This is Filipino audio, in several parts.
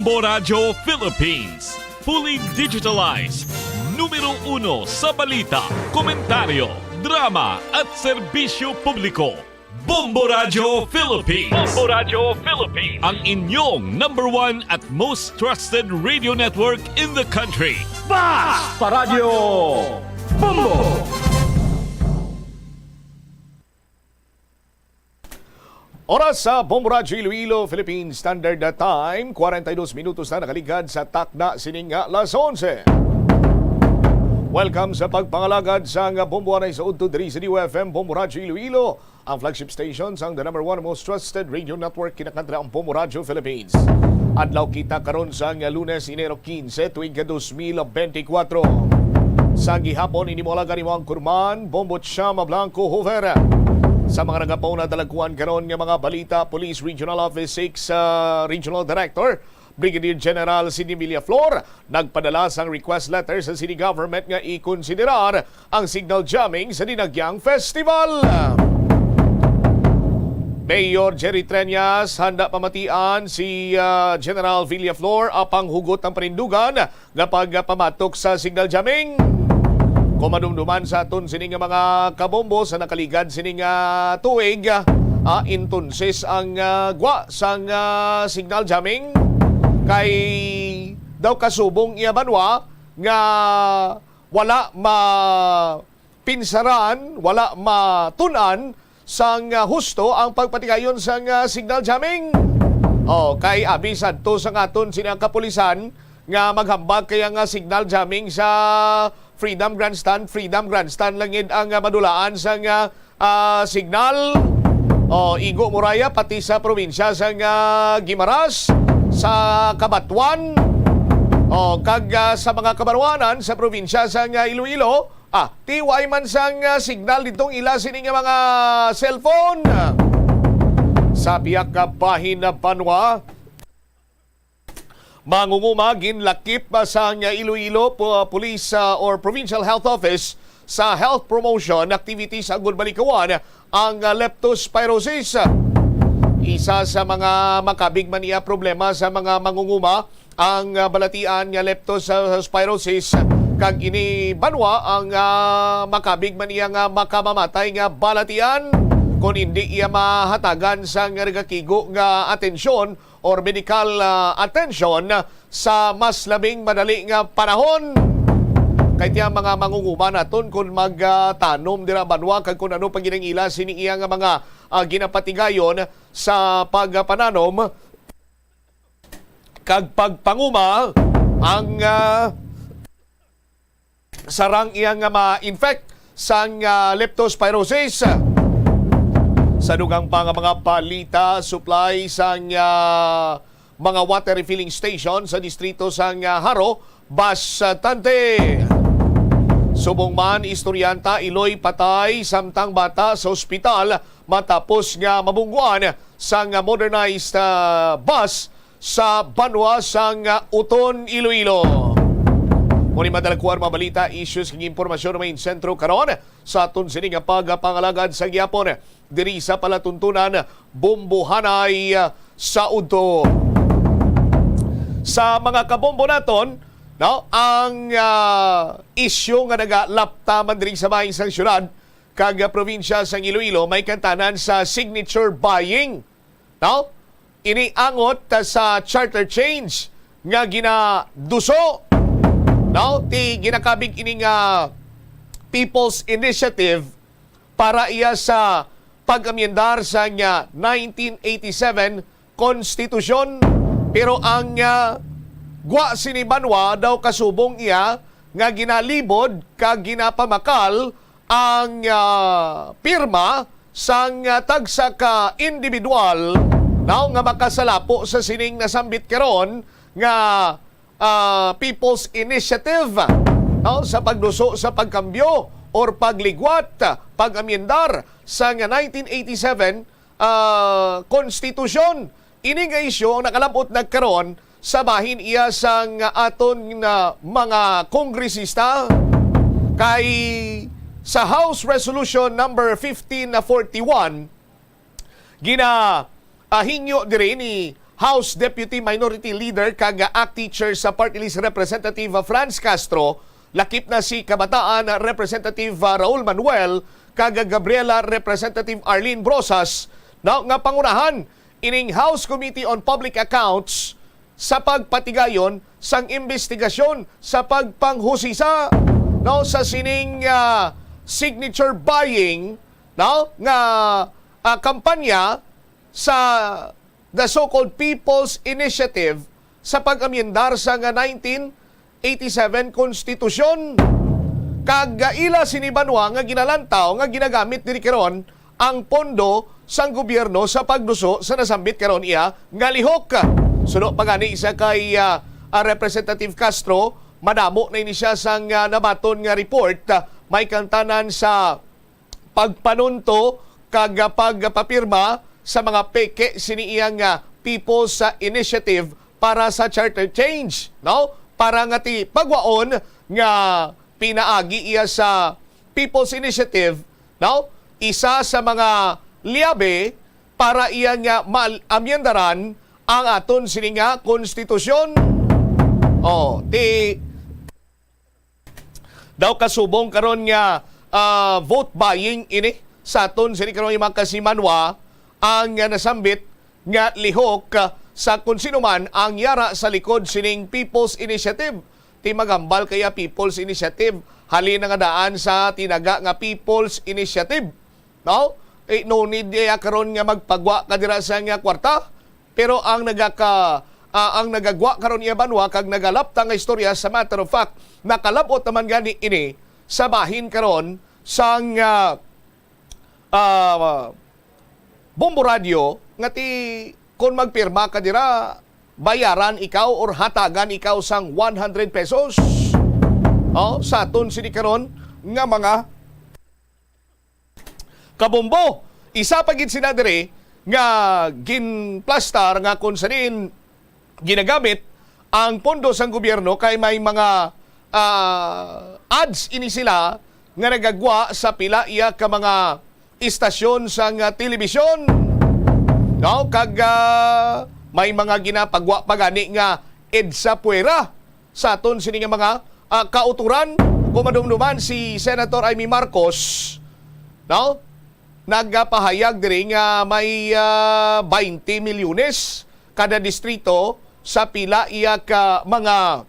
Bombo Radio Philippines. Fully digitalized. Numero 1 sa balita, komentaryo, drama at serbisyo publiko. Bombo Radio Philippines. Bombo Radio Philippines. Ang inyong number 1 at most trusted radio network in the country. Basta Radio Bombo! Oras sa Bombo Radio Iloilo, Philippine Standard Time, 42 minutos na nakaligad sa takna sininga las 11. Welcome sa pagpangalagad sa Bombo Anay sa Udto diri sa DUFM Bombo Radio Iloilo, ang flagship station sang the number 1 most trusted radio network kinakadra ang Bombo Radio Philippines. Adlaw kita karon sa Lunes, Enero 15, tuig 2024. Sa gihapon inimolaga ni Juan Curman, Bombo Chama Blanco Hover. Sa mga nagapaw na dalaguan karon nga mga balita, Police Regional Office 6 Regional Director Brigadier General Sidney Villaflor nagpadala sang request letter sa City Government nga ikonsiderar ang signal jamming sa Dinagyang Festival. Mayor Jerry Treñas handa pamatian si General Villaflor apang hugot ng panindugan nga pagpamatok sa signal jamming. Kumadumduman sa aton sining mga kabombo sa nakaligad sining tuig, intunsis ang gwa sang signal jamming kay daw kasubong iya banwa nga wala mapinsaran, wala matunan sang husto ang pagpatigayon sang signal jamming. Kay abisad to sa aton sining kapulisan nga maghambag kaya nga signal jamming sa Freedom Grandstand langid ang madulaan sa signal. Igo Moraya pati sa probinsya sa Guimaras, sa Cabanatuan, kag sa mga kabarwanan sa probinsya sa Iloilo, tiway man sang signal ditong ila sining mga cellphone. Sa biyak ka bahin na banwa, mangungumagin lakip sa Iloilo Police or Provincial Health Office sa health promotion activities ang Balikawan ang leptospirosis. Isa sa mga makabig maniya problema sa mga mangunguma ang balatian nga leptospirosis kag ini banwa ang makabig maniya nga makamamatay nga balatian kung hindi iya mahatagan sa nagakigo nga atensyon or medical attention sa mas labing madali nga panahon. Kaya tiyan mga mangunguma naton kung magtanom dira banwa kag kung ano pang ginangila sini iya nga mga ginapatigayon sa pagpananom kag pagpanguma ang sarang iya nga ma-infect sang leptospirosis. Sa dugang pa nga mga balita, supply sang mga water refilling station sa distrito sang Haro, bastante. Subong man, istoryanta, Iloy patay, samtang bata sa ospital matapos nga mabungguan sang modernized bus sa banwa sang Uton, Iloilo. Muni madalakuan mabalita, issues ng impormasyon may sentro karon sa aton sining pagpangalagad sa gyapon diri sa palatuntunan Bombohanay sa Udto. Sa mga kabombo naton, ang issue nga nagalaptaman diri sa bahin sang syudad kag probinsya sang Iloilo may kantanan sa signature buying. Iniangot sa charter change nga ginaduso. Ti ginakabig ining People's Initiative para iya sa pag-amyendar sa 1987 Konstitusyon. Pero ang gwa sinibanwa daw kasubong iya nga ginalibod kag ginapamakal ang pirma sang tagsa ka individual nga makasalapo sa sining nasambit karon nga People's Initiative sa pagduso sa pagkambyo or pagligwat, pag-amyendar sa 1987 Konstitusyon. Ini nga isyu ang nakalabot nagkaroon sa bahin iya sang aton na mga kongresista kay sa House Resolution number 1541 hinyo diri ni House Deputy Minority Leader kag ACT teacher sa Party List Representative Franz Castro, lakip na si Kabataan Representative Raul Manuel kag Gabriela Representative Arlene Brosas na nga pangunahan ining House Committee on Public Accounts sa pagpatigayon sang investigasyon sa pagpanghusisa sa sining signature buying nga kampanya sa the so-called People's Initiative sa pag-amyendar sa 1987 Konstitusyon. Kagaila sinibanwa nga ginalantaw nga ginagamit diri karon ang pondo sang gobyerno sa pagduso sa nasambit karon iya nga lihok. Suno pagani isa kay Representative Castro, madamo na ini siya sang nabaton nga report may kantanan sa pagpanunto kag pagpapirma sa mga peke sini iyang People's Initiative para sa charter change, para nga ti pagwaon nga pinaagi iya sa People's Initiative, isa sa mga liabe para iya nga amyendaran ang aton sini nga konstitusyon. Daw kasubong karon nga vote buying ini sa aton sini karon yung mga kasimanwa ang nasambit nga lihok sa kung sino man ang yara sa likod sining People's Initiative. Ti magambal kaya People's Initiative, halin nga daan sa tinaga nga People's Initiative. No need karon nga magpagwa kadira sa nga kwarta, pero ang nagagwa karon iya banwa kag nagalapta nga istorya, sa matter of fact nakalabot naman gani ini sa bahin karon sang Bombo Radio nga ti kung magpirma ka dira, bayaran ikaw or hatagan ikaw sang 100 pesos. Sa aton sini karon nga mga kabombo, isa pa gid sina dire nga ginplastar nga kung sanin ginagamit ang pondo sang gobyerno kay may mga ads ini sila nga nagagwa sa pila iya ka mga istasyon sang telebisyon. Kag may mga ginapagwa pagani nga EDSA puwera sa aton sini nga mga kauturan. Kumadumduman si Senator Amy Marcos, nagpahayag diri nga may 20 milyones kada distrito sa pila iya ka mga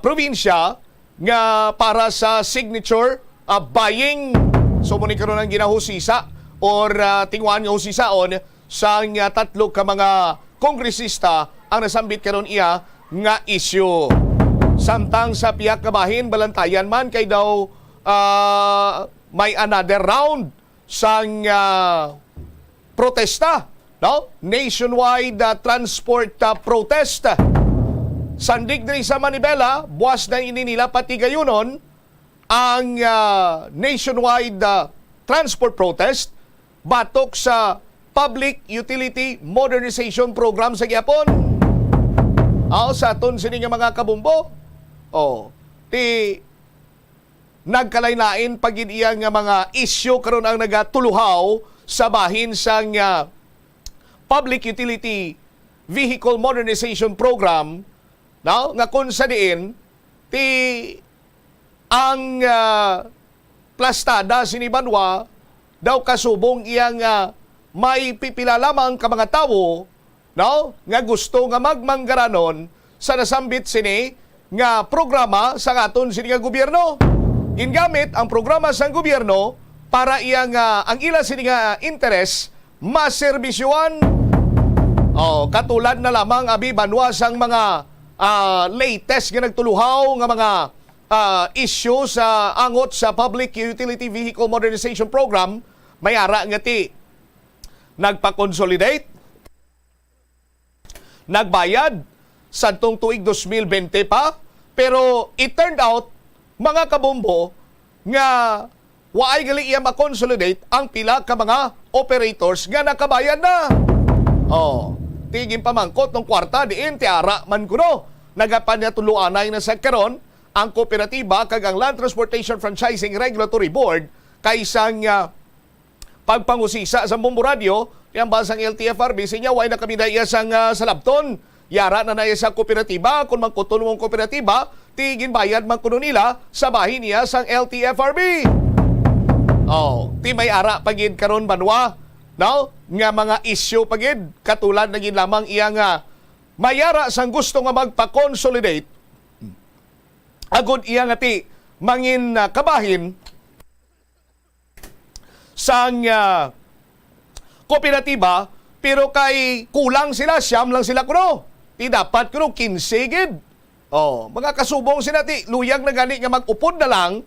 probinsya nga para sa signature buying. So muni karon ang ginahusisa or tingwan nga husisaon sa tatlo ka mga kongresista ang nasambit karon iya nga issue. Samtang sa piyak ka bahin balantayan man kay daw may another round sang protesta, nationwide transport protest. Sandig diri sa Manibela, buwas na ini nila pati gayunon ang nationwide transport protest batok sa Public Utility Modernization Program sa Gyapon. Sa aton sini nga mga kabumbo, nagkalain-lain pagid iya nga mga issue karon ang nagatuluhaw sa bahin sang Public Utility Vehicle Modernization Program, nga kung sa diin ang plastada sinibanwa daw kasubong iyang may pipila lamang ka mga tawo nga gusto nga magmanggaranon sa nasambit sini nga programa sa aton sini nga gobyerno. Gingamit ang programa sa gobyerno para iyang ang ila sini nga interes maserbisyuan. Katulad na lamang abi banwa sang mga latest nga nagtuluhaw nga mga issue sa angot sa Public Utility Vehicle Modernization Program. May ara nga ti nagpa-consolidate, nagbayad sa tong tuig 2020 pa, pero it turned out mga kabombo nga waay gali iya ma-consolidate ang pila ka mga operators nga nakabayad na. Tigin pamangkot ng kwarta diin ti ara man kuno. Nagapanyatuluanay na sa karon ang kooperatiba kag ang Land Transportation Franchising Regulatory Board kaysang pagpangusisa sa Bombo Radio Yang basang LTFRB, sinya, way na kami na iya sang salabton. Yara na iya sa kooperatiba, kung mangkuton mong kooperatiba, tigin bayad man kuno nila sa bahin niya sang LTFRB. Ti may ara pagid karon banwa, no? Nga mga issue pagid, katulad naging lamang iya nga mayara sang gusto nga magpa-consolidate, agod iya nga ti mangin kabahin sang kooperatiba, pero kay kulang sila, siyam lang sila kuno. Ti dapat kuno 15 gid. Mga kasubong sila ti luyag na gani nga mag-upod na lang,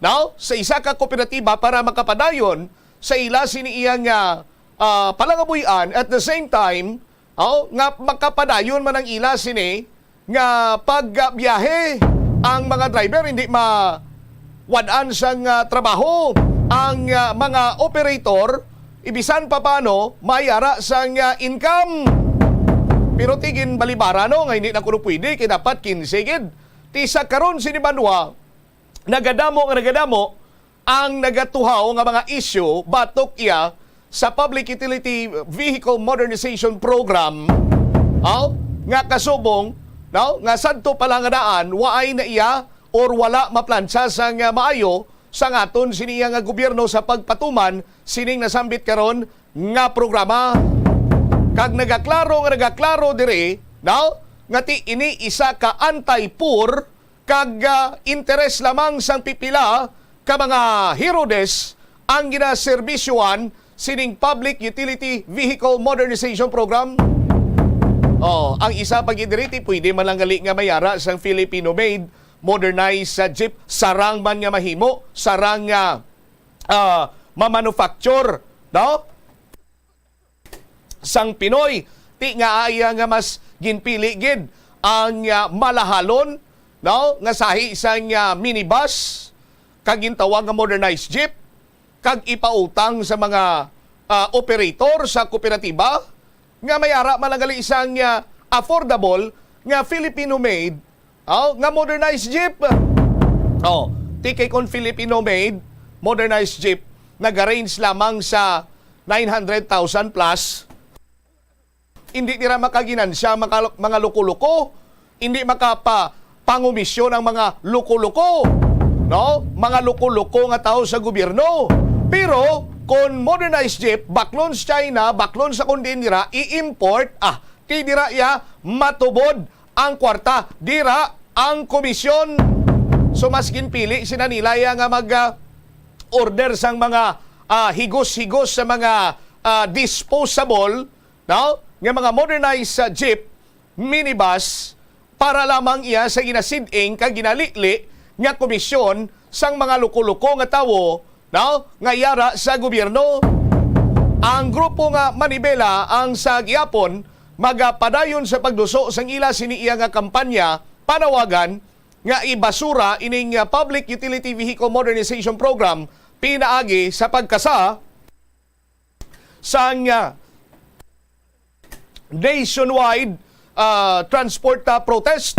no, sa isa ka kooperatiba para makapadayon sa ila sini iyang palangabuyan, at the same time, nga makapadayon man ang ila sini nga pagbiyahe ang mga driver hindi mawadaan sang trabaho ang mga operator, ibisan pa paano mayara sang income. Pero tigin balibara no, nga hindi na kuno pwede, kaya dapat 15 gid. Tisa karon sini banwa, nagadamo ang nagatuhaw nga mga issue batok iya sa Public Utility Vehicle Modernization Program, nga kasubong, no, nga sadto pala nga daan waay na iya or wala maplansya sang maayo sa ngaton siniya nga gobyerno sa pagpatuman sining nasambit karon nga programa. Kag nagaklaro dire, no, nga ti ini isa ka anti-poor kag interes lamang sang pipila ka mga Herodes ang ginaserbisyuan sining Public Utility Vehicle Modernization Program. Ang isa pagidiri ti pwede man lang gali nga mayara sang Filipino-made modernized jeep, sarang man nga mahimo, sarang nga mamanufacture, no? Sang Pinoy, ti nga aya nga mas ginpili gid ang malahalon, no, nga sahi isang minibus kag gintawag nga modernized jeep, kag ipautang sa mga operator sa kooperatiba nga mayara malagali isang affordable nga Filipino-made nga modernized jeep. Ti kay kon Filipino-made modernized jeep nag-range lamang sa 900,000 plus. Hindi nila makaginansya mga luko-luko, hindi pangumisyon ang mga luko-luko, no? Mga luko-luko nga tao sa gobyerno. Pero kung modernized jeep, baklon sa China, baklon sa kundi nila i-import, ti dira ya matubod ang kwarta, dira ang komisyon. So mas ginpili sina nila ya nga order sang mga higos-higos sa mga disposable, no, nga mga modernized jeep, minibus, para lamang iya sa ginasiding kag ginalitli nga komisyon sang mga luko-luko nga tawo, no, nga yara sa gobyerno. Ang grupo nga Manibela ang sa gihapon magapadayon sa pagduso sang ila sini iya nga kampanya panawagan nga ibasura ining Public Utility Vehicle Modernization Program pinaagi sa pagkasa sang nationwide transport protest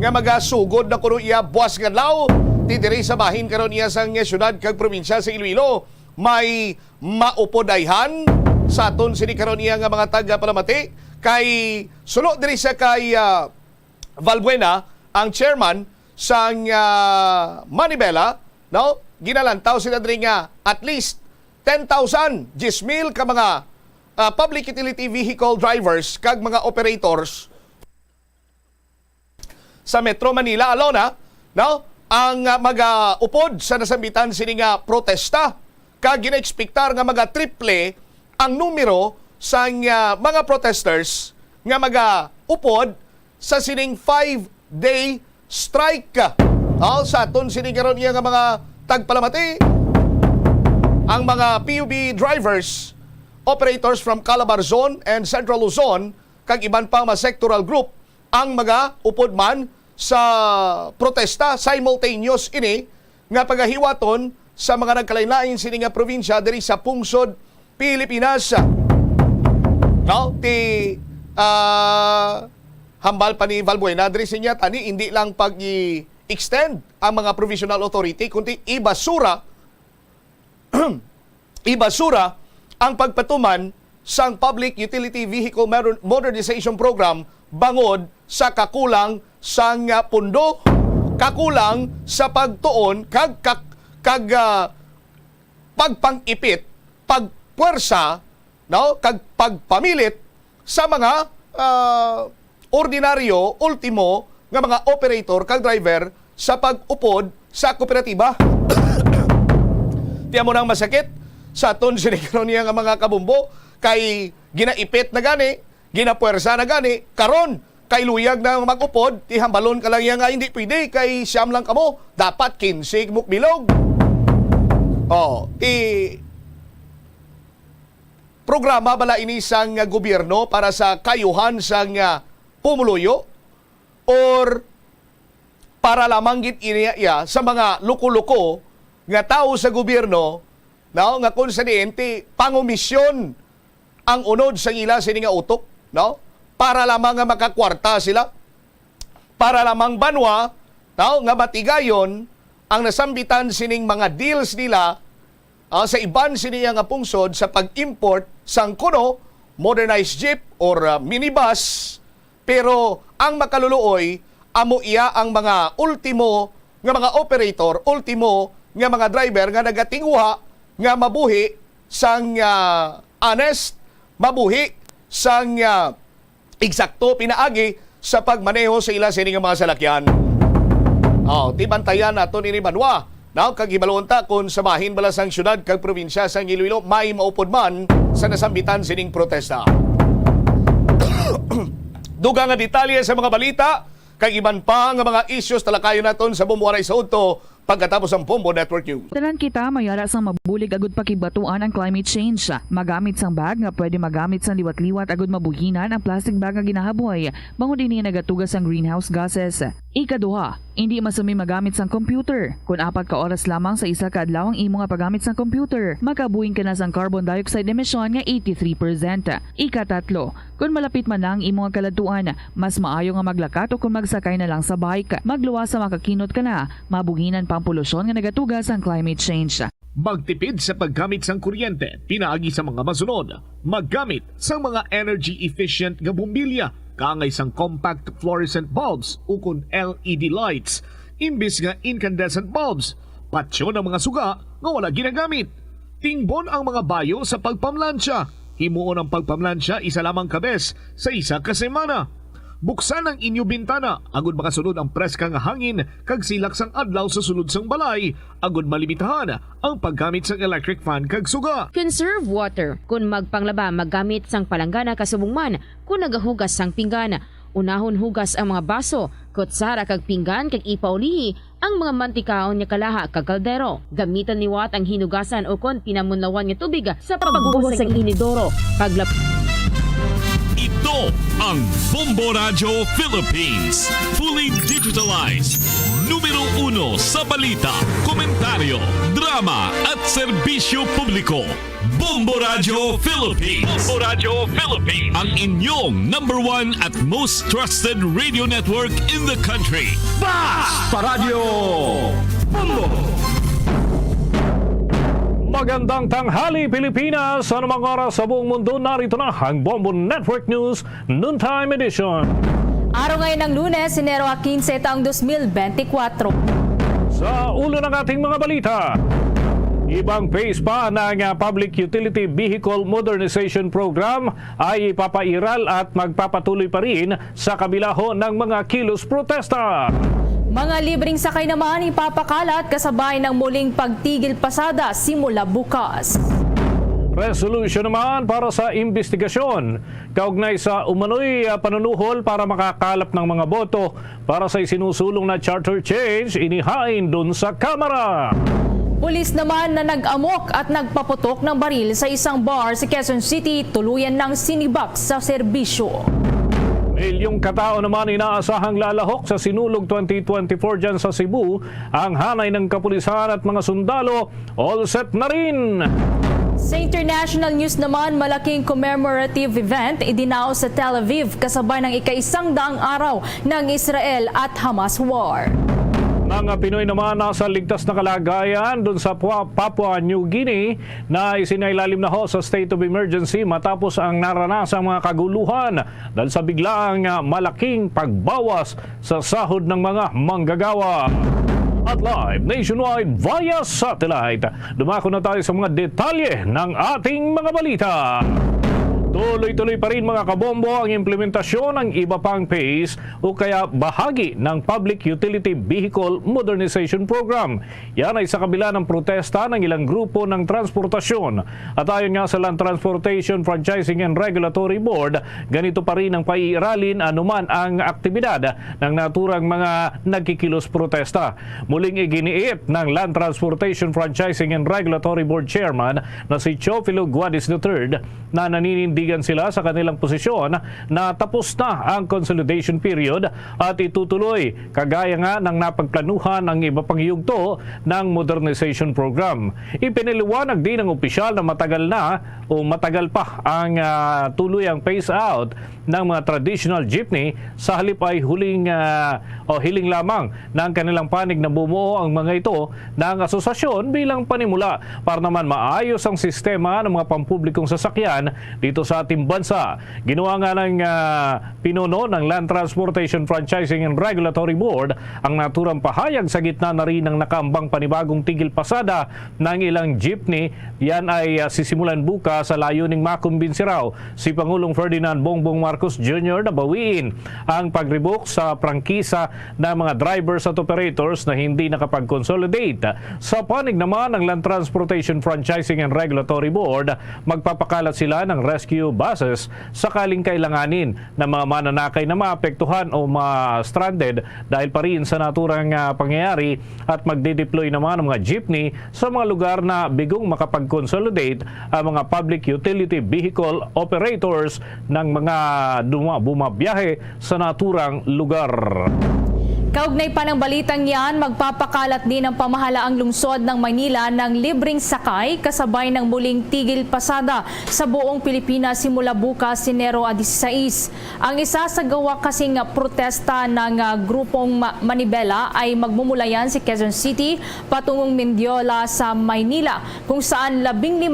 nga magasugod na kuno iya buwas nga adlaw diri sa bahin karon iya sang syudad kag probinsya sa Iloilo. May maupodayhan sa aton sini karon iya nga mga taga Palamati kay sulo diri sa kay Valbuena ang chairman sang Manibela, no, ginalantaw sila diri nga at least 10,000 10,000 ka mga public utility vehicle drivers kag mga operators sa Metro Manila alona, no, ang mag-upod sa nasambitan sini nga protesta kag gina-expectar nga triple ang numero sa mga protesters nga mag-upod sa sining 5-day strike. Sa aton sini karon nga mga tagpalamati ang mga PUB drivers, operators from Calabar Zone and Central Luzon kag iban pang mga sectoral group ang upod man sa protesta simultaneous ini nga pagahiwaton sa mga nagkalain-lain sini nga probinsya diri sa pungsod Pilipinas. No, hambal pa ni Valbuena diri sinya tani hindi lang pag-extend ang mga provisional authority kundi ibasura ang pagpatuman sang Public Utility Vehicle Modernization Program bangod sa kakulang sang pundo, kakulang sa pagtuon kag pagpangipit, pagpuwersa, no, kag pagpamilit sa mga ordinaryo, ultimo nga mga operator kag driver sa pag-upod sa kooperatiba. Tiyan mo nang masakit sa aton sinikaron niya nga mga kabumbo kay ginaipit na gani, ginapuwersa na gani, karon kay luyag na mag-upod, tihambalon ka lang yan nga hindi pwede kay siyam lang kamo, dapat 15 mukbilog. Programa bala ini sang gobyerno para sa kayuhan sang pumuluyo or para lamang gid iniya sa mga luko-luko nga tao sa gobyerno nga konsidente pangumisyon ang unod sa ila sini nga utok, no? Para lamang nga makakwarta sila, para lamang banwa, no? Nga matigayon ang nasambitan sining mga deals nila sa iban siniya nga pungsod sa pag-import sang kuno modernized jeep or minibus, pero ang makaluluoy amo iya ang mga ultimo nga mga operator, ultimo nga mga driver nga nagatinguha nga mabuhi sang honest, mabuhi sang eksakto pinaagi sa pagmaneho sa ila sining mga salakyan. Tibantayan nato ni Banwa. Now, kag hibalonta kung samahin bala sang syudad kag probinsya sang Iloilo may maupod man sa nasambitan sining protesta. Dugang nga detalye sa mga balita kag iban pa nga mga issues talakayon naton sa bumuwaray sa udto pagkatapos ang Bombo Network News. Tanan kita mayara sang mabulig agud pakibatuan ang climate change. Magamit sang bag nga pwede magamit sang liwat-liwat agud mabuhinan ang plastic bag nga ginahaboy. Bango dinhi nagatugas ang greenhouse gases. Ikaduha, hindi masumi magamit sang computer. Kung 4 ka oras lamang sa isa ka adlaw ang imo nga paggamit sang computer, makabuhing ka na sang carbon dioxide emission nga 83%. Ikatatlo, kung malapit man lang imo nga kaladuan, mas maayo nga maglakat o kung magsakay na lang sa bike. Magluwas sa makakinot ka na, mabuhinan pa ang polusyon nga nagatugas ang climate change. Magtipid sa paggamit sang kuryente, pinaagi sa mga masunod. Maggamit sa mga energy efficient nga bumbilya, kaangay sang compact fluorescent bulbs ukon LED lights, imbis nga incandescent bulbs. Patsyo ng mga suga nga wala ginagamit. Tingbon ang mga bayo sa pagpamlansya. Himuon ang pagpamlansya isa lamang kabes sa isa ka semana. Buksan ang inyo bintana, agud makasunod ang preska nga hangin kag silak sang adlaw sa sulod sang balay, agud malimitahan ang paggamit sang electric fan kag suga. Conserve water. Kung magpanglaba, maggamit sang palanggana kasubong man. Kung nagahugas sang pinggan, unahon hugas ang mga baso, kutsara kag pinggan kag ipaulihi ang mga mantikaon nga kalaha kag kaldero. Gamitan ni Watt ang hinugasan o kon pinamunlawan nga tubig sa pagbuhos sang inidoro. Ito ang Bombo Radio Philippines. Fully digitalized. Numero 1 sa balita, komentaryo, drama at serbisyo publiko. Bombo Radio Philippines. Bombo Radio Philippines. Ang inyong number 1 at most trusted radio network in the country. Sa Radyo Bombo! Magandang tanghali Pilipinas! Sa anumang oras sa buong mundo, narito na ang Bombo Network News Noontime Edition. Araw ngayon ng Lunes, Enero 15, taong 2024. Sa ulo ng ating mga balita, ibang phase pa ng Public Utility Vehicle Modernization Program ay ipapairal at magpapatuloy pa rin sa kabila ho ng mga kilos protesta. Mga libreng sakay naman ipapakalat kasabay ng muling pagtigil pasada simula bukas. Resolution naman para sa investigasyon kaugnay sa umano'y panunuhol para makakalap ng mga boto para sa isinusulong na charter change inihain dun sa Kamara. Pulis naman na nag-amok at nagpaputok ng baril sa isang bar sa Quezon City tuluyan ng sinibak sa serbisyo. Milyong katao naman inaasahang lalahok sa Sinulog 2024 dyan sa Cebu. Ang hanay ng kapulisan at mga sundalo, all set na rin. Sa international news naman, malaking commemorative event idinaos sa Tel Aviv kasabay ng ika-100 araw ng Israel at Hamas war. Mga Pinoy naman nasa ligtas na kalagayan doon sa Papua New Guinea na isinailalim na ho sa state of emergency matapos ang naranasang mga kaguluhan dahil sa biglaang malaking pagbawas sa sahod ng mga manggagawa. At live nationwide via satellite, dumako na tayo sa mga detalye ng ating mga balita. Tuloy-tuloy pa rin mga kabombo ang implementasyon ng iba pang PACE o kaya bahagi ng Public Utility Vehicle Modernization Program. Yan ay sa kabila ng protesta ng ilang grupo ng transportasyon. At ayon nga sa Land Transportation Franchising and Regulatory Board, ganito pa rin ang paiiralin anuman ang aktibidad ng naturang mga nagkikilos protesta. Muling iginiit ng Land Transportation Franchising and Regulatory Board Chairman na si Chofilo Guadis III na naninindigan sila sa kanilang posisyon na tapos na ang consolidation period at itutuloy kagaya nga ng napagplanuhan ang iba pang yugto ng modernization program. Ipiniliwanag din ng opisyal na matagal pa ang tuluyang phase out ng mga traditional jeepney, sa halip ay hiling lamang ng kanilang panig na bumuo ang mga ito ng asosasyon bilang panimula para naman maayos ang sistema ng mga pampublikong sasakyan dito sa ating bansa. Ginawa nga ng pinuno ng Land Transportation Franchising and Regulatory Board ang naturang pahayag sa gitna na rin ng nakaambang panibagong tigil pasada ng ilang jeepney. Yan ay sisimulan bukas sa layuning makumbinsi raw si Pangulong Ferdinand Bongbong Marcos Jr. na bawiin ang pag-revoke sa prangkisa ng mga drivers at operators na hindi nakapag-consolidate. Sa panig naman ng Land Transportation Franchising and Regulatory Board, magpapakalat sila ng rescue buses sakaling kailanganin ng mga mananakay na maapektuhan o ma-stranded dahil pa rin sa naturang pangyayari, at magde-deploy naman ng mga jeepney sa mga lugar na bigong makapag-consolidate ang mga public utility vehicle operators ng mga bumabiyahe sa naturang lugar. Kaugnay pa ng balitang yan, magpapakalat din ang pamahalaang lungsod ng Maynila ng libreng sakay kasabay ng muling tigil pasada sa buong Pilipinas simula bukas, Enero 16. Ang isasagawa kasing protesta ng grupong Manibela ay magmumula yan si Quezon City patungong Mendiola sa Maynila, kung saan 15,000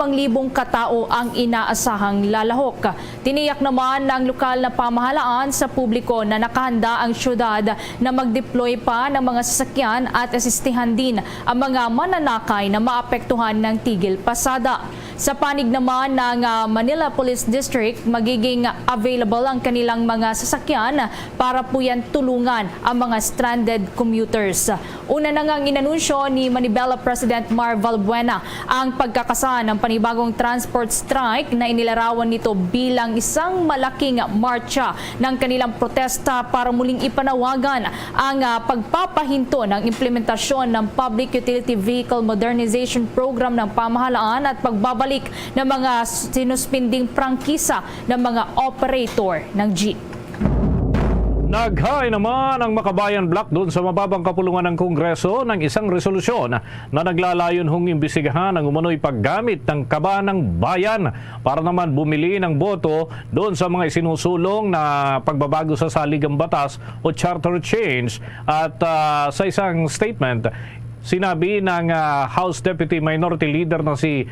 katao ang inaasahang lalahok. Tiniyak naman ng lokal na pamahalaan sa publiko na nakahanda ang syudad na mag-deploy pa ng mga sasakyan at asistihan din ang mga mananakay na maapektuhan ng tigil pasada. Sa panig naman ng Manila Police District, magiging available ang kanilang mga sasakyan para po yan tulungan ang mga stranded commuters. Una na ngang inanunsyo ni Manibela President Mar Valbuena ang pagkakasa ng panibagong transport strike na inilarawan nito bilang isang malaking marcha ng kanilang protesta para muling ipanawagan ang pagpapahinto ng implementasyon ng Public Utility Vehicle Modernization Program ng pamahalaan at pagbabalik ng mga sinuspinding prangkisa ng mga operator ng jeep. Naghain naman ang Makabayan Block doon sa mababang kapulungan ng Kongreso ng isang resolusyon na naglalayon hong imbestigahan ang umano'y paggamit ng kaba ng bayan para naman bumili ng boto doon sa mga isinusulong na pagbabago sa saligang batas o charter change. At sa isang statement, sinabi ng House Deputy Minority Leader na si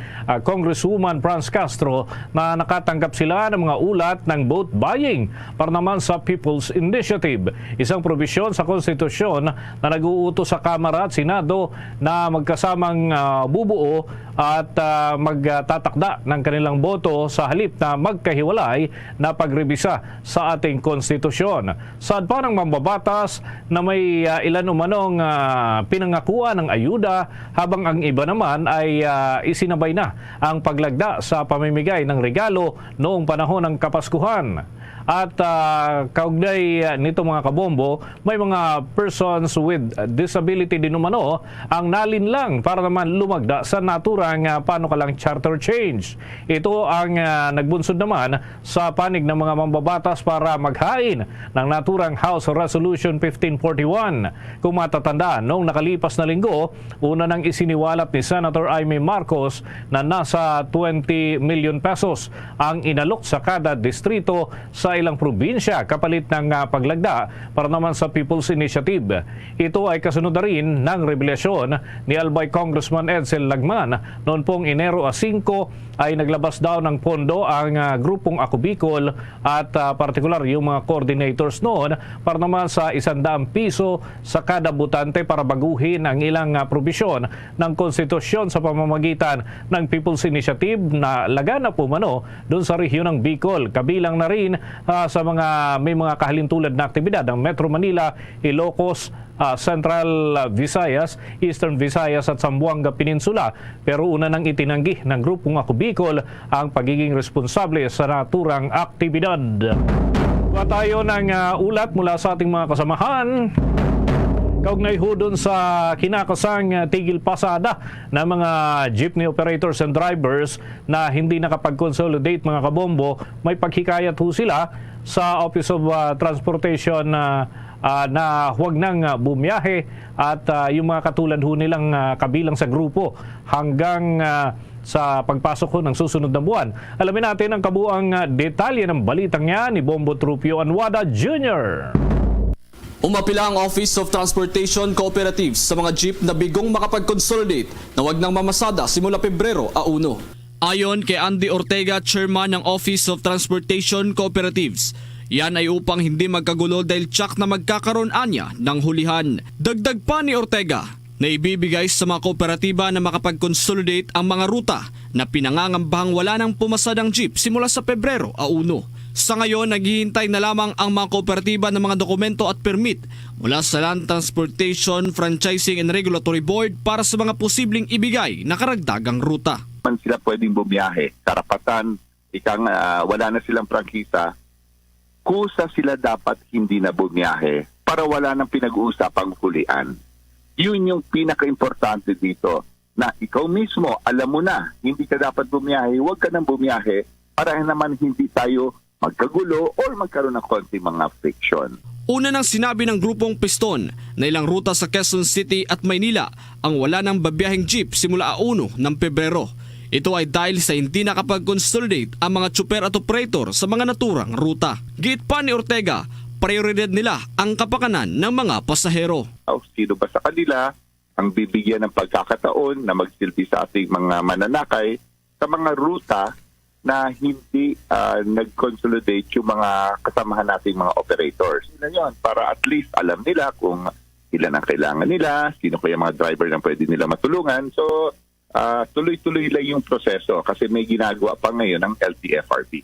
Congresswoman Franz Castro na nakatanggap sila ng mga ulat ng vote buying para naman sa People's Initiative, isang probisyon sa konstitusyon na nag-uutos sa Kamara at Senado na magkasamang bubuo at magtatakda ng kanilang boto sa halip na magkahiwalay na pagrebisa sa ating konstitusyon. Saad pa ng mambabatas na may ilan umanong pinangakuan ng ayuda, habang ang iba naman ay isinabay na ang paglagda sa pamimigay ng regalo noong panahon ng Kapaskuhan. At kaugnay nito mga kabombo, may mga persons with disability din umano ang nalinlang para naman lumagda sa naturang panukalang charter change. Ito ang nagbunsod naman sa panig ng mga mambabatas para maghain ng naturang House Resolution 1541. Kung matatandaan, noong nakalipas na linggo, una nang isiniwalat ni Senator Aimee Marcos na nasa 20 million pesos ang inalok sa kada distrito sa sa ilang probinsya kapalit ng paglagda para naman sa People's Initiative. Ito ay kasunod na rin ng revelasyon ni Albay Congressman Edsel Lagman. Noon pong Enero 5 ay naglabas daw ng pondo ang grupong Ako Bicol at partikular yung mga coordinators noon para naman sa 100 piso sa kada butante para baguhin ang ilang probisyon ng konstitusyon sa pamamagitan ng People's Initiative na lagana po mano doon sa rehiyon ng Bicol. Kabilang na rin sa may mga kahalintulad na aktibidad ng Metro Manila, Ilocos, Central Visayas, Eastern Visayas at Zamboanga Peninsula. Pero una nang itinanggi ng grupong Ako Bicol ang pagiging responsable sa naturang aktibidad. Kuha tayo ng ulat mula sa ating mga kasamahan. Kaugnay ho doon sa kinakasang tigil pasada ng mga jeepney operators and drivers na hindi nakapag-consolidate mga kabombo, may paghikayat ho sila sa Office of Transportation na huwag nang bumiyahe at yung mga katulad ho nilang kabilang sa grupo hanggang sa pagpasok ho ng susunod na buwan. Alamin natin ang kabuang detalye ng balitang yan ni Bombo Trupio Anwada Jr. Umapila ang Office of Transportation Cooperatives sa mga jeep na bigong makapag-consolidate na wag nang mamasada simula Pebrero 1. Ayon kay Andy Ortega, chairman ng Office of Transportation Cooperatives, yan ay upang hindi magkagulo dahil tsak na magkakaroon anya ng hulihan. Dagdag pa ni Ortega na ibibigay sa mga kooperatiba na makapag-consolidate ang mga ruta na pinangangambahang wala nang pumasadang jeep simula sa Pebrero 1. Sa ngayon, naghihintay na lamang ang mga kooperatiba ng mga dokumento at permit mula sa Land Transportation, Franchising and Regulatory Board para sa mga posibleng ibigay na karagdagang ruta. Man sila pwedeng bumiyahe, karapatan, wala na silang prangkisa, kusa sila dapat hindi na bumiyahe para wala nang pinag-uusapang hulian. Yun yung pinaka-importante dito, na ikaw mismo, alam mo na, hindi ka dapat bumiyahe, huwag ka nang bumiyahe para naman hindi tayo magkagulo o magkaroon ng konti mga friction. Una nang sinabi ng grupong Piston na ilang ruta sa Quezon City at Maynila ang wala ng babiyaheng jeep simula 1 ng Pebrero. Ito ay dahil sa hindi nakapag-consolidate ang mga tsuper at operator sa mga naturang ruta. Giit pa ni Ortega, prioridad nila ang kapakanan ng mga pasahero. Sino ba sa kanila ang bibigyan ng pagkakataon na magsilbi sa ating mga mananakay sa mga ruta na hindi nag-consolidate yung mga kasamahan nating mga operators. Yun, para at least alam nila kung ilan ang kailangan nila, sino kaya mga driver na pwede nila matulungan. So, tuloy-tuloy lang yung proseso kasi may ginagawa pa ngayon ng LTFRB.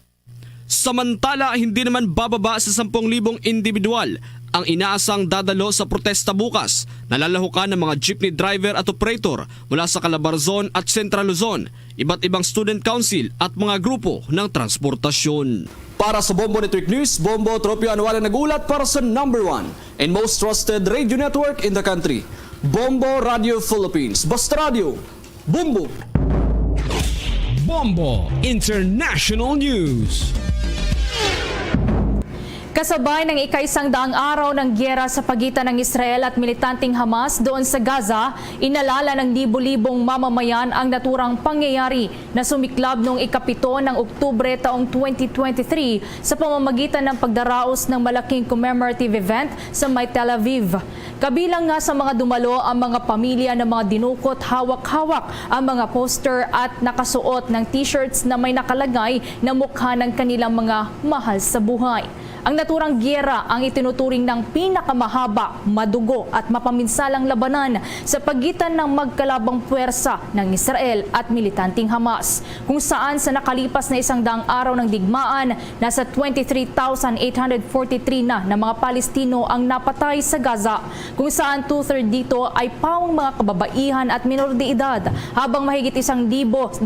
Samantala, hindi naman bababa sa 10,000 individual ang inaasang dadalo sa protesta bukas. Nalalahukan ng mga jeepney driver at operator mula sa Calabarzon at Central Luzon, iba't ibang student council at mga grupo ng transportasyon. Para sa Bombo Network News, Bombo Tropio Anwala nagulat para sa #1 and most trusted radio network in the country, Bombo Radio Philippines. Basta Radio, Bombo! Bombo International News. Kasabay ng ika-100 araw ng gyera sa pagitan ng Israel at militanteng Hamas doon sa Gaza, inalala ng libo-libong mamamayan ang naturang pangyayari na sumiklab noong ika-7 ng Oktubre taong 2023 sa pamamagitan ng pagdaraos ng malaking commemorative event sa may Tel Aviv. Kabilang nga sa mga dumalo ang mga pamilya ng mga dinukot hawak-hawak ang mga poster at nakasuot ng t-shirts na may nakalagay na mukha ng kanilang mga mahal sa buhay. Ang naturang gyera ang itinuturing ng pinakamahaba, madugo at mapaminsalang labanan sa pagitan ng magkalabang puwersa ng Israel at militanteng Hamas, kung saan sa nakalipas na 100 araw ng digmaan, nasa 23,843 na mga Palestino ang napatay sa Gaza, kung saan 2/3 dito ay pawang mga kababaihan at minor de edad, habang mahigit 1,200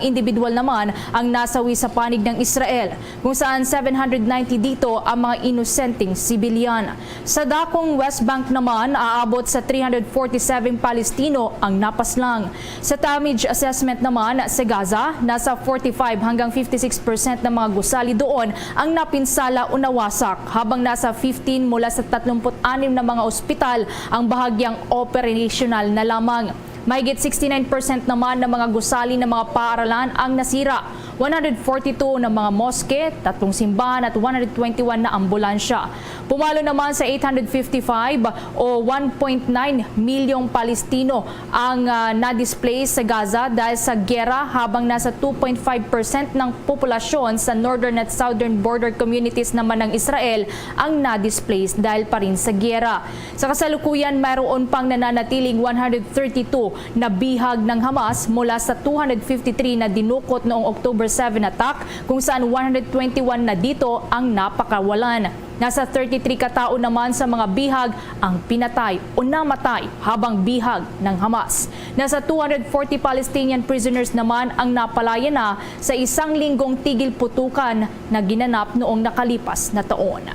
individual naman ang nasawi sa panig ng Israel, kung saan 790 dito ang mga inosenteng sibilyan. Sa dakong West Bank naman, aabot sa 347 Palestino ang napaslang. Sa damage assessment naman sa Gaza, nasa 45 hanggang 56% ng mga gusali doon ang napinsala o nawasak, habang nasa 15 mula sa 36 na mga ospital ang bahagyang operational na lamang. Mahigit 69% naman ng mga gusali ng mga paaralan ang nasira. 142 na mga moske, 3 simbahan at 121 na ambulansya. Pumalo naman sa 855 o 1.9 milyong Palestino ang na-displace sa Gaza dahil sa gera, habang nasa 2.5% ng populasyon sa northern at southern border communities naman ng Israel ang na-displace dahil pa rin sa gera. Sa kasalukuyan, mayroon pang nananatiling 132 na bihag ng Hamas mula sa 253 na dinukot noong October 7 attack, kung saan 121 na dito ang napakawalan. Nasa 33 katao naman sa mga bihag ang pinatay o namatay habang bihag ng Hamas. Nasa 240 Palestinian prisoners naman ang napalaya na sa isang linggong tigil putukan na ginanap noong nakalipas na taon.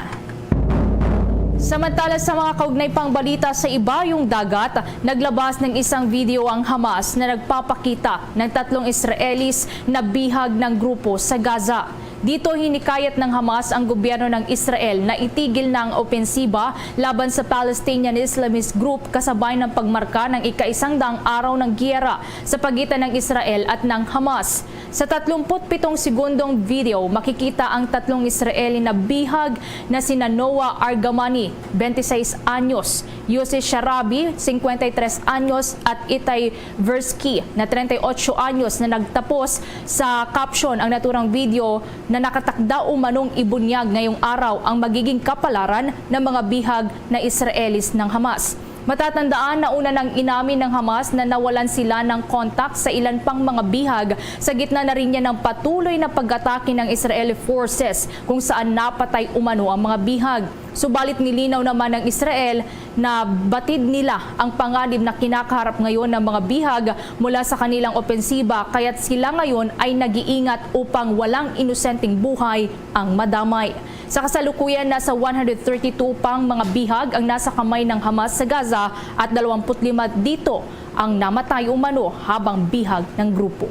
Samantala, sa mga kaugnay pang balita sa ibayong dagat, naglabas ng isang video ang Hamas na nagpapakita ng 3 Israelis na bihag ng grupo sa Gaza. Dito hinikayat ng Hamas ang gobyerno ng Israel na itigil na ang opensiba laban sa Palestinian Islamist group kasabay ng pagmarka ng ika-100 araw ng giyera sa pagitan ng Israel at ng Hamas. Sa 37 segundong video, makikita ang 3 Israeli na bihag na sina Noah Argamani, 26 anyos, Yossi Sharabi, 53 anyos at Itay Versky, na 38 anyos, na nagtapos sa caption ang naturang video na nakatakda umanong ibunyag ngayong araw ang magiging kapalaran ng mga bihag na Israelis ng Hamas. Matatandaan na una nang inamin ng Hamas na nawalan sila ng kontak sa ilan pang mga bihag sa gitna na rin niya ng patuloy na pag-atake ng Israeli forces kung saan napatay umano ang mga bihag. Subalit nilinaw naman ng Israel na batid nila ang panganib na kinakaharap ngayon ng mga bihag mula sa kanilang opensiba, kaya't sila ngayon ay nag-iingat upang walang inosenteng buhay ang madamay. Sa kasalukuyan, nasa 132 pang mga bihag ang nasa kamay ng Hamas sa Gaza at 25 dito ang namatay umano habang bihag ng grupo.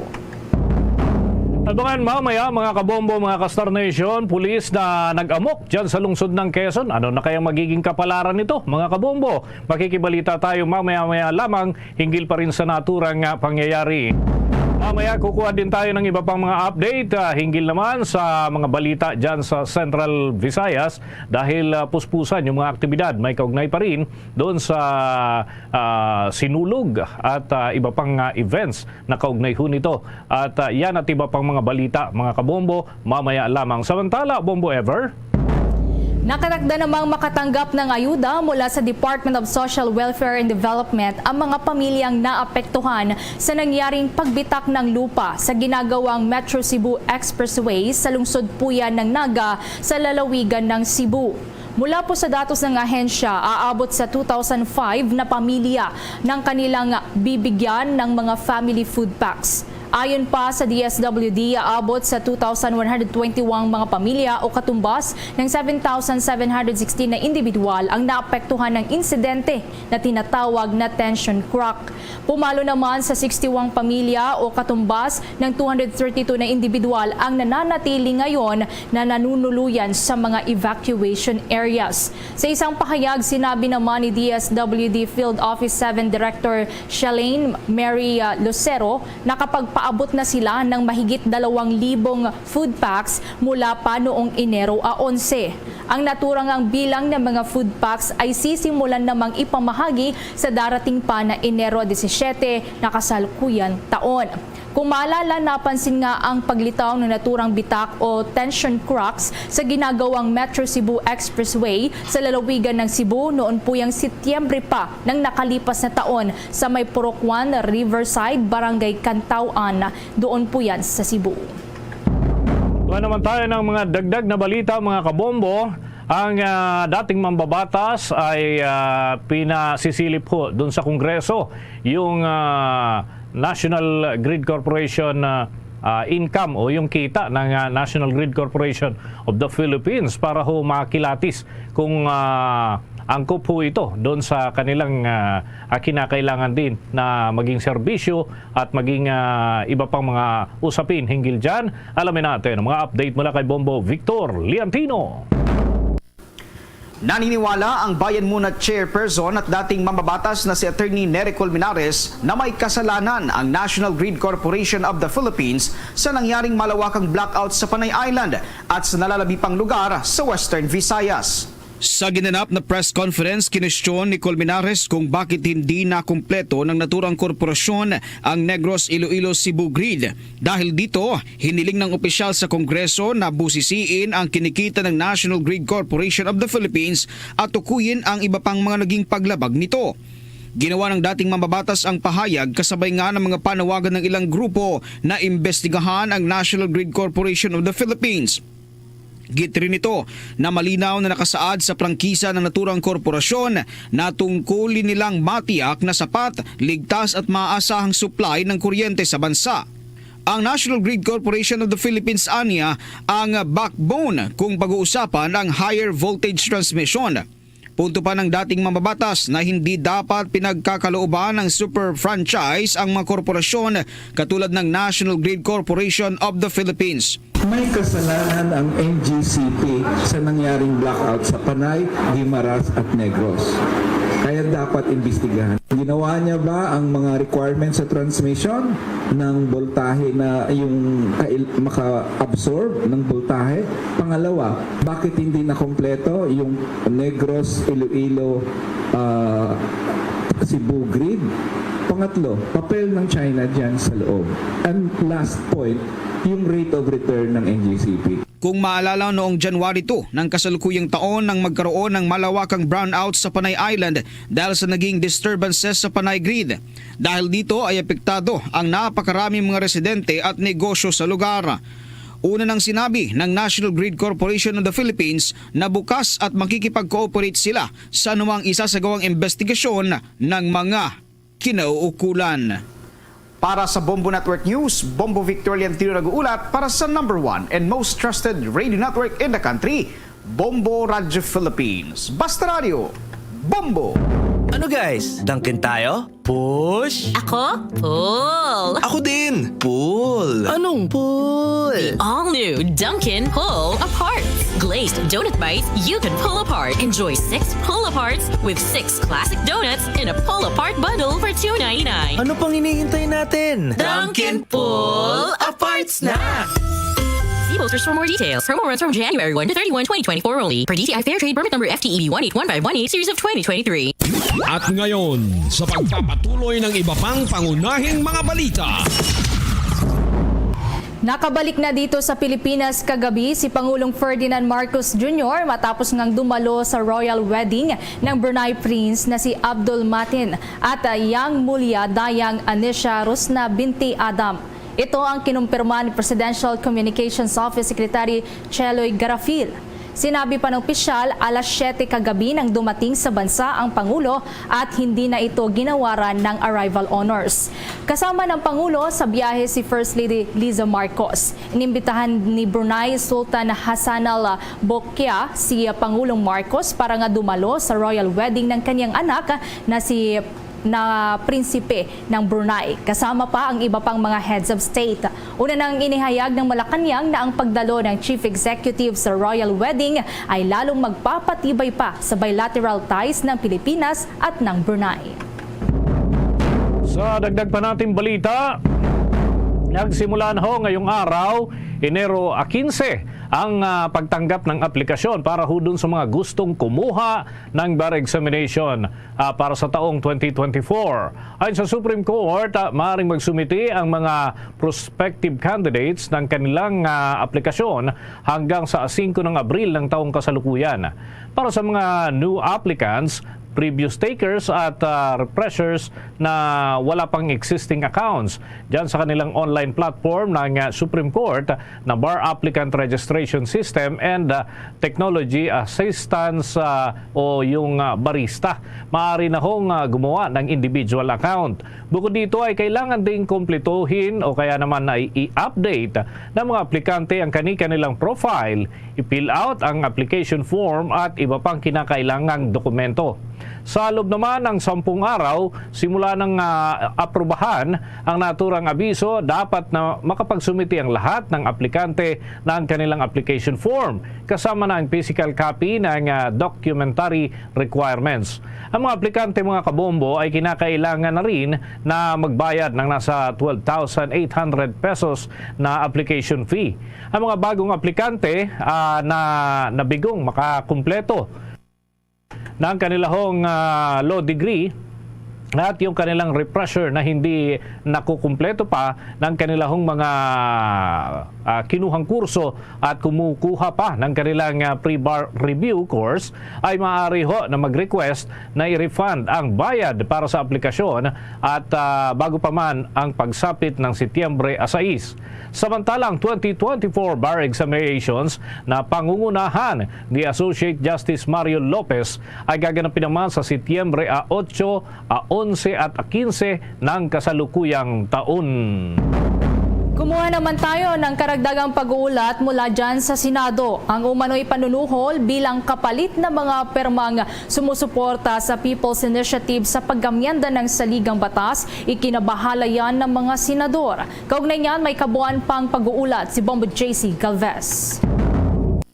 Abangan mamaya mga kabombo, mga ka-Star Nation, pulis na nag-amok dyan sa lungsod ng Quezon. Ano na kayang magiging kapalaran nito mga kabombo? Makikibalita tayo mamaya-maya lamang hinggil pa rin sa naturang pangyayari. Mamaya kukuha din tayo ng iba pang mga update hinggil naman sa mga balita dyan sa Central Visayas dahil puspusan yung mga aktibidad. May kaugnay pa rin doon sa sinulog at iba pang events na kaugnay ho nito. At yan at iba pang mga balita mga kabombo mamaya lamang. Samantala, Bombo Ever, nakatakda namang makatanggap ng ayuda mula sa Department of Social Welfare and Development ang mga pamilyang naapektuhan sa nangyaring pagbitak ng lupa sa ginagawang Metro Cebu Expressway sa lungsod Puyan ng Naga sa lalawigan ng Cebu. Mula po sa datos ng ahensya, aabot sa 2,005 na pamilya ng kanilang bibigyan ng mga family food packs. Ayon pa sa DSWD, aabot sa 2,121 mga pamilya o katumbas ng 7,716 na individual ang naapektuhan ng insidente na tinatawag na tension crack. Pumalo naman sa 61 pamilya o katumbas ng 232 na individual ang nananatili ngayon na nanunuluyan sa mga evacuation areas. Sa isang pahayag, sinabi naman ni DSWD Field Office 7 Director Shalane Mary Lucero na kapag paabot na sila ng mahigit 2,000 food packs mula pa noong Enero 11. Ang naturangang bilang ng mga food packs ay sisimulan namang ipamahagi sa darating pa na Enero 17 na kasalukuyan taon. Kung maalala, napansin nga ang paglitaw ng naturang bitak o tension cracks sa ginagawang Metro Cebu Expressway sa lalawigan ng Cebu noon po yung Setyembre pa ng nakalipas na taon sa may Purok 1, Riverside, Barangay Cantauan. Doon po yan sa Cebu. Tuwa naman tayo ng mga dagdag na balita mga kabombo. Ang dating mambabatas ay pinasisilip po doon sa Kongreso yung National Grid Corporation income o yung kita ng National Grid Corporation of the Philippines para ho makilatis kung angkop ho ito doon sa kanilang kinakailangan din na maging serbisyo at maging iba pang mga usapin hinggil dyan. Alamin natin ang mga update mula kay Bombo Victor Liantino. Naniniwala ang Bayan Muna Chairperson at dating mambabatas na si Attorney Nery Colmenares na may kasalanan ang National Grid Corporation of the Philippines sa nangyaring malawakang blackout sa Panay Island at sa nalalabi pang lugar sa Western Visayas. Sa ginanap na press conference, kinestyon ni Colmenares kung bakit hindi na kumpleto ng naturang korporasyon ang Negros Iloilo Cebu Grid. Dahil dito, hiniling ng opisyal sa Kongreso na busisiin ang kinikita ng National Grid Corporation of the Philippines at tukuyin ang iba pang mga naging paglabag nito. Ginawa ng dating mambabatas ang pahayag kasabay nga ng mga panawagan ng ilang grupo na imbestigahan ang National Grid Corporation of the Philippines. Git rin ito na malinaw na nakasaad sa prangkisa ng naturang korporasyon na tungkulin nilang matiyak na sapat, ligtas at maaasahang supply ng kuryente sa bansa. Ang National Grid Corporation of the Philippines anya ang backbone kung pag-uusapan ang higher voltage transmission. Punto pa ng dating mambabatas na hindi dapat pinagkakalooban ng super franchise ang mga korporasyon katulad ng National Grid Corporation of the Philippines. May kasalanan ang NGCP sa nangyaring blackout sa Panay, Guimaras at Negros. Kaya dapat imbestigahan. Ginawa niya ba ang mga requirements sa transmission ng voltahe na yung maka-absorb ng voltahe? Pangalawa, bakit hindi na kompleto yung Negros, Iloilo, Cebu Grid? Pangatlo, papel ng China dyan sa loob. And last point, yung rate of return ng NGCP. Kung maalala noong January 2 ng kasalukuyang taon nang magkaroon ng malawakang brownout sa Panay Island dahil sa naging disturbances sa Panay Grid. Dahil dito ay apektado ang napakaraming mga residente at negosyo sa lugar. Una nang sinabi ng National Grid Corporation of the Philippines na bukas at makikipag-cooperate sila sa anumang isasagawang investigasyon ng mga kinauukulan. Para sa Bombo Network News, Bombo Victor Leantino nag-uulat para sa #1 and most trusted radio network in the country, Bombo Radio Philippines. Basta Radio, Bombo! Ano guys, Dunkin tayo? Push? Ako? Pull! Ako din! Pull! Anong pull? The all-new Dunkin' Pull Apart. Glazed donut bites you can pull apart. Enjoy 6 pull-aparts with 6 classic donuts in a pull-apart bundle for $2.99. Ano pang hinihintay natin? Dunkin' Pull Aparts na! See posters for more details. Promo runs from January 1 to 31, 2024 only. Per DTI Fair Trade Permit Number FTEB 181518 Series of 2023. At ngayon, sa pagpapatuloy ng iba pang pangunahing mga balita. Nakabalik na dito sa Pilipinas kagabi si Pangulong Ferdinand Marcos Jr. matapos ngang dumalo sa royal wedding ng Brunei Prince na si Abdul Matin at Yang Mulia Dayang Anisha Rusna binti Adam. Ito ang kinumpirma ni Presidential Communications Office Secretary Cheloy Garafil. Sinabi pa ng opisyal, alas 7 kagabi nang dumating sa bansa ang Pangulo at hindi na ito ginawaran ng arrival honors. Kasama ng Pangulo sa biyahe si First Lady Liza Marcos. Inimbitahan ni Brunei Sultan Hassan Al Bolkiah si Pangulong Marcos para nga dumalo sa royal wedding ng kanyang anak na prinsipe ng Brunei. Kasama pa ang iba pang mga heads of state. Una nang inihayag ng Malacanang na ang pagdalo ng chief executive sa royal wedding ay lalong magpapatibay pa sa bilateral ties ng Pilipinas at ng Brunei. Sa dagdag pa nating balita, nagsimula na ho ngayong araw, Enero 15, ang pagtanggap ng aplikasyon para ho dun sa mga gustong kumuha ng bar examination para sa taong 2024. Ayon sa Supreme Court, maaaring magsumiti ang mga prospective candidates ng kanilang aplikasyon hanggang sa 5 ng Abril ng taong kasalukuyan. Para sa mga new applicants, previous takers at refreshers na wala pang existing accounts dyan sa kanilang online platform ng Supreme Court na Bar Applicant Registration System and Technology Assistance o yung barista. Maaari na hong gumawa ng individual account. Bukod dito ay kailangan ding kumpletuhin o kaya naman ay i-update ng mga aplikante ang kanilang profile, i-fill out ang application form at iba pang kinakailangang dokumento. Sa loob naman ng 10 araw, simula ng aprubahan ang naturang abiso, dapat na makapagsumiti ang lahat ng aplikante ng kanilang application form, kasama na ang physical copy ng documentary requirements. Ang mga aplikante, mga kabombo, ay kinakailangan na rin na magbayad ng nasa 12,800 pesos na application fee. Ang mga bagong aplikante na nabigong makakumpleto ng kanilang law degree at yung kanilang refresher na hindi nakukumpleto pa ng kanilang mga kinuhang kurso at kumukuha pa ng kanilang pre-bar review course, ay maaari ho na mag-request na i-refund ang bayad para sa aplikasyon at bago pa man ang pagsapit ng Setyembre 6. Samantalang 2024 bar examinations na pangungunahan ni Associate Justice Mario Lopez ay gaganapin naman sa Setyembre 8, 11 at 15 ng kasalukuyang taon. Kumuha naman tayo ng karagdagang pag-uulat mula dyan sa Senado. Ang umano'y panunuhol bilang kapalit na mga permang sumusuporta sa People's Initiative sa paggamyenda ng saligang batas, ikinabahala yan ng mga senador. Kaugnay niyan, may kabuuan pang pag-uulat si Bombo JC Galvez.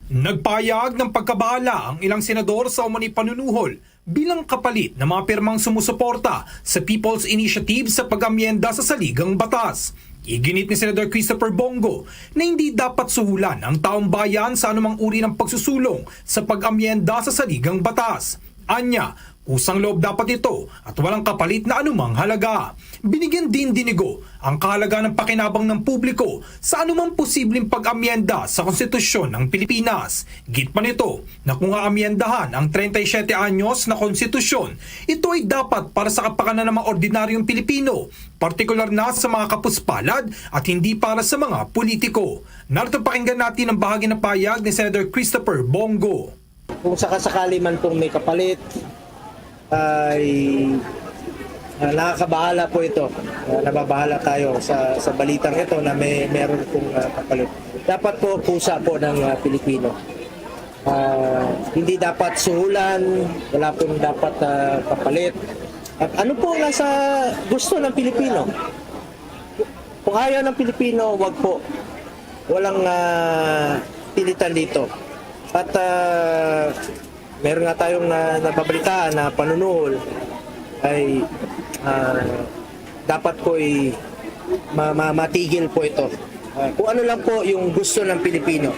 Nagpahayag ng pagkabahala ang ilang senador sa umano'y panunuhol bilang kapalit ng mga pirmang sumusuporta sa People's Initiative sa pag-amyenda sa saligang batas. Iginit ni Senador Christopher Bongo na hindi dapat suhulan ang taong bayan sa anumang uri ng pagsusulong sa pag-amyenda sa saligang batas. Anya, kusang loob dapat ito at walang kapalit na anumang halaga. Binigyan din dinigo ang kahalaga ng pakinabang ng publiko sa anumang posibleng pag-amyenda sa konstitusyon ng Pilipinas. Git pa nito na kung aamyendahan ang 37 anyos na konstitusyon, ito ay dapat para sa kapakanan ng mga ordinaryong Pilipino, partikular na sa mga kapuspalad at hindi para sa mga politiko. Narito pakinggan natin ang bahagi ng pahayag ni Senator Christopher Bongo. Kung sakasakali man pong may kapalit, ay nakakabahala po ito. Nababahala tayo sa balitang ito na meron pong kapalit. Dapat po pusa po ng Pilipino. Hindi dapat suhulan, wala pong dapat kapalit. At ano po nasa gusto ng Pilipino? Kung ayaw ng Pilipino, wag po. Walang pilitan dito. At meron nga tayong nababalitaan na panunuhol ay dapat po ay matigil po ito. Kung ano lang po yung gusto ng Pilipino,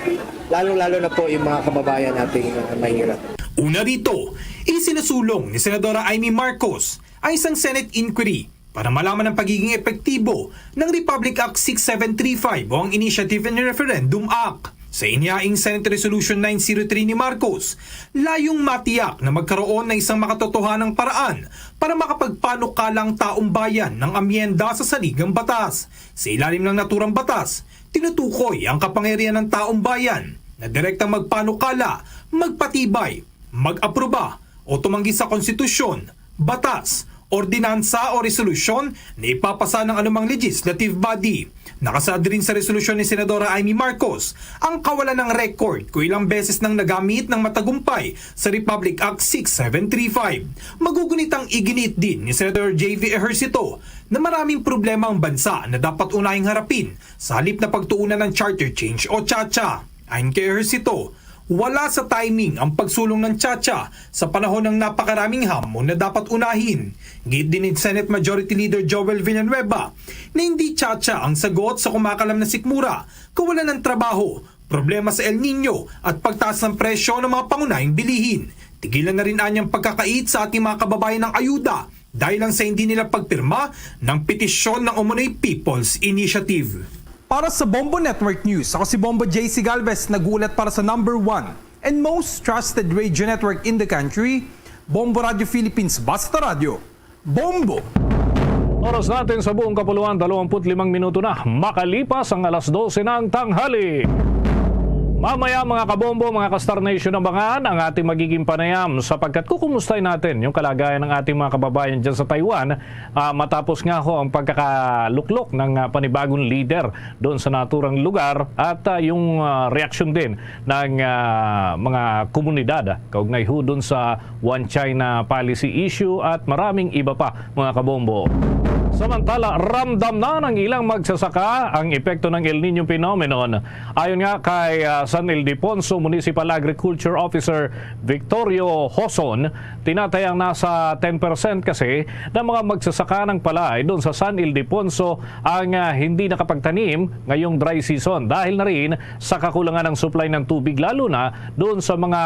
lalong-lalo na po yung mga kababayan nating mahirap. Una rito, isinusulong ni Senadora Amy Marcos ay isang Senate inquiry para malaman ang pagiging epektibo ng Republic Act 6735 o ang Initiative and Referendum Act. Sa inihaing Senate Resolution 903 ni Marcos, layong matiyak na magkaroon ng isang makatotohanang paraan para makapagpanukalang taong bayan ng amyenda sa saligang batas. Sa ilalim ng naturang batas, tinutukoy ang kapangyarihan ng taong bayan na direktang magpanukala, magpatibay, mag-aproba o tumanggi sa konstitusyon, batas, ordinansa o resolusyon na ipapasa ng anumang legislative body. Nakasaad rin sa resolusyon ni Senadora Amy Marcos ang kawalan ng record kung ilang beses nang nagamit ng matagumpay sa Republic Act 6735. Magugunit ang iginit din ni Senator J.V. Ejercito na maraming problema ang bansa na dapat unahing harapin sa halip na pagtuunan ng charter change o CHA-CHA. Ayon kay Ejercito, wala sa timing ang pagsulong ng CHA-CHA sa panahon ng napakaraming hamon na dapat unahin. Git din ni Senate Majority Leader Joel Villanueva na hindi CHA-CHA ang sagot sa kumakalam na sikmura, kawalan ng trabaho, problema sa El Nino at pagtaas ng presyo ng mga pangunahing bilihin. Tigilan na rin anyang pagkakait sa ating mga kababayan ng ayuda dahil lang sa hindi nila pagpirma ng petisyon ng umano'y People's Initiative. Para sa Bombo Network News, ako si Bombo JC Galvez, nagulat para sa number 1 and most trusted radio network in the country, Bombo Radio Philippines, Basta Radio, Bombo! Oras natin sa buong kapuluan, 25 minuto na, makalipas ang alas 12 ng tanghali. Mamaya mga kabombo, mga ka-Star Nation, abangan ang ating magiging panayam sapagkat kukumustay natin yung kalagayan ng ating mga kababayan dyan sa Taiwan matapos nga ho ang pagkakaluklok ng panibagong leader doon sa naturang lugar at yung reaksyon din ng mga komunidad kaugnay ho doon sa One China policy issue at maraming iba pa mga kabombo. Samantala, ramdam na ng ilang magsasaka ang epekto ng El Niño phenomenon. Ayon nga kay San Ildefonso Municipal Agriculture Officer Victorio Hoson, tinatayang nasa 10% kasi ng mga magsasaka ng palay doon sa San Ildefonso ang hindi nakapagtanim ngayong dry season dahil na rin sa kakulangan ng supply ng tubig lalo na doon sa mga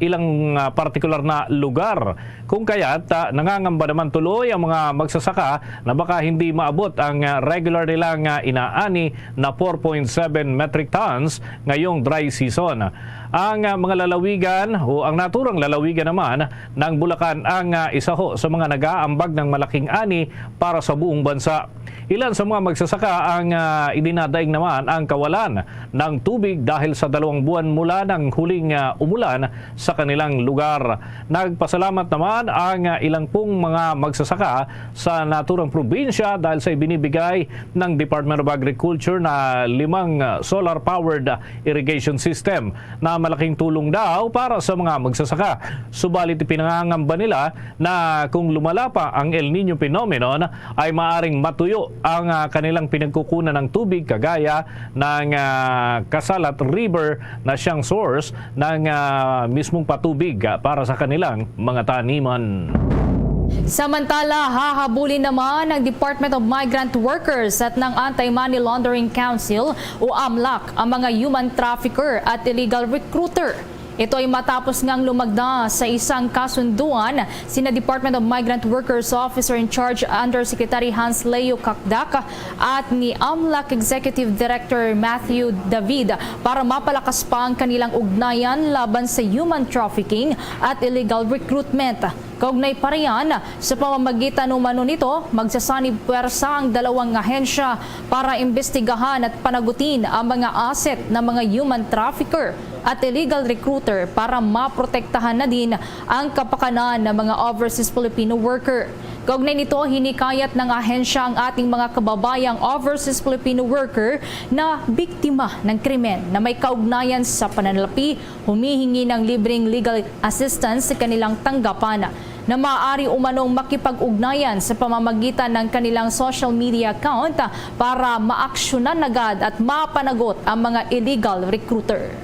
ilang partikular na lugar. Kung kaya't nangangamba naman tuloy ang mga magsasaka na baka hindi maabot ang regular nilang inaani na 4.7 metric tons ngayong dry season. Ang mga lalawigan o ang naturang lalawigan naman ng Bulacan ang isa ho sa mga nag-aambag ng malaking ani para sa buong bansa. Ilan sa mga magsasaka ang idinadaig naman ang kawalan ng tubig dahil sa 2 buwan mula ng huling umulan sa kanilang lugar. Nagpasalamat naman ang ilang pong mga magsasaka sa naturang probinsya dahil sa ibinibigay ng Department of Agriculture na 5 solar-powered irrigation system na malaking tulong daw para sa mga magsasaka. Subalit pinangangamba nila na kung lumala pa ang El Niño phenomenon ay maaring matuyo ang kanilang pinagkukunan ng tubig kagaya ng Kasalat River na siyang source ng mismong patubig para sa kanilang mga taniman. Samantala, hahabulin naman ng Department of Migrant Workers at ng Anti-Money Laundering Council o AMLAC ang mga human trafficker at illegal recruiter. Ito ay matapos ngang lumagda sa isang kasunduan sina Department of Migrant Workers Officer in Charge Undersecretary Hans Leo Kakdak at ni AMLAC Executive Director Matthew David para mapalakas pa ang kanilang ugnayan laban sa human trafficking at illegal recruitment. Kaugnay pa riyan, sa pamamagitan umano nito, magsasanib puwersa ang 2 ahensya para imbestigahan at panagutin ang mga asset ng mga human trafficker at illegal recruiter para maprotektahan na din ang kapakanan ng mga overseas Filipino worker. Kaugnay nito, hinikayat ng ahensya ang ating mga kababayang overseas Filipino worker na biktima ng krimen na may kaugnayan sa pananalapi, humihingi ng libreng legal assistance sa kanilang tanggapan na maaari umanong makipag-ugnayan sa pamamagitan ng kanilang social media account para maaksyonan agad at mapanagot ang mga illegal recruiter.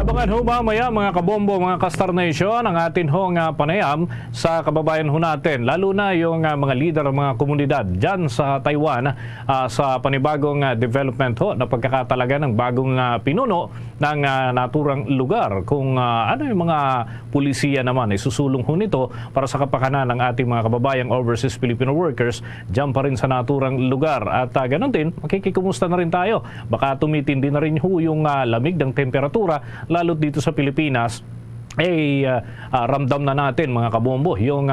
Abangan ho mamaya mga kabombo, mga ka-Star Nation, ang atin hong panayam sa kababayan ho natin, lalo na yung mga leader ng mga komunidad dyan sa Taiwan sa panibagong development ho na pagkakatalaga ng bagong pinuno ng naturang lugar. Kung ano yung mga pulisiya naman ay susulong ho nito para sa kapakanan ng ating mga kababayang overseas Filipino workers dyan pa rin sa naturang lugar. At ganun din, makikikumusta na rin tayo. Baka tumitindi na rin ho yung lamig ng temperatura lalo dito sa Pilipinas, ramdam na natin mga kabombo yung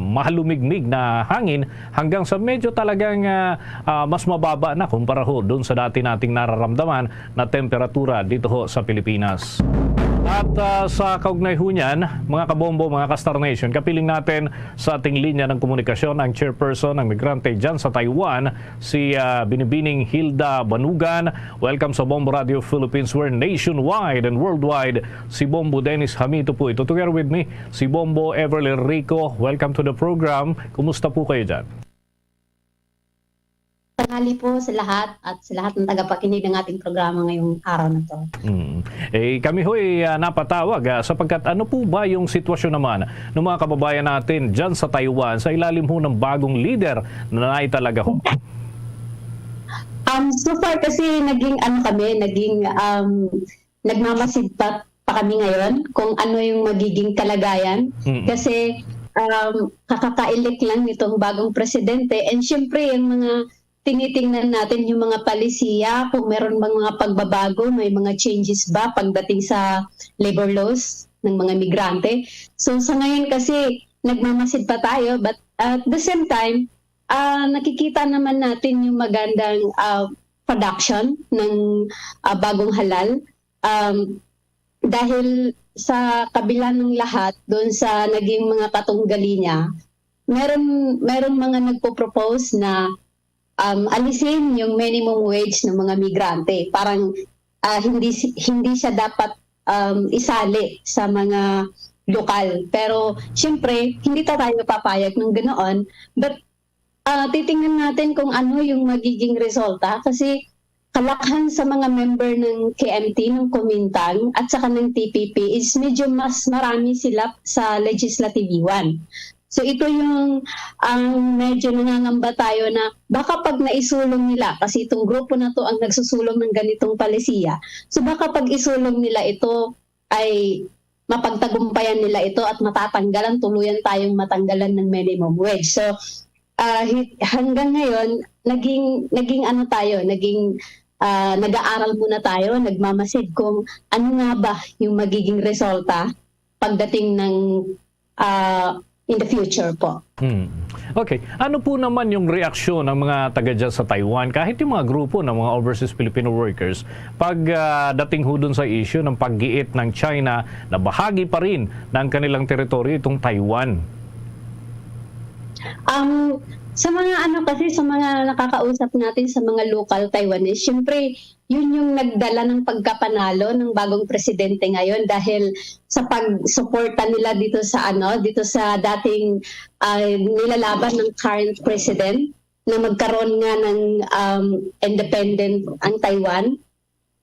mahalumigmig na hangin hanggang sa medyo talagang mas mababa na kumpara ho doon sa dati nating nararamdaman na temperatura dito ho sa Pilipinas. At sa kaugnay ho niyan, mga kabombo, mga ka-Star Nation, kapiling natin sa ating linya ng komunikasyon ang chairperson ng migrante dyan sa Taiwan, si Binibining Hilda Banugan. Welcome sa Bombo Radio Philippines, where nationwide and worldwide, si Bombo Dennis Hamito po ito. Together with me, si Bombo Everly Rico. Welcome to the program. Kumusta po kayo dyan? Tanghali po sa lahat at sa lahat ng tagapakinig ng ating programa ngayong araw na to. Kami ho'y napatawag sapagkat ano po ba yung sitwasyon naman ng mga kababayan natin dyan sa Taiwan sa ilalim ho ng bagong leader na naitalaga ho? So far kasi naging nagmamasid pa kami ngayon kung ano yung magiging kalagayan. Kasi kakaka-elect lang nitong bagong presidente and syempre yung mga tinitingnan natin yung mga palisiya, kung meron bang mga pagbabago, may mga changes ba pagdating sa labor laws ng mga migrante. So sa ngayon kasi nagmamasid pa tayo, but at the same time, nakikita naman natin yung magandang production ng bagong halal. Dahil sa kabila ng lahat, doon sa naging mga katunggali niya, meron mga nagpo-propose na alisin yung minimum wage ng mga migrante. Parang hindi siya dapat isali sa mga lokal. Pero siyempre, hindi tayo papayag ng ganoon. But titingnan natin kung ano yung magiging resulta kasi kalakhan sa mga member ng KMT, ng Kuomintang at saka ng TPP is medyo mas marami sila sa Legislative Yuan. So ito yung medyo nangangamba tayo na baka pag naisulong nila, kasi itong grupo na to ang nagsusulong ng ganitong palisiya, so baka pag isulong nila ito ay mapagtagumpayan nila ito at matatanggalan, tuluyan tayong matanggalan ng minimum wage. So hanggang ngayon, naging ano tayo, nag-aaral muna tayo, nagmamasid kung ano nga ba yung magiging resulta pagdating ng in the future po. Okay. Ano po naman yung reaksyon ng mga taga dyan sa Taiwan, kahit yung mga grupo ng mga overseas Filipino workers, pag dating ho dun sa issue ng paggiit ng China na bahagi pa rin ng kanilang teritoryo itong Taiwan? Sa mga sa mga nakakausap natin sa mga local Taiwanese, syempre yun yung nagdala ng pagkapanalo ng bagong presidente ngayon dahil sa pagsuporta nila dito sa dating nilalaban ng current president na magkaroon nga ng independent ang Taiwan.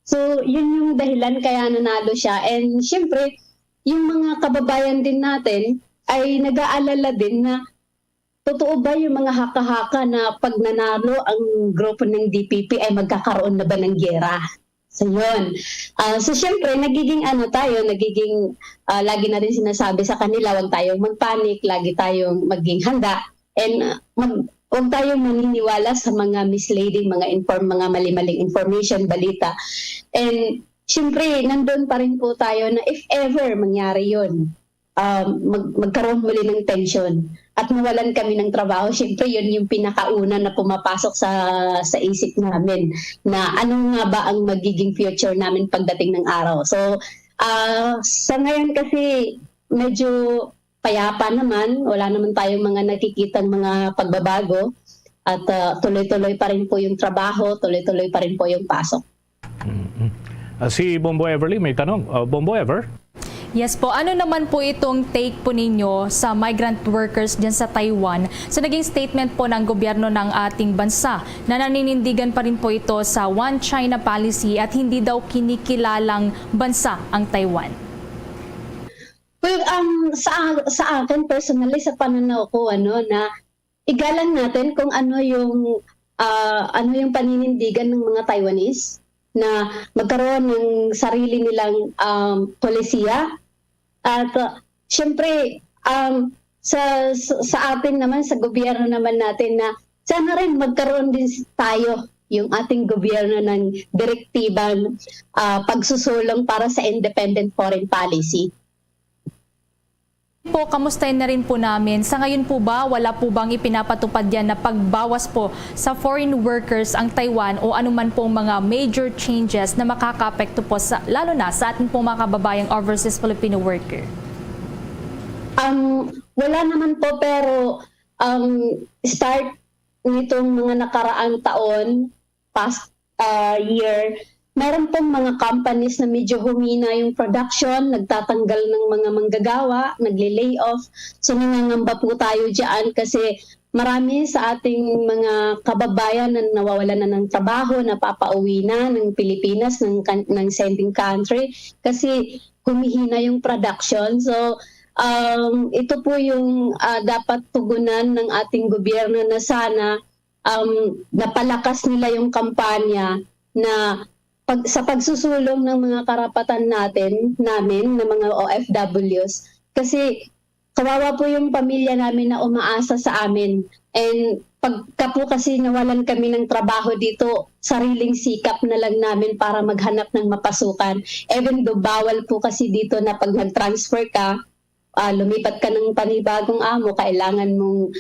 So yun yung dahilan kaya nanalo siya. And syempre yung mga kababayan din natin ay nag-aalala din na totoo ba yung mga haka-haka na pag nanalo ang grupo ng DPP ay magkakaroon na ba ng giyera? So yun. So syempre, nagiging lagi na rin sinasabi sa kanila, huwag tayong magpanik, lagi tayong maging handa, and huwag tayong maniniwala sa mga misleading, mga mali-maling information, balita. And syempre, nandun pa rin po tayo na if ever mangyari yun, magkaroon muli ng tension at mawalan kami ng trabaho, syempre yun yung pinakauna na pumapasok sa isip namin na ano nga ba ang magiging future namin pagdating ng araw. So sa ngayon kasi medyo payapa naman, wala naman tayong mga nakikitang mga pagbabago at tuloy-tuloy pa rin po yung trabaho, tuloy-tuloy pa rin po yung pasok. Si Bombo Everly may tanong. Bombo Ever? Yes po, ano naman po itong take po ninyo sa migrant workers dyan sa Taiwan sa naging statement po ng gobyerno ng ating bansa na naninindigan pa rin po ito sa One China policy at hindi daw kinikilalang bansa ang Taiwan? Well, sa akin personally, sa pananaw ko na igalang natin kung ano yung paninindigan ng mga Taiwanese na magkaroon ng sarili nilang polisiya. At syempre, sa atin naman, sa gobyerno naman natin na sana rin magkaroon din tayo yung ating gobyerno ng direktibang pagsusulong para sa independent foreign policy. Po, kamustahin na rin po namin. Sa ngayon po ba, wala po bang ipinapatupad yan na pagbawas po sa foreign workers ang Taiwan o anuman pong mga major changes na makaka-apekto po lalo na sa ating pong mga kababayang overseas Filipino worker? Wala naman po, pero start nitong mga nakaraang taon, past year, meron pong mga companies na medyo humina yung production, nagtatanggal ng mga manggagawa, nagle-lay off. So nangangamba po tayo dyan kasi marami sa ating mga kababayan na nawawalan na ng trabaho, napapauwi na ng Pilipinas, ng sending country kasi humihina yung production. So ito po yung dapat tugunan ng ating gobyerno na sana napalakas nila yung kampanya na sa pagsusulong ng mga karapatan namin na mga OFWs, kasi kawawa po yung pamilya namin na umaasa sa amin. And pagka po kasi nawalan kami ng trabaho dito, sariling sikap na lang namin para maghanap ng mapasukan. Even though bawal po kasi dito na pag nag-transfer ka, lumipat ka ng panibagong amo, kailangan mong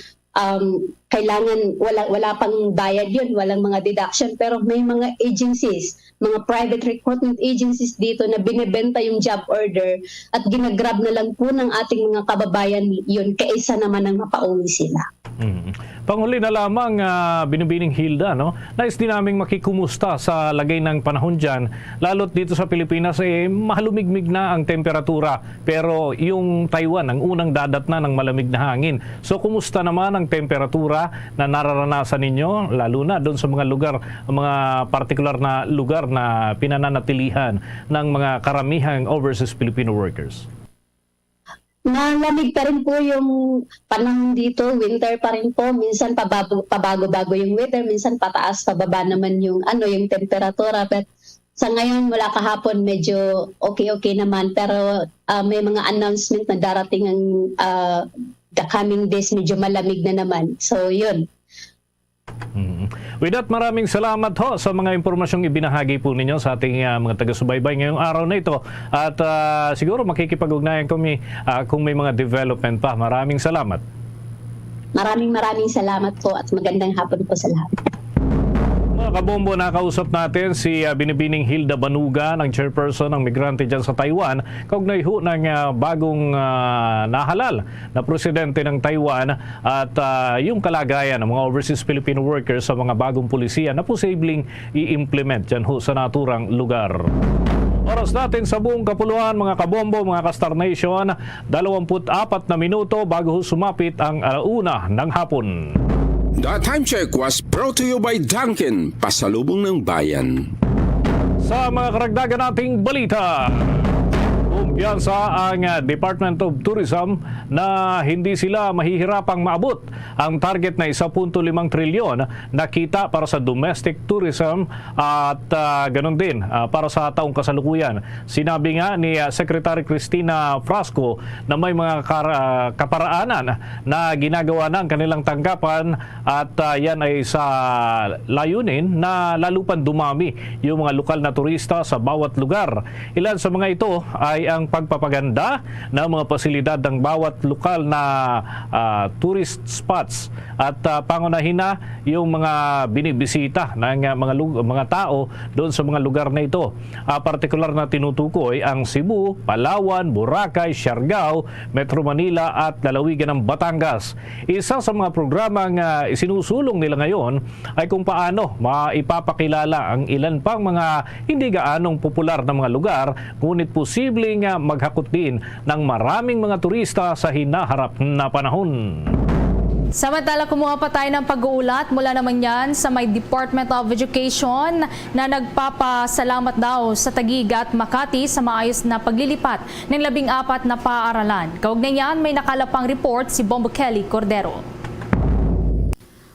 kailangan wala pang bayad yun, walang mga deduction, pero may mga agencies, mga private recruitment agencies dito na binebenta yung job order at ginagrab na lang po ng ating mga kababayan yun kaysa naman ang mapauwi sila. Panghuli na lamang, Binibining Hilda, no? Nais din naming makikumusta sa lagay ng panahon dyan, lalo't dito sa Pilipinas mahalumigmig na ang temperatura, pero yung Taiwan ang unang dadatna ng malamig na hangin. So kumusta naman ang temperatura na nararanasan ninyo, lalo na doon sa mga lugar, mga partikular na lugar na pinananatilihan ng mga karamihang overseas Filipino workers? Malamig pa rin po yung panahon dito, winter pa rin po, minsan pabago-bago yung weather, minsan pataas, pababa naman yung yung temperatura, but sa ngayon mula kahapon medyo okay naman, pero may mga announcement na darating ang the coming days, medyo malamig na naman. So yun. With that, maraming salamat ho sa mga impormasyong ibinahagi po ninyo sa ating mga taga-subaybay ngayong araw na ito. At siguro makikipag-ugnayan kami kung may mga development pa. Maraming salamat. Maraming salamat po at magandang hapon po sa lahat. Mga kabombo, nakausap natin si Binibining Hilda Banuga, ng chairperson ng migrante dyan sa Taiwan, kaugnay ho ng bagong nahalal na presidente ng Taiwan at yung kalagayan ng mga overseas Filipino workers sa mga bagong pulisiya na posibleng i-implement dyan ho sa naturang lugar. Oras natin sa buong kapuluan, mga kabombo, mga Kastar Nation, 24 na minuto bago ho sumapit ang 1 ng hapon. The time check was brought to you by Dunkin, pasalubong ng bayan. Sa mga karagdagan nating balita, kumpiyansa ang Department of Tourism na hindi sila mahihirapang maabot ang target na 1.5 trilyon na kita para sa domestic tourism at ganun din para sa taong kasalukuyan. Sinabi nga ni Secretary Cristina Frasco na may mga kaparaanan na ginagawa ng kanilang tanggapan at yan ay sa layunin na lalo pang dumami yung mga lokal na turista sa bawat lugar. Ilan sa mga ito ay ang pagpapaganda ng mga pasilidad ng bawat lokal na tourist spots at pangunahin na yung mga binibisita ng mga tao doon sa mga lugar na ito. Partikular na tinutukoy ang Cebu, Palawan, Boracay, Siargao, Metro Manila at lalawigan ng Batangas. Isa sa mga programang isinusulong nila ngayon ay kung paano maipapakilala ang ilan pang mga hindi gaanong popular na mga lugar, ngunit posibleng maghakot din ng maraming mga turista sa hinaharap na panahon. Samantala, kumuha pa tayo ng pag-uulat mula naman yan sa may Department of Education na nagpapasalamat daw sa Taguig at Makati sa maayos na paglilipat ng 14 na paaralan. Kaugnay niyan, may nakalapang report si Bombo Kelly Cordero.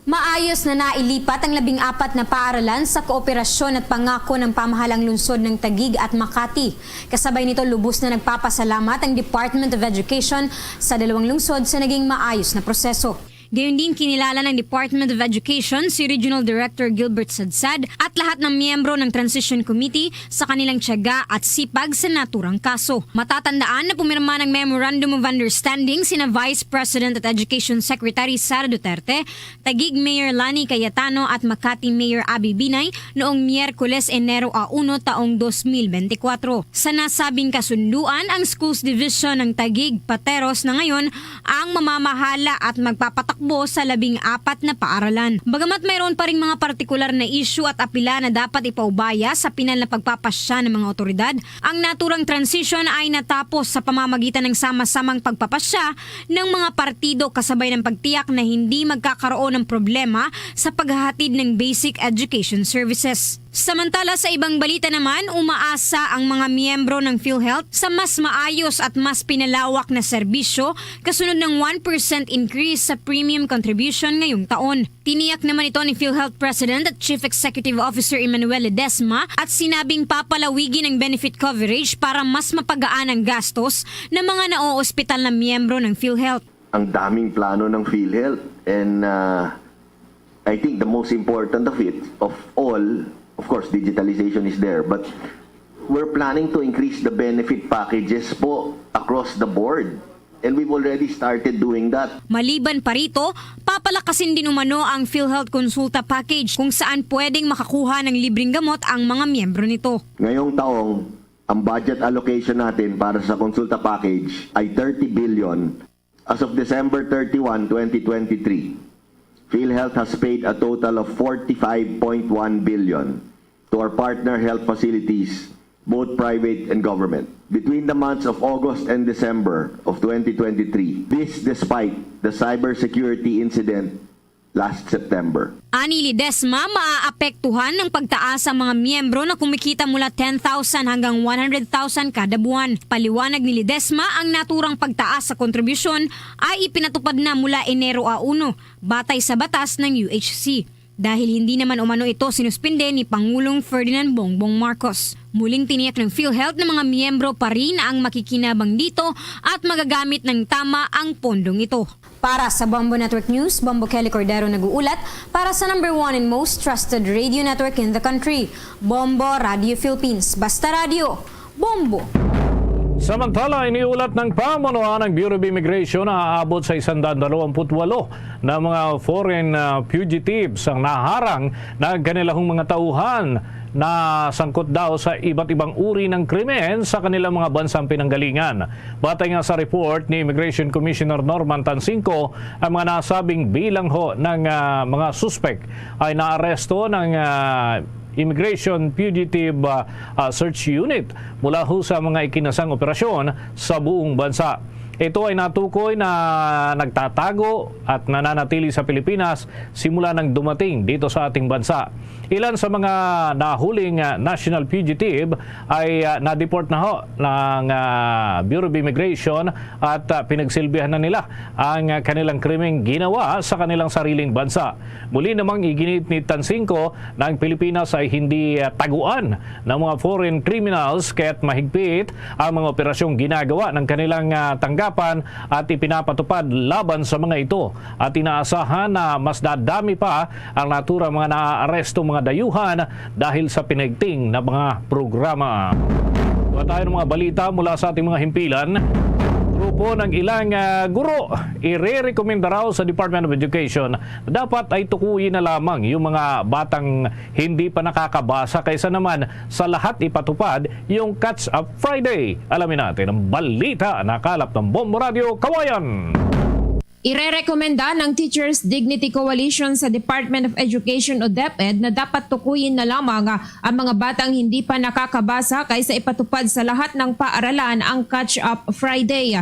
Maayos na nailipat ang 14 na paaralan sa kooperasyon at pangako ng pamahalang lungsod ng Taguig at Makati. Kasabay nito, lubos na nagpapasalamat ang Department of Education sa dalawang lungsod sa naging maayos na proseso. Gayon din kinilala ng Department of Education si Regional Director Gilbert Sadsad at lahat ng miyembro ng Transition Committee sa kanilang tiyaga at sipag sa naturang kaso. Matatandaan na pumirma ng Memorandum of Understanding sina Vice President at Education Secretary Sara Duterte, Taguig Mayor Lani Cayetano at Makati Mayor Abby Binay noong Miyerkules Enero 1 taong 2024. Sa nasabing kasunduan, ang Schools Division ng Taguig Pateros na ngayon ang mamamahala at magpapatak sa 14 na paaralan. Bagamat mayroon pa ring mga partikular na issue at apila na dapat ipaubaya sa pinal na pagpapasya ng mga otoridad, ang naturang transition ay natapos sa pamamagitan ng sama-samang pagpapasya ng mga partido kasabay ng pagtiyak na hindi magkakaroon ng problema sa paghahatid ng basic education services. Samantala sa ibang balita naman, umaasa ang mga miyembro ng PhilHealth sa mas maayos at mas pinalawak na serbisyo kasunod ng 1% increase sa premium contribution ngayong taon. Tiniyak naman ito ni PhilHealth President at Chief Executive Officer Emmanuel Ledesma at sinabing papalawigin ang benefit coverage para mas mapagaan ang gastos ng mga naoospital na miyembro ng PhilHealth. Ang daming plano ng PhilHealth and I think the most important of it, of all, of course, digitalization is there, but we're planning to increase the benefit packages po across the board. And we've already started doing that. Maliban pa rito, papalakasin din umano ang PhilHealth Consulta Package kung saan pwedeng makakuha ng libreng gamot ang mga miyembro nito. Ngayong taong, ang budget allocation natin para sa Consulta Package ay 30 billion. As of December 31, 2023, PhilHealth has paid a total of 45.1 billion to our partner health facilities, both private and government. Between the months of August and December of 2023, this despite the cybersecurity incident last September. Ani Ledesma, maaapektuhan ng pagtaas sa mga miyembro na kumikita mula 10,000 hanggang 100,000 kada buwan. Paliwanag ni Ledesma, ang naturang pagtaas sa kontribusyon ay ipinatupad na mula Enero 1, batay sa batas ng UHC. Dahil hindi naman umano ito sinuspinde ni Pangulong Ferdinand Bongbong Marcos. Muling tiniyak ng PhilHealth na mga miyembro pa rin ang makikinabang dito at magagamit ng tama ang pondong ito. Para sa Bombo Network News, Bombo Kelly Cordero nag-uulat para sa number 1 and most trusted radio network in the country, Bombo Radio Philippines. Basta Radio, Bombo! Samantala, iniulat ng pamunuan ng Bureau of Immigration na aabot sa 128 na mga foreign fugitives ang naharang na kanilang mga tauhan na sangkot daw sa iba't ibang uri ng krimen sa kanilang mga bansang pinanggalingan. Batay nga sa report ni Immigration Commissioner Norman Tansinco, ang mga nasabing bilang ng mga suspect ay naaresto ng Immigration Fugitive Search Unit mula ho sa mga ikinasang operasyon sa buong bansa. Ito ay natukoy na nagtatago at nananatili sa Pilipinas simula nang dumating dito sa ating bansa. Ilan sa mga nahuling national fugitive ay na-deport na ho ng Bureau of Immigration at pinagsilbihan na nila ang kanilang krimeng ginawa sa kanilang sariling bansa. Muli namang iginit ni Tansinco na ang Pilipinas ay hindi taguan ng mga foreign criminals kaya't mahigpit ang mga operasyong ginagawa ng kanilang tanggapan at ipinapatupad laban sa mga ito. At inaasahan na mas dadami pa ang naturang mga naaaresto mga dayuhan dahil sa pinagting na mga programa. Tuwa tayo ng mga balita mula sa ating mga himpilan. Grupo ng ilang guro ire-recommenda raw sa Department of Education na dapat ay tukuyin na lamang yung mga batang hindi pa nakakabasa kaysa naman sa lahat ipatupad yung Catch Up Friday. Alamin natin ang balita na kalap ng Bombo Radio Kawayan. Irerekomenda ng Teachers Dignity Coalition sa Department of Education o DepEd na dapat tukuyin na lamang ang mga batang hindi pa nakakabasa kaysa ipatupad sa lahat ng paaralan ang Catch Up Friday.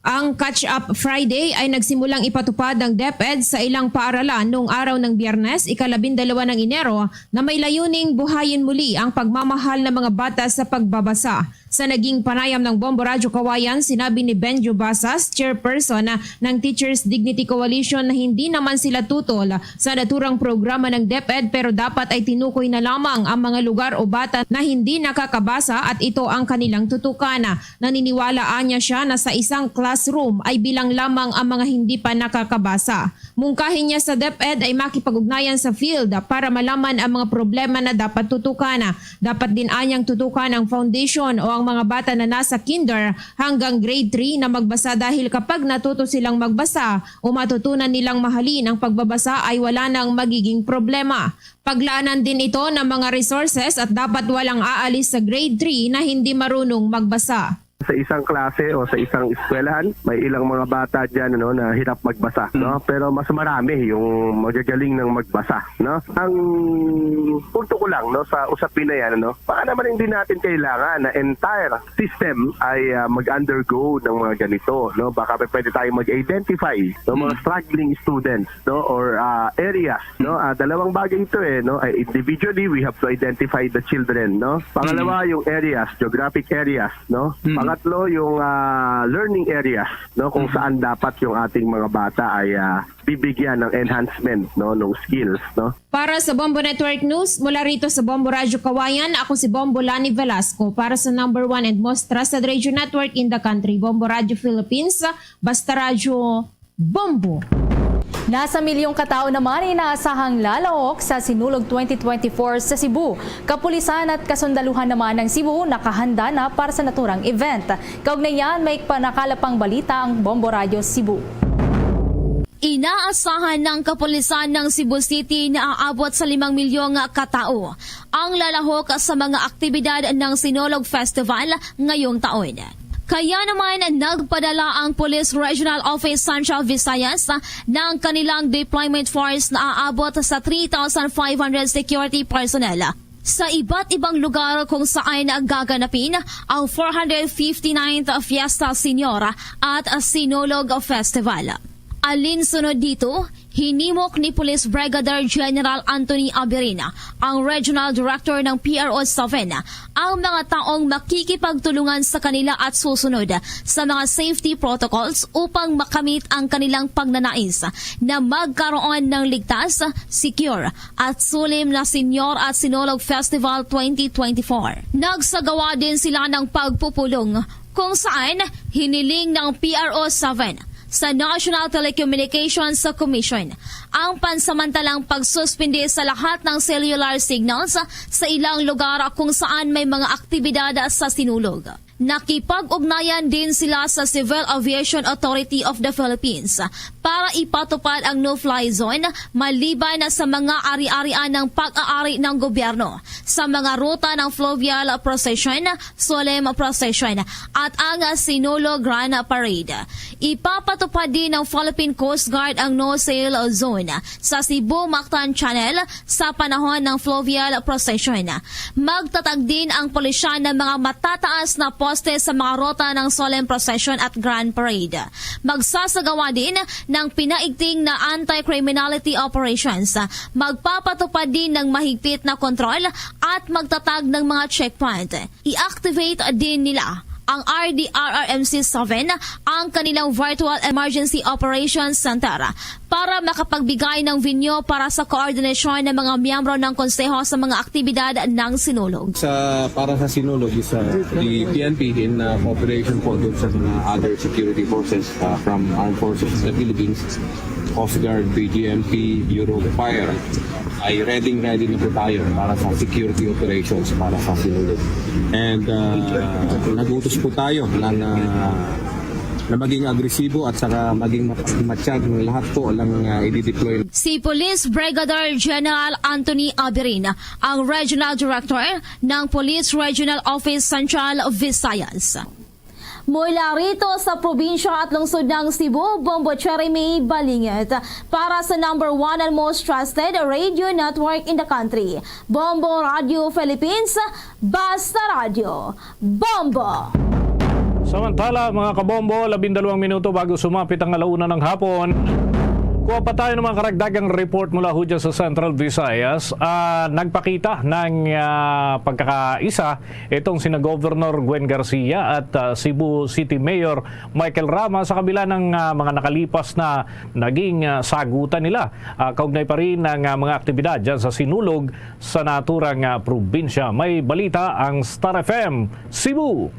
Ang Catch Up Friday ay nagsimulang ipatupad ng DepEd sa ilang paaralan noong araw ng Biyernes, 12 ng Enero, na may layuning buhayin muli ang pagmamahal ng mga bata sa pagbabasa. Sa naging panayam ng Bombo Radyo Kawayan, sinabi ni Benjo Basas, chairperson ng Teachers Dignity Coalition, na hindi naman sila tutol sa naturang programa ng DepEd pero dapat ay tinukoy na lamang ang mga lugar o bata na hindi nakakabasa at ito ang kanilang tutukan. Naniniwalaan niya siya na sa isang classroom ay bilang lamang ang mga hindi pa nakakabasa. Mungkahin niya sa DepEd ay makipag-ugnayan sa field para malaman ang mga problema na dapat tutukan. Dapat din anyang tutukan ang foundation o ang mga bata na nasa kinder hanggang grade 3 na magbasa dahil kapag natuto silang magbasa o matutunan nilang mahalin ang pagbabasa ay wala nang magiging problema. Paglaanan din ito ng mga resources at dapat walang aalis sa grade 3 na hindi marunong magbasa. Sa isang klase o sa isang eskwelahan, may ilang mga bata dyan na hirap magbasa. No? Pero mas marami yung magagaling ng magbasa. No? Ang punto ko lang sa usapin na yan, baka naman hindi natin kailangan na entire system ay mag-undergo ng mga ganito. No? Baka pwede tayo mag-identify mga struggling students or areas. No? Dalawang bagay ito. Individually, we have to identify the children. No? Pangalawa, yung areas, geographic areas. No? Pangatlo, yung learning areas, kung saan dapat yung ating mga bata ay bibigyan ng enhancement ng skills. Para sa Bombo Network News, mula rito sa Bombo Radyo Kawayan, ako si Bombo Lani Velasco para sa number 1 and most trusted radio network in the country, Bombo Radio Philippines, Basta Radio Bombo. Nasa milyong katao naman inaasahang lalahok sa Sinulog 2024 sa Cebu. Kapulisan at kasundaluhan naman ng Cebu nakahanda na para sa naturang event. Kaugnay yan, may panakalapang balita ang Bombo Radio Cebu. Inaasahan ng kapulisan ng Cebu City na aabot sa 5 milyong katao ang lalahok sa mga aktibidad ng Sinulog Festival ngayong taon. Kaya naman nagpadala ang Police Regional Office Central Visayas ng kanilang deployment force na aabot sa 3,500 security personnel sa iba't ibang lugar kung saan gaganapin ang 459th Fiesta Senior at Sinulog Festival. Alinsunod dito, hinimok ni Police Brigadier General Anthony Aberina, ang Regional Director ng PRO 7, ang mga taong makikipagtulungan sa kanila at susunod sa mga safety protocols upang makamit ang kanilang pagnanais na magkaroon ng ligtas, secure at sulim na Senior at Sinulog Festival 2024. Nagsagawa din sila ng pagpupulong kung saan hiniling ng PRO 7 sa National Telecommunications Commission ang pansamantalang pagsuspindi sa lahat ng cellular signals sa ilang lugar kung saan may mga aktibidad sa sinulog. Nakipag-ugnayan din sila sa Civil Aviation Authority of the Philippines para ipatupad ang no-fly zone maliban sa mga ari-arian ng pag-aari ng gobyerno sa mga ruta ng Fluvial Procession, Solemn Procession at ang Sinulog Grand Parade. Ipapatupad din ng Philippine Coast Guard ang no-sail zone sa Cebu-Mactan Channel sa panahon ng Fluvial Procession. Magtatag din ang pulisya ng mga matataas na poste sa mga rota ng Solemn Procession at Grand Parade. Magsasagawa din ng pinaigting na anti-criminality operations. Magpapatupad din ng mahigpit na kontrol at magtatag ng mga checkpoint. I-activate din nila ang RDRRMC 7 ang kanilang Virtual Emergency Operations Center para makapagbigay ng venue para sa koordinasyon ng mga miyembro ng konseho sa mga aktibidad ng sinulog. Para sa sinulog is the PNP in cooperation po doon sa mga other security forces from Armed Forces of the Philippines, Coast Guard, BGMP, Bureau of Fire ay ready na po tayo para sa security operations para sa sinulog. And nagutos po tayo na maging agresibo at saka maging matsyag ng lahat po lang i-deploy. Si Police Brigadier General Anthony Aberina, ang Regional Director ng Police Regional Office Central Visayas. Mula rito sa probinsya at lungsod ng Cebu, Bombo Jeremy Balingit para sa number 1 and most trusted radio network in the country. Bombo Radio Philippines, Basta Radio. Bombo! Samantala, mga kabombo, 12 minuto bago sumapit ang 1:00 ng hapon. Kuha pa tayo ng mga karagdagang report mula ho dyan sa Central Visayas. Nagpakita ng pagkakaisa itong sina Governor Gwen Garcia at Cebu City Mayor Michael Rama sa kabila ng mga nakalipas na naging sagutan nila. Kaugnay pa rin ng mga aktibidad dyan sa sinulog sa naturang probinsya. May balita ang Star FM Cebu.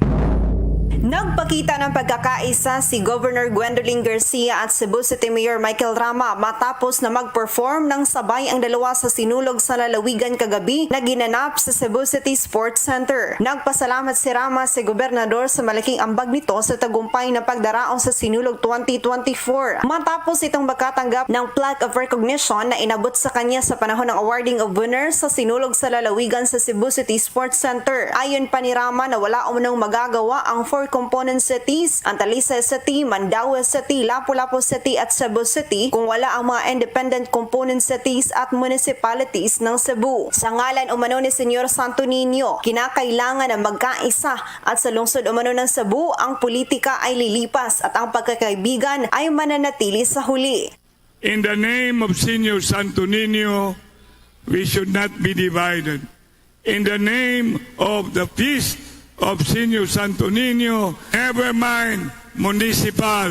Nagpakita ng pagkakaisa si Governor Gwendolyn Garcia at Cebu City Mayor Michael Rama matapos na mag-perform ng sabay ang dalawa sa sinulog sa lalawigan kagabi na ginanap sa Cebu City Sports Center. Nagpasalamat si Rama sa gobernador sa malaking ambag nito sa tagumpay na pagdaraong sa sinulog 2024. Matapos itong makatanggap ng plaque of recognition na inabot sa kanya sa panahon ng awarding of winners sa sinulog sa lalawigan sa Cebu City Sports Center. Ayon pa ni Rama na wala umunong magagawa ang 4 component cities, Antalisa City, Mandaue City, Lapu-Lapu City at Cebu City kung wala ang mga independent component cities at municipalities ng Cebu. Sa ngalan umano ni Senyor Santo Niño, kinakailangan na magkaisa at sa lungsod umano ng Cebu, ang politika ay lilipas at ang pagkakaibigan ay mananatili sa huli. In the name of Senyor Santo Niño, we should not be divided. In the name of the peace of Senyor Santo Niño, never mind municipal.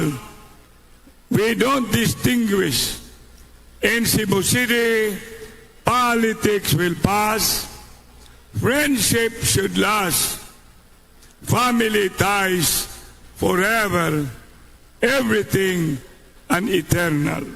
We don't distinguish. In Cebu City, politics will pass, friendship should last, family ties forever, everything an eternal.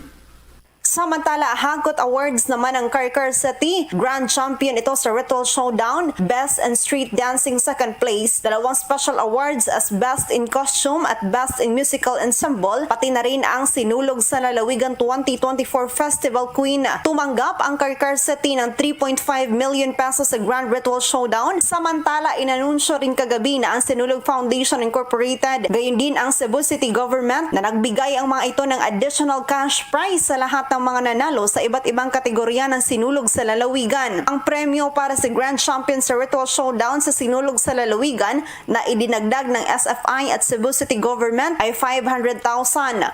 Samantala, Hagkot Awards naman ang Karkar City. Grand Champion ito sa Ritual Showdown, Best in Street Dancing 2nd place, 2 special awards as Best in Costume at Best in Musical Ensemble, pati na rin ang Sinulog sa Lalawigan 2024 Festival Queen. Tumanggap ang Karkar City ng 3.5 million pesos sa Grand Ritual Showdown. Samantala, inanunsyo rin kagabi na ang Sinulog Foundation Incorporated, gayon din ang Cebu City Government na nagbigay ang mga ito ng additional cash prize sa lahat ng mga nanalo sa iba't ibang kategorya ng Sinulog sa Lalawigan. Ang premyo para sa Grand Champion sa Ritual Showdown sa Sinulog sa Lalawigan na idinagdag ng SFI at Cebu City Government ay 500,000.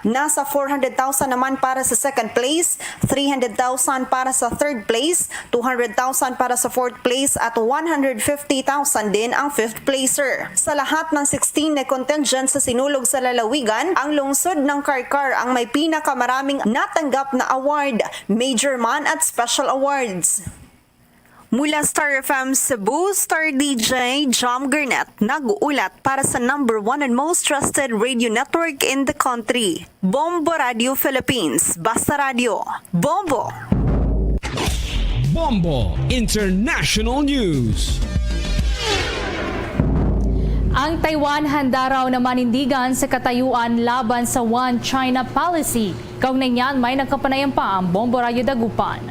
Nasa 400,000 naman para sa 2nd place, 300,000 para sa 3rd place, 200,000 para sa 4th place at 150,000 din ang 5th placer. Sa lahat ng 16 na contingent sa Sinulog sa Lalawigan, ang lungsod ng Karkar ang may pinakamaraming natanggap na award, major man at special awards. Mula Star FM Cebu, Star DJ Jom Garnett nag-uulat para sa #1 and most trusted radio network in the country, Bombo Radio Philippines. Basta Radio, Bombo! Bombo International News. Ang Taiwan handa raw na manindigan sa katayuan laban sa One China policy. Kaugnay niyan, may nagkapanayan pa ang Bombo Radio Dagupan.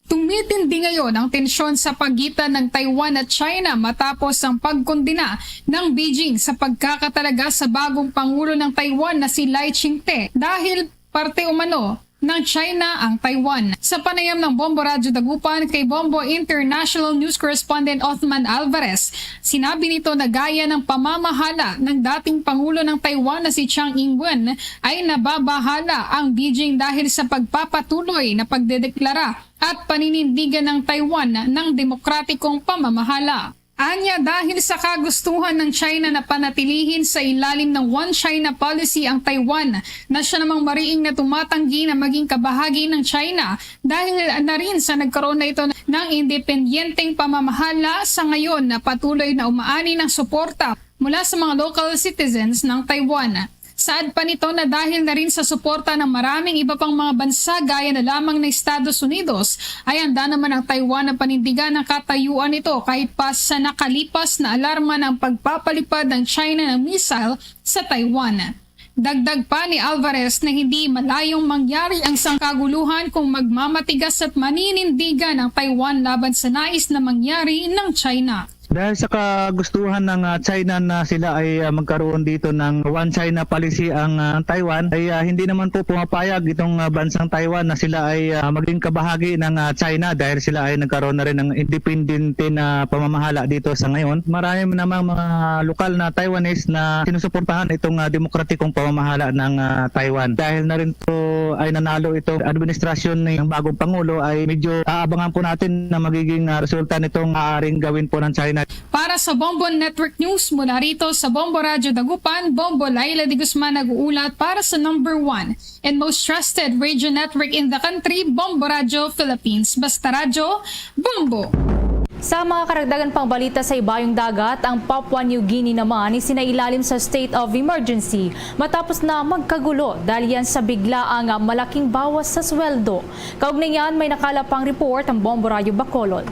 Tumitindi ngayon ang tensyon sa pagitan ng Taiwan at China matapos ang pagkondena ng Beijing sa pagkakatalaga sa bagong Pangulo ng Taiwan na si Lai Ching-te dahil parte umano ng China ang Taiwan. Sa panayam ng Bombo Radio Dagupan kay Bombo International News Correspondent Othman Alvarez, sinabi nito na gaya ng pamamahala ng dating Pangulo ng Taiwan na si Chiang Ing-wen ay nababahala ang Beijing dahil sa pagpapatuloy na pagdedeklara at paninindigan ng Taiwan ng demokratikong pamamahala. Anya, dahil sa kagustuhan ng China na panatilihin sa ilalim ng One China policy ang Taiwan, na siya namang mariing na tumatanggi na maging kabahagi ng China dahil na rin sa nagkaroon na ito ng independenteng pamamahala, sa ngayon na patuloy na umaani ng suporta mula sa mga local citizens ng Taiwan. Saad pa nito na dahil na rin sa suporta ng maraming iba pang mga bansa gaya na lamang ng Estados Unidos, ay handa naman ang Taiwan na panindigan ng katayuan nito kahit pa sa nakalipas na alarma ng pagpapalipad ng China ng missile sa Taiwan. Dagdag pa ni Alvarez na hindi malayong mangyari ang sangkaguluhan kung magmamatigas at maninindigan ang Taiwan laban sa nais na mangyari ng China. Dahil sa kagustuhan ng China na sila ay magkaroon dito ng One China policy ang Taiwan, ay hindi naman po pumapayag itong bansang Taiwan na sila ay maging kabahagi ng China dahil sila ay nagkaroon na rin ng independente na pamamahala dito sa ngayon. Marami namang mga lokal na Taiwanese na sinusuportahan itong demokratikong pamamahala ng Taiwan. Dahil na rin po ay nanalo itong administrasyon ng bagong Pangulo, ay medyo aabangan po natin na magiging resulta nitong maaaring gawin po ng China. Para sa Bombo Network News, mula rito sa Bombo Radio Dagupan, Bombo Laila de Guzman nag-uulat para sa #1 and most trusted radio network in the country, Bombo Radio Philippines. Basta Radio, Bombo! Sa mga karagdagan pang balita sa ibayong dagat, ang Papua New Guinea naman isinailalim sa state of emergency matapos na magkagulo dahil yan sa biglaang malaking bawas sa sweldo. Kaugnay yan, may nakalapang report ang Bombo Radio Bacolod.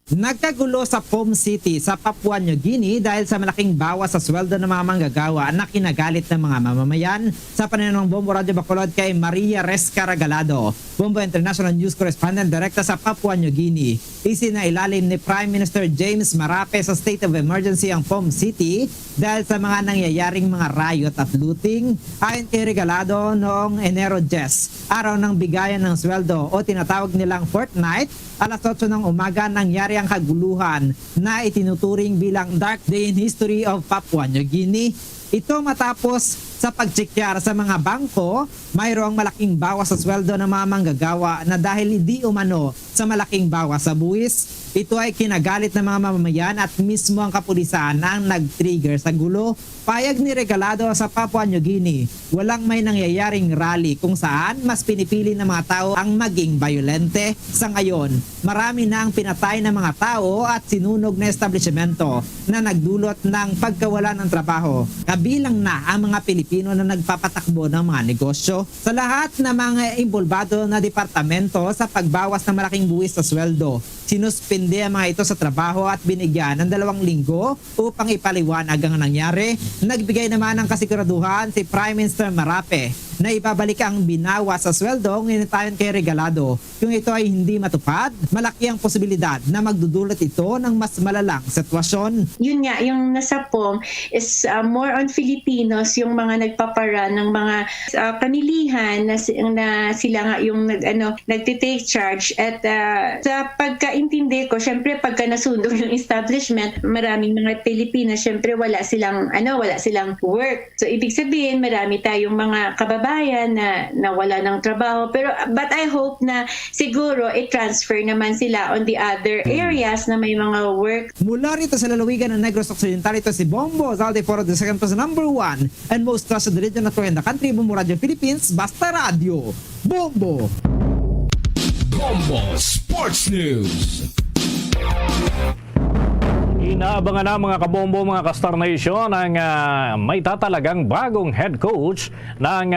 Nagkagulo sa POM City sa Papua New Guinea dahil sa malaking bawas sa sweldo ng mga manggagawa na kinagalit ng mga mamamayan. Sa panayam ng Bombo Radio Bacolod kay Maria Resca Regalado, Bombo International News Correspondent Direkta sa Papua New Guinea, isinailalim ni Prime Minister James Marape sa state of emergency ang POM City dahil sa mga nangyayaring mga riot at looting. Ayon kay Regalado, noong Enero 10, araw ng bigayan ng sweldo o tinatawag nilang fortnight, alas 8 ng umaga nangyari ang kaguluhan na itinuturing bilang dark day in history of Papua New Guinea. Ito matapos sa pagtsekyar sa mga bangko, mayroong malaking bawas sa sweldo ng mga manggagawa na dahil hindi umano sa malaking bawas sa buwis. Ito ay kinagalit ng mga mamamayan at mismo ang kapulisan ang nag-trigger sa gulo. Payag ni Regalado sa Papua New Guinea, walang may nangyayaring rally kung saan mas pinipili ng mga tao ang maging violente. Sa ngayon, marami na ang pinatay ng mga tao at sinunog na establishmento na nagdulot ng pagkawala ng trabaho. Kabilang na ang mga Pilipino Pilipino na nagpapatakbo ng mga negosyo. Sa lahat ng mga involvado na departamento sa pagbawas ng malaking buwis sa sweldo, sinuspinde ang mga ito sa trabaho at binigyan ng 2 linggo upang ipaliwanag ang nangyari. Nagbigay naman ng kasiguraduhan si Prime Minister Marape na ibabalik ang binawas sa sweldo ngunit ayon kay Regalado, kung ito ay hindi matupad, malaki ang posibilidad na magdudulot ito ng mas malalang sitwasyon. Yun nga, yung nasa POM is more on Filipinos, yung mga nagpapara ng mga pamilihan na sila nga yung nagtitake charge. At sa pagkaintindi ko, syempre pagka nasundo yung establishment, maraming mga Pilipinas, syempre wala silang work. So ibig sabihin, marami tayong mga kababayan na wala ng trabaho. But I hope na siguro i-transfer naman sila on the other areas na may mga work. Mula rito sa lalawigan ng Negros Occidental, ito si Bombo Zalde for the second person number 1 and most trusted radio network in the country, Bombo Radio Philippines, Basta Radio. Bombo! Bombo Sports News. Inaabangan na mga kabombo, mga ka-Star Nation ang may tatalagang bagong head coach ng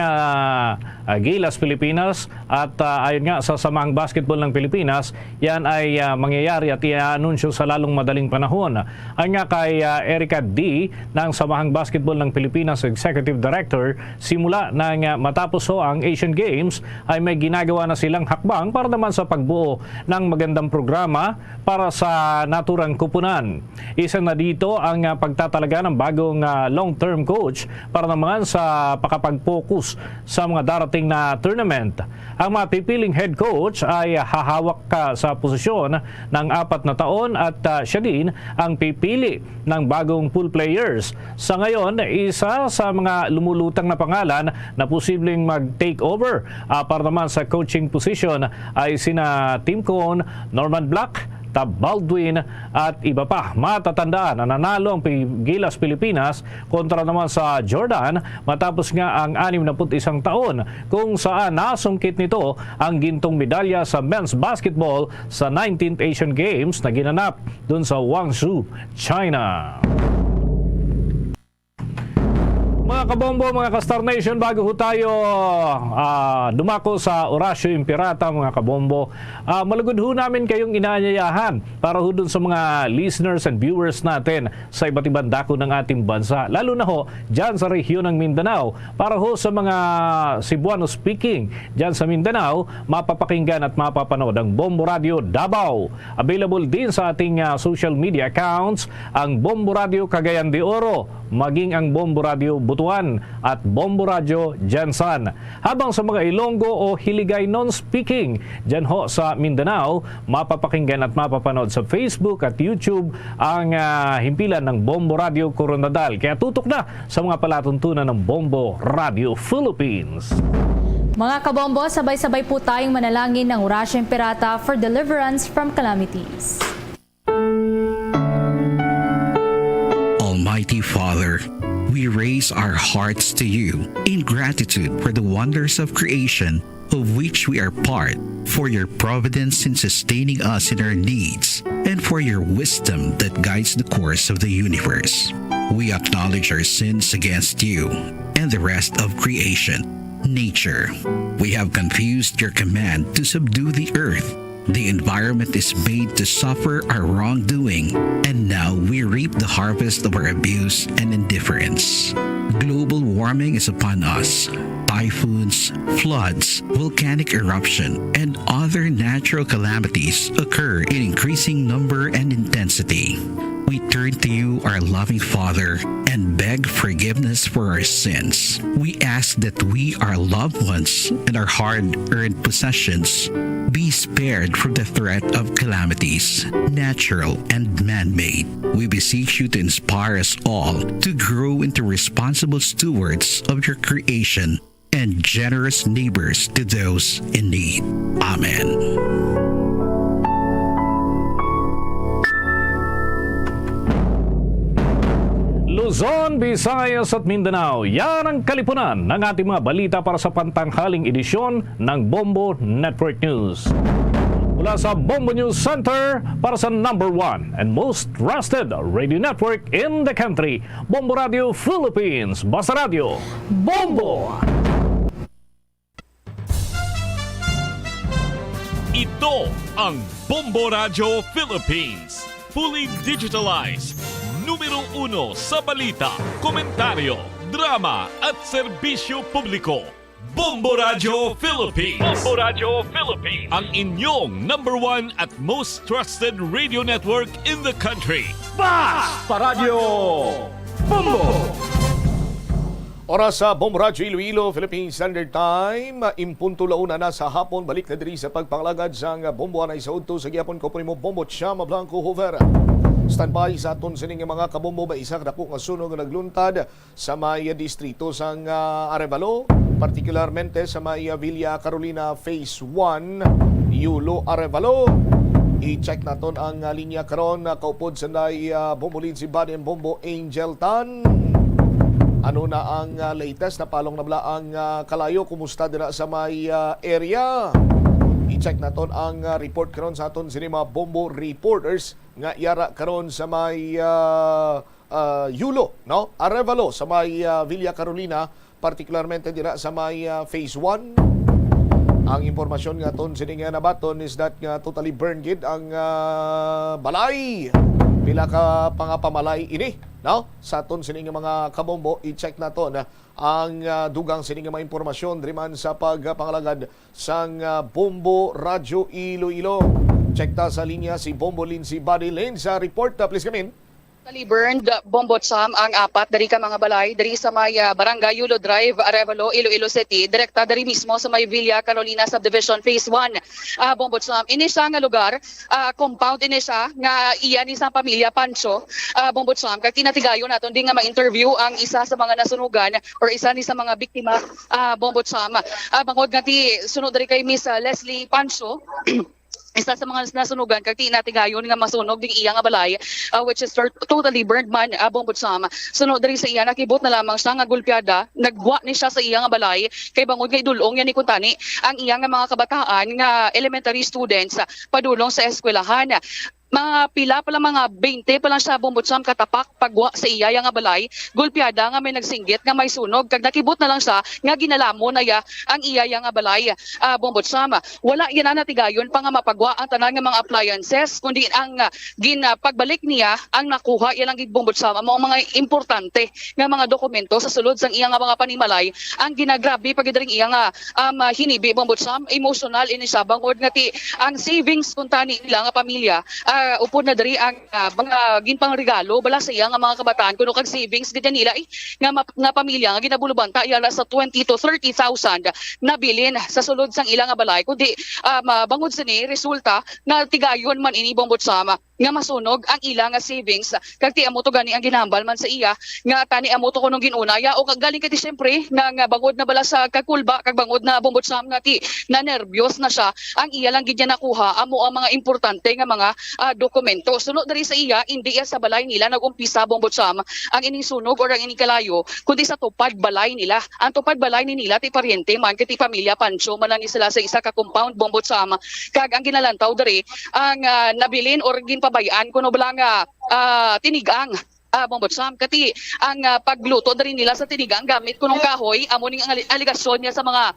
Gilas Pilipinas at ayon nga sa Samahang Basketball ng Pilipinas, yan ay mangyayari at i-anunsyo sa lalong madaling panahon. Ang nga kay Erica D ng Samahang Basketball ng Pilipinas Executive Director, simula ng matapos ang Asian Games ay may ginagawa na silang hakbang para naman sa pagbuo ng magandang programa para sa naturang kupunan. Isa na dito ang pagtatalaga ng bagong long-term coach para naman sa pakapag-focus sa mga darating na tournament. Ang mapipiling head coach ay hahawak sa posisyon ng 4 na taon at siya din ang pipili ng bagong pool players. Sa ngayon, isa sa mga lumulutang na pangalan na posibleng mag-take over para naman sa coaching position ay sina Tim Cone, Norman Black, Tab Baldwin at iba pa. Matatandaan na nanalo ang Gilas Pilipinas kontra naman sa Jordan matapos nga ang 61 taon kung saan nasungkit nito ang gintong medalya sa men's basketball sa 19th Asian Games na ginanap dun sa Guangzhou, China. Mga kabombo, mga ka-Star Nation, bago ho tayo dumako sa Orasio Impirata, mga kabombo, malugod ho namin kayong inaanyayahan para ho dun sa mga listeners and viewers natin sa iba't ibang dako ng ating bansa, lalo na ho dyan sa rehiyon ng Mindanao. Para ho sa mga Cebuano speaking dyan sa Mindanao, mapapakinggan at mapapanood ang Bombo Radio Davao. Available din sa ating social media accounts ang Bombo Radio Cagayan de Oro, maging ang Bombo Radio Butuan at Bombo Radio Jensan. Habang sa mga Ilonggo o Hiligay non-speaking dyan ho sa Mindanao, mapapakinggan at mapapanood sa Facebook at YouTube ang himpilan ng Bombo Radio Coronadal. Kaya tutok na sa mga palatuntunan ng Bombo Radio Philippines. Mga kabombo, sabay-sabay po tayong manalangin ng Orasio Impirata for deliverance from calamities. Almighty Father, we raise our hearts to you in gratitude for the wonders of creation of which we are part, for your providence in sustaining us in our needs, and for your wisdom that guides the course of the universe. We acknowledge our sins against you and the rest of creation, nature. We have confused your command to subdue the earth. The environment is made to suffer our wrongdoing, and now we reap the harvest of our abuse and indifference. Global warming is upon us. Typhoons, floods, volcanic eruption, and other natural calamities occur in increasing number and intensity. We turn to you, our loving Father, and beg forgiveness for our sins. We ask that we, our loved ones, and our hard-earned possessions be spared from the threat of calamities, natural and man-made. We beseech you to inspire us all to grow into responsible stewards of your creation and generous neighbors to those in need. Amen. Luzon, Visayas at Mindanao, yan ang kalipunan ng ating mga balita para sa pantanghaling edisyon ng Bombo Network News. Mula sa Bombo News Center para sa number 1 and most trusted radio network in the country, Bombo Radio Philippines. Basta Radio, Bombo! Ito ang Bombo Radio Philippines. Fully digitalized. Numero 1 sa balita, komentaryo, drama at serbisyo publiko. Bombo Radio Philippines. Bombo Radio Philippines. Ang inyong number 1 at most trusted radio network in the country. Basta Radio Bombo! Oras sa Bombo Radio Iloilo, Philippine Standard Time. Impunto launa na sa hapon. Balik na diri sa pagpanglagad sa Bombo Anay sa Udto sa Giyapon ko mo Bombo Chama Blanco Hover. Standby sa aton sining mga kabombo ba isa dako nga sunog nga nagluntad sa may distrito sang Arevalo, partikularmente sa may Villa Carolina Phase 1, Yulo Arevalo. I-check naton ang linya karon kaupod sa Bombolin si Body and Bombo Angel Tan. Ano na ang latest na palong nabla ang kalayo, kumusta dira sa may area? I-check naton ang report karon sa aton sinima Bombo reporters nga yara karon sa may Yulo, no? Arevalo sa may Villa Carolina, partikularmente dira sa may Phase 1. Ang impormasyon nga aton sining nabaton is that nga totally burned gid ang balay. Pila ka pangapamalay ini, no? Sa aton sining mga kabombo, i-check naton ang dugang sining mga impormasyon driman sa pagpangalagad sang Bombo Radyo Iloilo. Check ta sa linya si Bombo Lindsay Body Lane sa report. Please come in. Burned bombotsam ang apat dari ka mga balay dari sa may Barangay Yulo Drive, Arevalo, Iloilo City, direkta dari mismo sa may Villa Carolina Subdivision Phase 1. Bombotsam ini siya nga lugar, compound ini siya nga iyan isang pamilya Pancho. Bombotsam kag tinatigayon naton di nga ma-interview ang isa sa mga nasunugan or isa ni sa mga biktima. Bombotsam bangod nga ti sunod dari kay Miss Leslie Pancho. Isa sa mga nasunugan kag tinatigayon nga masunog ding iya nga balay, which is totally burned man. Bombotsam sunod diri sa iya nakibot na lamang siya nga gulpyada, nagwa ni siya sa iya nga balay kay bangod nga idulong yan ni kuntani ang iya nga mga kabataan nga elementary students padulong sa eskwelahan. Mga pila pa lang, mga 20 pa lang siya bombotsam katapak pagwa sa iya nga balay, gulpyada nga may nagsinggit nga may sunog kag nakibot na lang siya nga ginalamo na ang iya nga balay. Bombotsam wala yan na natigayon pa nga mapagwa ang tanan nga mga appliances, kundi ang pagbalik niya ang nakuha ilang gid bombotsam ang mga importante nga mga dokumento sa sulod sang iya nga mga panimalay ang ginagrabe pag dring iya nga hinibi. Bombotsam emotional ini siya bangod nga ti ang savings kuntani nila nga pamilya upod na diri ang mga ginpang regalo bala sa iya nga mga kabataan kuno kag savings gid nila nga pamilya nga ginabulubanta yala sa 20 to 30,000 na bilin sa sulod sang ilang nga balay kundi bangod sini resulta nga tigayon man ini bombotsam nga masunog ang ilang nga savings kag ti amo to gani ang ginambal man sa iya nga tani amo to kunong ginunaya o kag galing kay syempre nga bangod na bala sa kagkulba kag bangod na bombotsam nga ti na nervyos na siya ang iya lang gid niya nakuha amo ang mga importante nga mga dokumento. Sunod diri sa iya hindi sa balay nila nagumpisa bombotsam ang ining sunog or ang ining kalayo kundi sa tupad balay nila. Ang tupad balay ni nila ti paryente man kay ti pamilya Pancho man lang sila sa isa ka compound bombotsam kag ang ginalantaw diri ang nabilin or ginpabayan kuno bala nga tinigang bombotsam kati ang pagluto diri nila sa tinigang gamit kunong kahoy amo ning ang aligasyon niya sa mga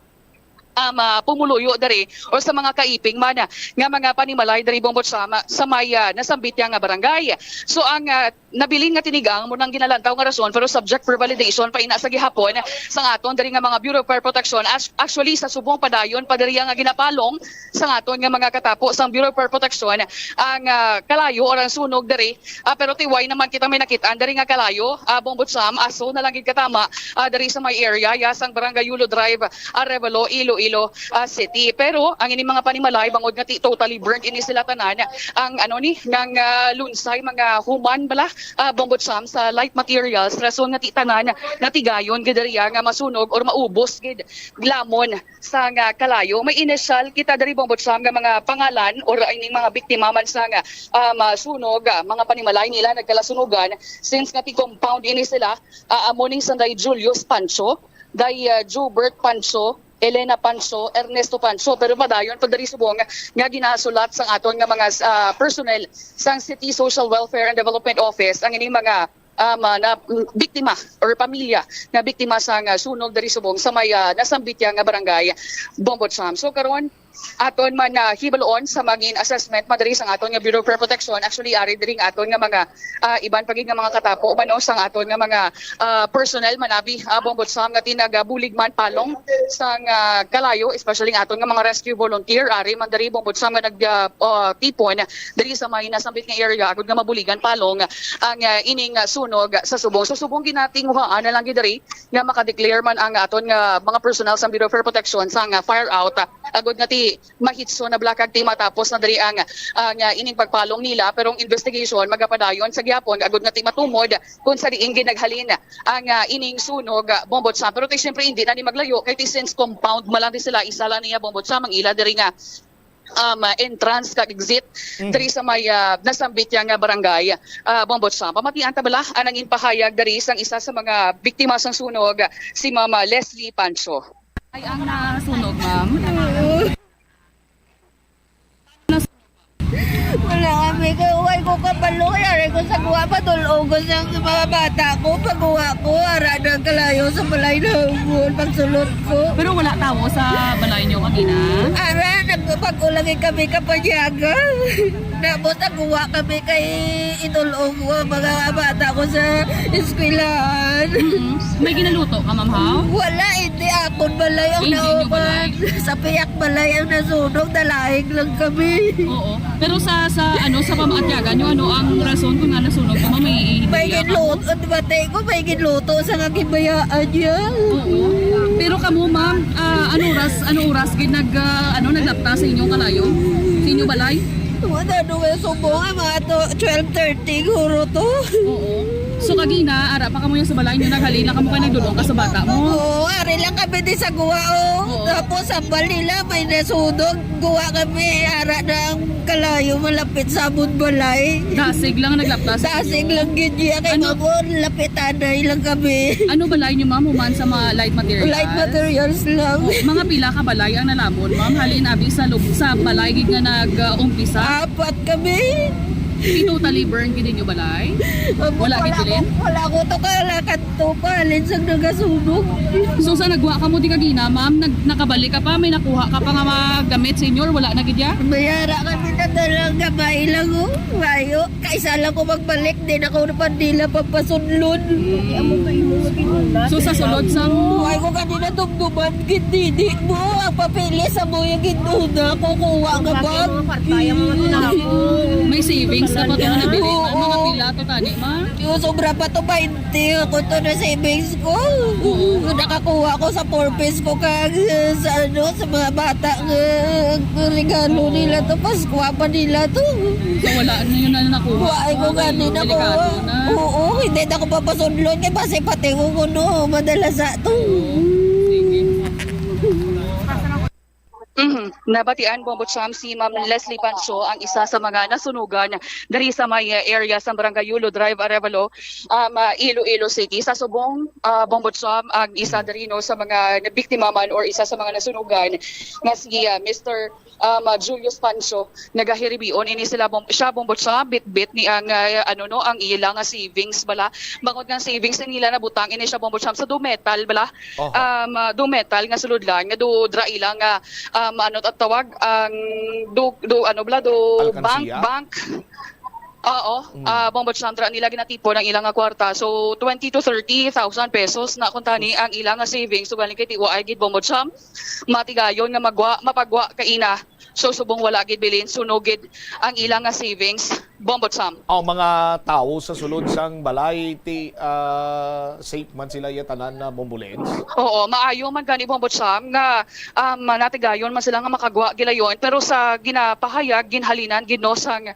pumuluyo dari o sa mga kaiping man nga mga panimalay dari bombotsam sa may nasambit nga barangay. So ang nabilin nga tinigang mo nang ginalantaw nga rason pero subject for validation pa ina sa gihapon sa aton dari nga mga Bureau of Fire Protection. Actually sa subong padayon padariya nga ginapalong sa aton nga mga katapo sang Bureau of Fire Protection ang kalayo or ang sunog dari pero tiway naman kita may nakitaan dari nga kalayo bombotsam aso na lang gid katama dari sa may area sang Barangay Yulo Drive, Arevalo, Iloilo City. Pero ang ini mga panimalay bangod nga totally burnt ini sila tanan ang ng lunsay mga human bala bombotsam sa light materials rason nga tanan natigayon gid diriya nga masunog or maubos gid lamon sa nga kalayo. May initial kita diri bombotsam nga mga pangalan or ining mga biktima man sa nga masunog mga panimalay nila nagkalasunugan since nga ti compound ini sila amo ning Sanday Julius Pancho, Day Jubert Pancho, Elena Panso, Ernesto Panso, pero madayon pa diri subong nga ginasulat sang aton nga mga personnel sang City Social Welfare and Development Office ang ining mga na biktima or pamilya na biktima sa sunog diri subong sa may nasambitya nga barangay Bombotsam. So karon aton man hibaloon sa maging assessment madiri sang aton nga Bureau of Fire Protection, actually ari diri nga aton nga mga iban pagig nga mga katapo mano sang aton nga mga personnel manabi Bombotsam nga tinagabulig man palong sang kalayo, especially nga aton nga mga rescue volunteer ari man diri Bombotsam nga nagtipon diri sa may nasambit nga area agud nga mabuligan palong ang ining sunog sa subong. So subong ginatinguhaan na lang gid diri nga makadeclare man ang aton nga mga personnel sa Bureau of Fire Protection sang fire out agud nga mahitso na blakag ti matapos na diri ang ining pagpalong nila, pero ang investigation magapadayon sa gyapon agud nga ti matumod kung sa diin ginaghalin ang ining sunog Bombotsam. Pero ti syempre hindi na ni maglayo kay ti since compound malang di sila isa lang niya Bombotsam ang ila diri nga entrance kag exit diri sa may nasambit nga barangay Bombotsam. Pamatian ta bala anang inpahayag diri sang isa sa mga biktima sang sunog, si Mama Leslie Pancho. Ay ang nasunog, ma'am. Wala kami, kaway ko kabalo, kaya ko sa kuha pa tulog ko sa mga bata ko, pag-uwa ko, ara ng kalayo sa balay na hukul, pagsulot ko. Pero wala tao sa balay niyo kanina? Ara, nagpag-ulangin kami kapanyaga. Napos nagkuha kami kay itulog ko mga bata ko sa eskwelahan. May ginaluto ka, ma'am, ha? Wala, hindi akon balay ang naupan. Sa piyak balay ang nasunog, dalahig lang kami. Oo. Pero sa pamaatyagan niyo, ano ang rason kung nga nasunog ka, ma'am? May ginluto, batay ko, may ginluto sa kakibayaan niya. Oo. Pero kamo, ma'am, ano oras naglapta sa inyong kalayo? Sa inyong balay? Wala nung subong mga 12:30 guro to. Oo. So kagina, ara pa kamo yung sa balay niyo naghalina kamo kay nagdulong ka sa bata mo. Oo, ari lang kami di sa guwa Tapos sa balila may nasunog, guwa kami ara ng kalayo malapit sa amon balay. Dasig lang naglaptas. Dasig lang gid niya kay mabon lapitanay lang kami. Ano balay niyo, ma'am? Human sa mga light materials? Light materials lang. Mga pila ka balay ang nalamon, ma'am? Halin abi sa balay gid nga nag-umpisa? 4 kami. Totally burn gid niyo balay? Wala gid bilin? Wala ko to kalakat to palin sa nagasunog. So sa nagwa ka mo di kagina, ma'am, nakabalik ka pa, may nakuha ka pa nga magamit senior, wala na gid ya? Mayara kami na dalang gamay lang oh. Mayo, kaisa lang ko magbalik din ako na pandila papasunlod. So sa sulod sang ay ko kanina dumduman gindi mo ang papili sa mo yung ginduna kukuha nga bag. May savings ka pa ito na nabili, mga pila to tani, ma? Yung sobra pa to 20 ako to na savings ko. Nakakuha ko sa purpose ko sa mga bata regalo nila to, Pasko pa nila to. So wala na yun na nakuha? Ay ko kanina ko. Oo, hindi na ako papasunlod kaya basi pati ko madala sa to. Nabatian Bombotsam si Ma'am Leslie Pancho ang isa sa mga nasunugan dari sa may area sa Barangay Yulo Drive, Arevalo, Iloilo City. Sa subong Bombotsam ang isa dari no sa mga nabiktima man or isa sa mga nasunugan nga si Mr. Julius Pancho nagahiribion ini sila siya Bombotsam bit ni ang ang ila nga savings bala bangod nga savings nila na butang ini siya Bombotsam sa do metal bala do metal nga sulodlan nga do dra ila nga tawag ang bank. Oo, Bombotsam nila ginatipo ng ilang kwarta. So 20 to 30,000 pesos na kuntani ang ilang savings. So galing kay tiwa ay gid Bombotsam matigayon nga mapagwa kaina. So subong wala gid bilin sunogid ang ilang savings Bombotsam. Ang mga tao sa sulod sang balay safe man sila yatanan na bombulens? Oo, maayo man gani Bombotsam nga natigayon man sila nga makagwa gilayon, pero sa ginapahayag ginhalinan gino sang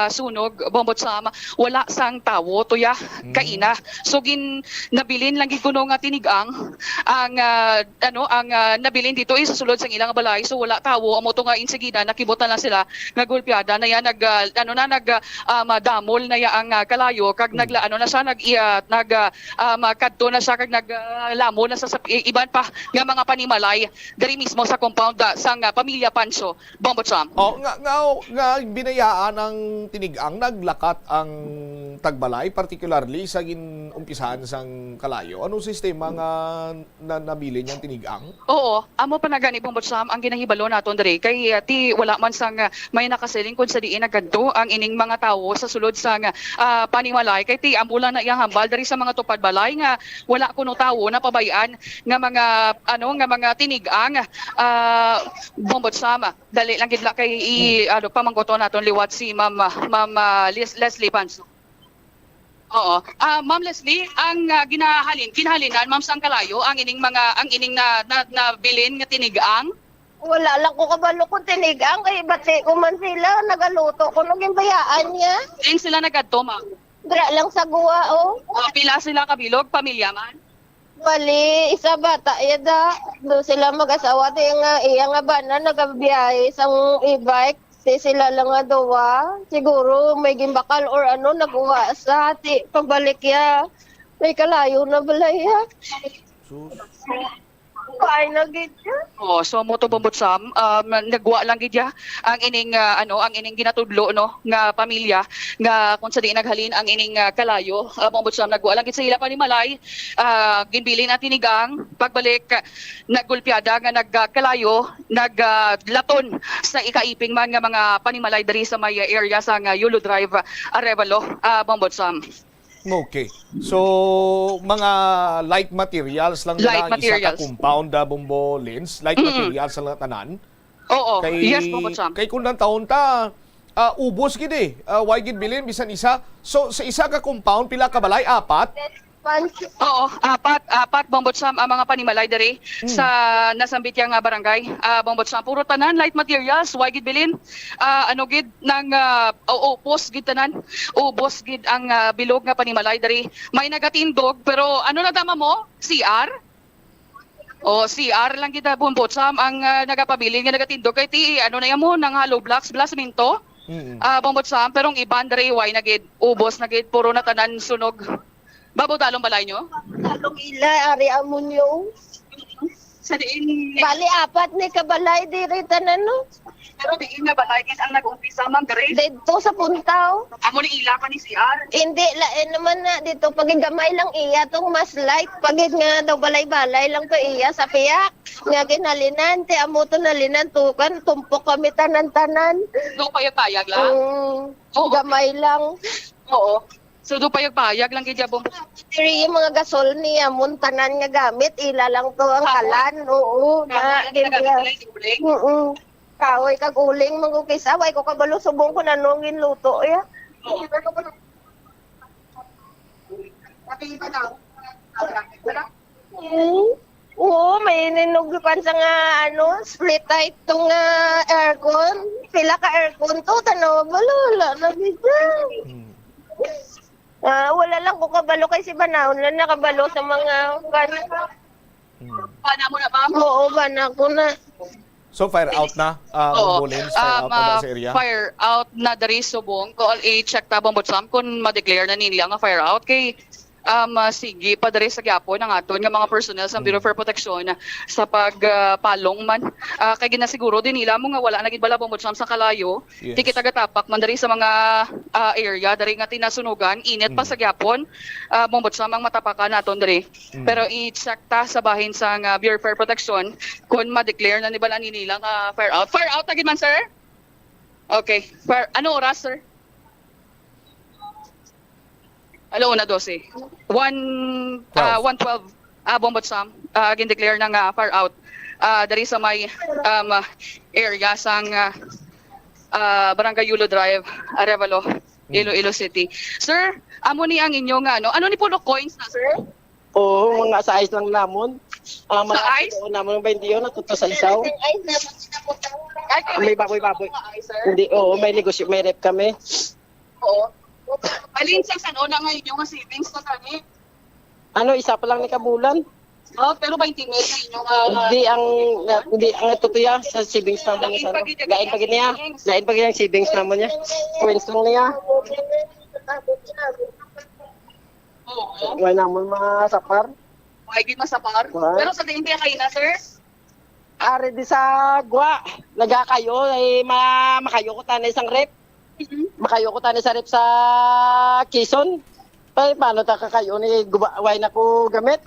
sunog Bombotsam wala sang tawo tuya kaina. So nabilin lang gid kuno nga tinigang ang nabilin dito sa sulod sang ilang balay, so wala tawo amo to nga insigida nakibutan lang sila nga gulpiada na yan damol na yaang kalayo kag naglaano na siya kadto na siya kag naglamo na sa iban pa nga mga panimalay diri mismo sa compound sang pamilya Pancho. Bombotsam. Nga binayaan ng tinigang naglakat ang tagbalay, particularly sa umpisahan sang kalayo. Anong sistema nga nabili niyang tinigang? Oo, amo pa na gani Bombotsam ang ginahibalo naton diri kay ti wala man sang may nakaseling kun sa diin nagadto ang ining mga tawo sa sulod sang panimalay kay ti ambulan na iyang hambal diri sa mga tupad balay nga wala kuno tawo na pabayaan nga mga tinigang Bombotsam. Dali lang gid kay pamanggoto naton liwat si Ma'am Leslie Panso. Oo. Ma'am Leslie, ang kinahalinan Ma'am sang kalayo ang ining na bilin nga tinigang. Wala lang ko kabalo kung tinigang kay bati ko man sila nagaluto ko nung bayaan niya. Din sila nagadto Ma'am. Dra lang sa guwa Pila sila kabilog, pamilya man? Bali, isa bata yada. Do sila mag-asawa iya nga bana nagabiyahe sang e-bike. Sila lang nga dawa. Siguro may gimbakal or naguwa sa hati. Pagbalik ya, may kalayo na balay ya. Ay nagid siya. So moto Bombotsam, nagwa lang gid ya ang ining ginatudlo nga pamilya nga kung sa di naghalin ang ining kalayo. Bombotsam nagwa lang gid sa ila panimalay. Ginbilin ang tinigang pagbalik naggulpiada nga nagkalayo, naglaton sa ikaiping man nga mga panimalay diri sa may area sa Yulo Drive, Arevalo, Bombotsam. Okay. So, mga light materials lang na isa ka compound Bombo Lens. Light materials lang tanan. Oo. Yes, Bombotsam. Kay kung nang taon ta, ubos gid why gid bilin bisan isa. So, sa isa ka compound, pila ka balay? 4? Oo, apat Bombotsam ang mga panimalay diri sa nasambit yang barangay. Bombotsam puro tanan light materials, why gid bilin? Gid nang post gid tanan. Ubos gid ang bilog nga panimalay diri. May nagatindog pero na tama mo? CR? CR lang gid Bombotsam ang nagapabilin nga nagatindog kay ti na yamo nang hollow blocks, blasmento. Bombotsam pero ang iban diri why na gid ubos na gid puro na tanan sunog. Babaw dalong balay nyo? Dalong ila, ari amunyo. Sa diin... Bali, 4 ni kabalay, diri tanan Pero diin nga balay, kis ang nag-umpisa, Ma'am Grace? Dito sa puntaw. Amo ni ila pa ni CR? Hindi, naman na dito. Paggamay lang iya, tong mas light. Pagid nga daw balay-balay lang to iya sa piyak. Nga ginalinan, ti amo to nalinan, tukan, tumpok kami tanan-tanan. Do payag-payag lang? Gamay lang. Oo. So do payag-payag lang gid Bombo. Diri yung mga gasol niya, muntanan nga gamit, ila lang to ang kalan. Oo, kahoy kag uling magukisa, way ko kabalo subong ko nanungin luto ya. Oo, may ninugukan sa nga split type tong aircon. Pila ka aircon to, tanaw balula na bigyan. Wala lang ko kabalo kay si Banahon lang nakabalo sa mga Bana mo na ba? Oo, bana ko na. So fire out na Bombolins, fire out na sa area. Fire out na dari subong ko i-check ta Bombotsam kung ma-declare na nila nga fire out kay sige pa diri sa gyapon ang aton nga mga personnel sa Bureau for Protection sa pagpalong man kay ginasiguro din nila mo nga wala na gid bala Bombotsam sa kalayo. Di kita gatapak man diri sa mga area diri nga tinasunugan init pa sa gyapon Bombotsam ang matapakan naton diri. Pero i-check ta sa bahin sa Bureau for Protection kung ma-declare na ni bala nila nga fire out. Fire out agad man sir? Okay. Ano oras sir? Alo na 12. 1:12 Bombotsam gin-declare na nga fire out dari sa may area sang Barangay Yulo Drive, Arevalo, Iloilo City. Sir, amo ni ang inyo nga ano ni puno coins na sir? Oo, mga sa ice lang namon. Sa ice? Namon 21 natuto sa isaw. May baboy. Hindi, may negosyo, may rep kami. Oo. Alin sa sano na ngayon yung savings na kami? Isa pa lang ni kabulan. Pero 20 mil sa inyong... Hindi ang tutuya sa savings naman niya. Gain pag niya. Gain pag niya savings naman niya. Coins lang niya. Wala naman masapar. Mahigit masapar. Pero sa tingin kayo na, sir? Ari di sa gwa. Laga kayo ay makayo ko tanay isang rep. Makayo ko tanay sa rep sa Quezon. Paano ta kayo ni why na ko gamit?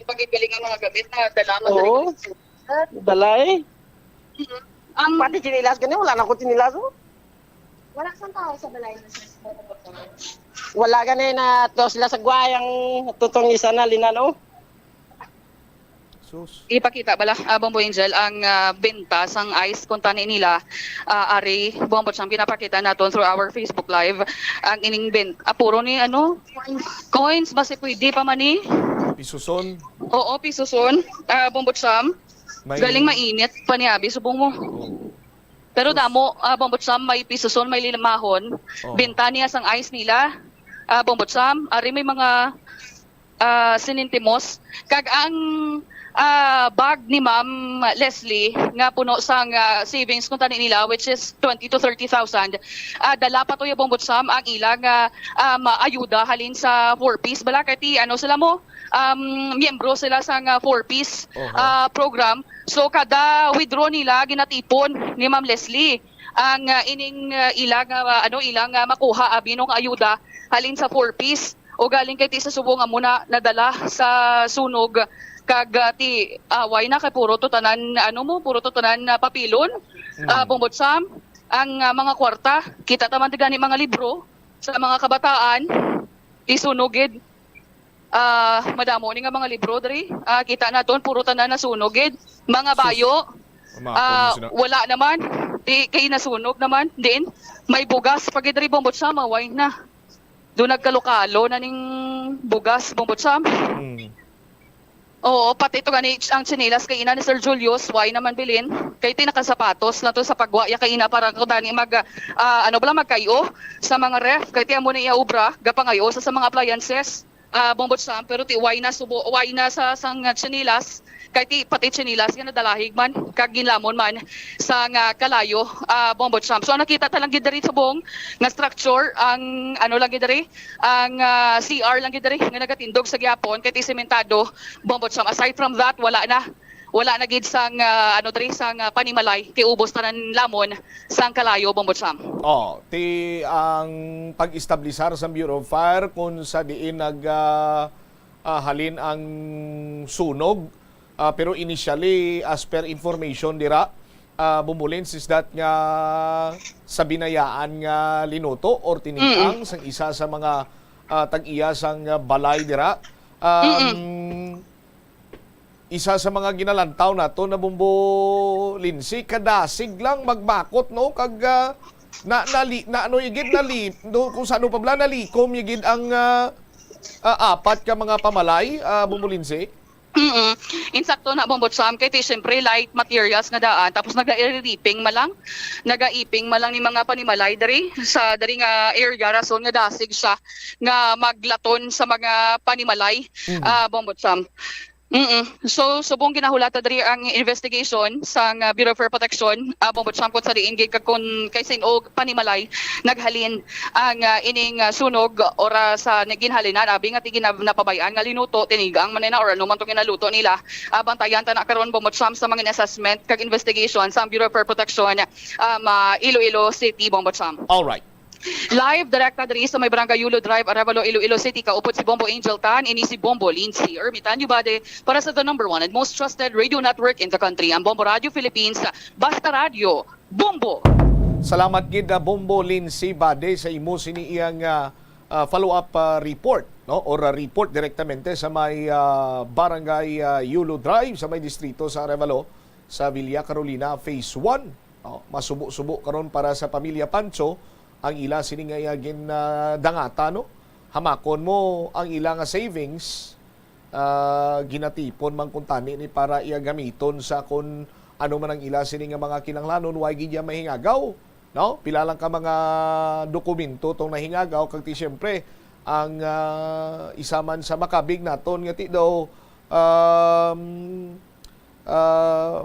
Pag-igaling ang mga gamit na dala mo. Oo. Dala eh. Pati chinilas ganyan, wala na ko chinilas. Wala kang tao sa balay na sir. Wala ganyan na to sila sa gwayang tutong isa na linano. Ipakita bala Bombo Angel ang benta sang ice kung tani nila ari Bombo Cham pinapakita naton through our Facebook live ang ining puro ni coins basi pwede pa man ni Pisuson. oo pisuson Bombo Cham galing mainit paniabi subong mo pero damo Bombo Cham may pisuson may lilamahon benta niya sang ice nila Bombo Cham ari may mga sinintimos kag ang bag ni Ma'am Leslie nga puno sang savings kung tani nila which is 20 to 30,000 dala pa to yung Bombo Cham ang ilang maayuda halin sa 4-piece bala kati sila mo miyembro sila sang 4-piece program so kada withdraw nila ginatipon ni Ma'am Leslie ang ining ilang makuha binong ayuda halin sa 4-piece o galing kay ti sa subong nga muna nadala sa sunog kag ti away na kay puro to tanan papilon Bombo Cham ang mga kwarta kita taman ti gani mga libro sa mga kabataan isunugid madamo ni nga mga libro diri kita naton puro tanan nasunugid mga bayo wala naman di kay nasunog naman din may bugas pag diri Bombo Cham away na do nagkalokalo na ning bugas Bombo Cham. Oo, pati ito gani ang tsinelas kay ina ni Sir Julius, why naman bilin? Kay tinakasapatos na to sa pagwaya kay ina para ko dani magkayo sa mga ref kay tiyan mo na iubra gapangayo sa mga appliances. Bombo Cham pero ti why na sa sang tsinelas kay ti pati tsinelas nga nadalahig man kag ginlamon man sa nga kalayo Bombo Cham. So nakita talang gid diri subong nga structure ang lang gid diri ang CR lang gid diri nga nagatindog sa gyapon kay ti sementado Bombo Cham. Aside from that wala na gid sang sang panimalay ti ubos tanan lamon sang kalayo Bombo Cham. Ti ang pag-establisar sa Bureau of Fire kung sa diin halin ang sunog pero initially as per information dira bumulins is that nga sa binayaan nga linuto or tinikang sang isa sa mga tag-iya sang balay dira isa sa mga ginalantaw nato na Bombo Lindsay kadasig lang magbakot no kag kung saan pa bala nalikom yigid ang apat ka mga pamalay Bombo Lindsay. Insakto na Bombo Cham kay ti syempre light materials nga daan tapos nagaiping malang ni mga panimalay diri sa diri nga area rason nga dasig siya nga maglaton sa mga panimalay Bombo Cham. So subong ginahulata diri ang investigation sa Bureau of Fire Protection Bombo Cham kung sa diin kung kay sinog panimalay naghalin ang ining sunog ora sa naginhalinan abi nga tigin napabayaan nga linuto tinigang man na or ano man to ginaluto nila bantayan ta na karon Bombo Cham sa mga assessment kag investigation sa Bureau of Fire Protection Iloilo City Bombo Cham. All right. Live direkta diri sa may Barangay Yulo Drive, Arevalo, Iloilo City. Kaupot si Bombo Angel Tan, ini si Bombo Lindsay Ermitan Yubade para sa the #1 and most trusted radio network in the country, ang Bombo Radio Philippines, Basta Radio, Bombo. Salamat gid na Bombo Lindsay Bade sa imo sini iyang follow-up report no or report direktamente sa may Barangay Yulo Drive sa may distrito sa Arevalo sa Villa Carolina Phase 1. Masubo-subo karon para sa pamilya Pancho ang ila siningayagin na dangata no hamakon mo ang ila nga savings ginatipon man kun tani ni para iya gamiton sa kun ano man ang ila sining mga kinahanglanon way gid ya mahingagaw no pila lang ka mga dokumento tong nahingagaw kag ti syempre ang isa man sa makabig naton nga ti daw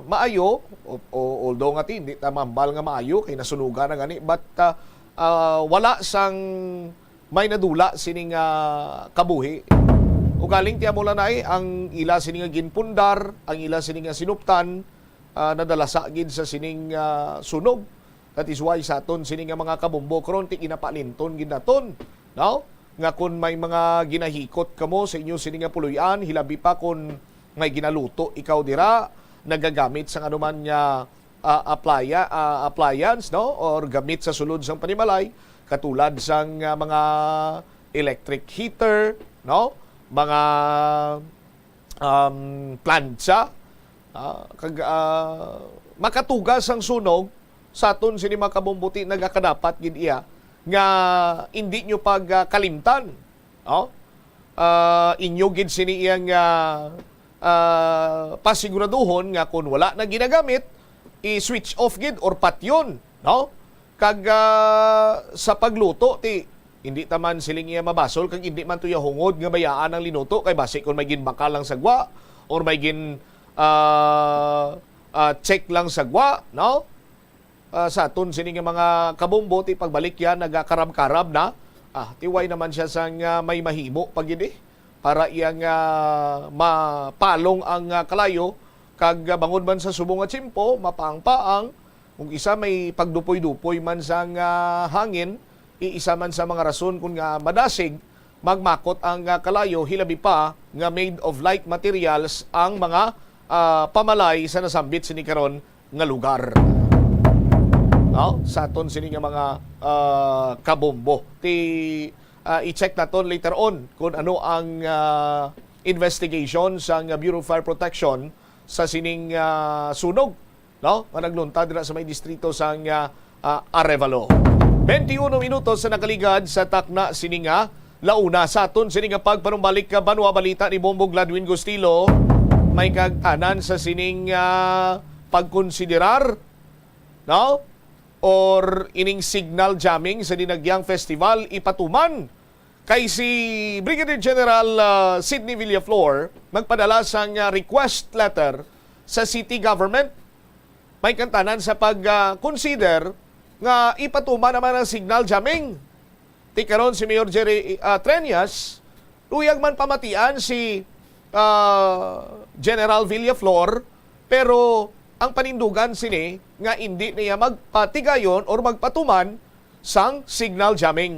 maayo, although nga hindi tamambal nga maayo, kay nasunugan na gani, but wala sang may nadula sining kabuhi. Ugaling tiya mo lanay, ang ila sining ginpundar, ang ila sining sinuptan, nadalasa gid sa sining sunog. That is why sa aton sining mga kabumbo kron ti inapalinton gid naton. No? Nga kun may mga ginahikot kamo sa inyo sining puluyan, hilabi pa kun may ginaluto ikaw dira, nagagamit sa anuman nga appliance, no? Or gamit sa sulod sang panimalay, katulad sang mga electric heater, no? Mga plancha, makatugas ang sunog sa aton sini mga kabumbuti nagakadapat gid iya nga hindi nyo pagkalimtan, no? Inyo gid sini iyang pasiguraduhon nga kung wala na ginagamit, i-switch off gid or patyon, no? Kag sa pagluto ti hindi taman siling iya mabasol kag hindi man tuya hungod nga bayaan ang linuto kay basi kung may ginbakal lang sagwa or may gin check lang sagwa, no? Sa aton sini nga mga kabumbo ti pagbalik yan nagakarab-karab na. Tiway naman siya sang may mahimo pagidi para iyang mapalong ang kalayo kag bangon man sa subong at tsimpo, mapaang-paang. Kung isa may pagdupoy-dupoy man sang hangin, iisa man sa mga rason kung nga madasig, magmakot ang kalayo, hilabi pa nga made of light materials ang mga pamalay sa nasambit sini karon nga lugar. No? Sa aton sini nga mga kabombo. I-check naton later on kung ano ang investigation sa Bureau of Fire Protection sa sining sunog, no? Managluntad dira sa may distrito sa Arevalo. 21 minutos sa nakaligad sa takna sininga launa sa aton sininga pagpanumbalik ka Banwa Balita ni Bombo Gladwin Gustilo. May kagtanan sa sining pagkonsiderar, no? Or ining signal jamming sa Dinagyang Festival ipatuman kay si Brigadier General Sidney Villaflor magpadala sang request letter sa city government. May kantanan sa pag-consider nga ipatuman naman ang signal jamming. Ti karon si Mayor Jerry Treñas, luyag man pamatian si General Villaflor, pero ang panindugan sini nga hindi niya magpatigayon or magpatuman sang signal jamming.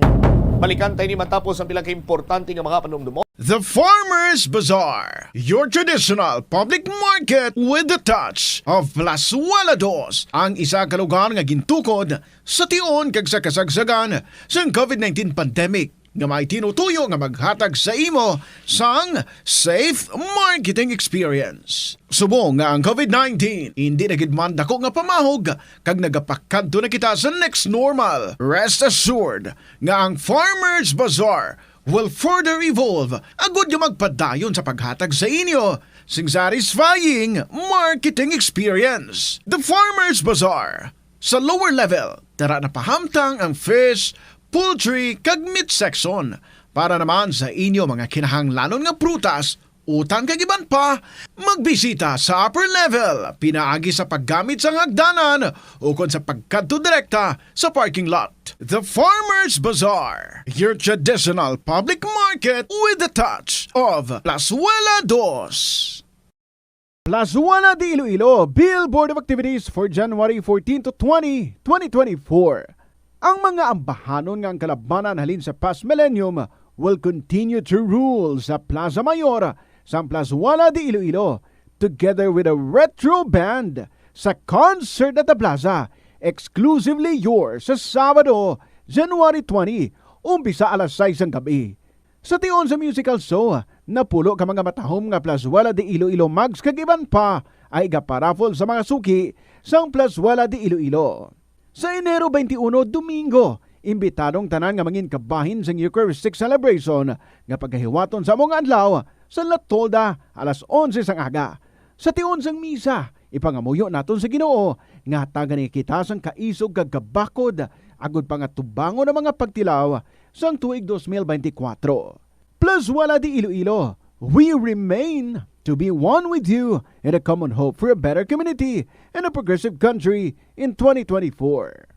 Balikan tayo ni matapos ang pila ka-importante nga mga panumdumo. The Farmers Bazaar, your traditional public market with the touch of Plazuela Dos, ang isa ka lugar nga gintukod sa tion kag sa kasagsagan sa COVID-19 pandemic nga may tinutuyo nga maghatag sa imo sang safe marketing experience. Subong nga ang COVID-19 hindi nagidman dako nga pamahog kag nagapakadto na kita sa next normal. Rest assured nga ang Farmers Bazaar will further evolve agud nga magpadayon sa paghatag sa inyo sing satisfying marketing experience. The Farmers Bazaar sa lower level tara na pahamtang ang fish, poultry kag meat section para naman sa inyo mga kinahanglanon nga prutas, utang kag iban pa, magbisita sa upper level pinaagi sa paggamit sa hagdanan o kon sa pagkadto direkta sa parking lot. The Farmers Bazaar, your traditional public market with the touch of Plazuela Dos. Plazuela de Iloilo Billboard of Activities for January 14 to 20, 2024. Ang mga ambahanon nga ang kalabanan halin sa past millennium will continue to rule sa Plaza Mayor sa Plazuela de Iloilo together with a retro band sa concert at the plaza, exclusively yours sa Sabado, January 20, umpisa alas 6 ng gabi. Sa tion sa musical show, napulo ka mga matahom nga Plazuela de Iloilo mags kag iban pa ay gaparafol sa mga suki sa Plazuela de Iloilo. Sa Enero 21, Domingo, imbitadong tanan nga mangin kabahin sa Eucharistic Celebration nga pagkahiwaton sa mga adlaw sa La Tolda alas 11 sang aga. Sa tion sang misa, ipangamuyo naton sa Ginoo nga hatagan ni kita sang kaisog kag kabakod agud pa nga tubangon ang mga pagtilaw sang tuig 2024. Plazuela de Iloilo, we remain to be one with you in a common hope for a better community and a progressive country in 2024.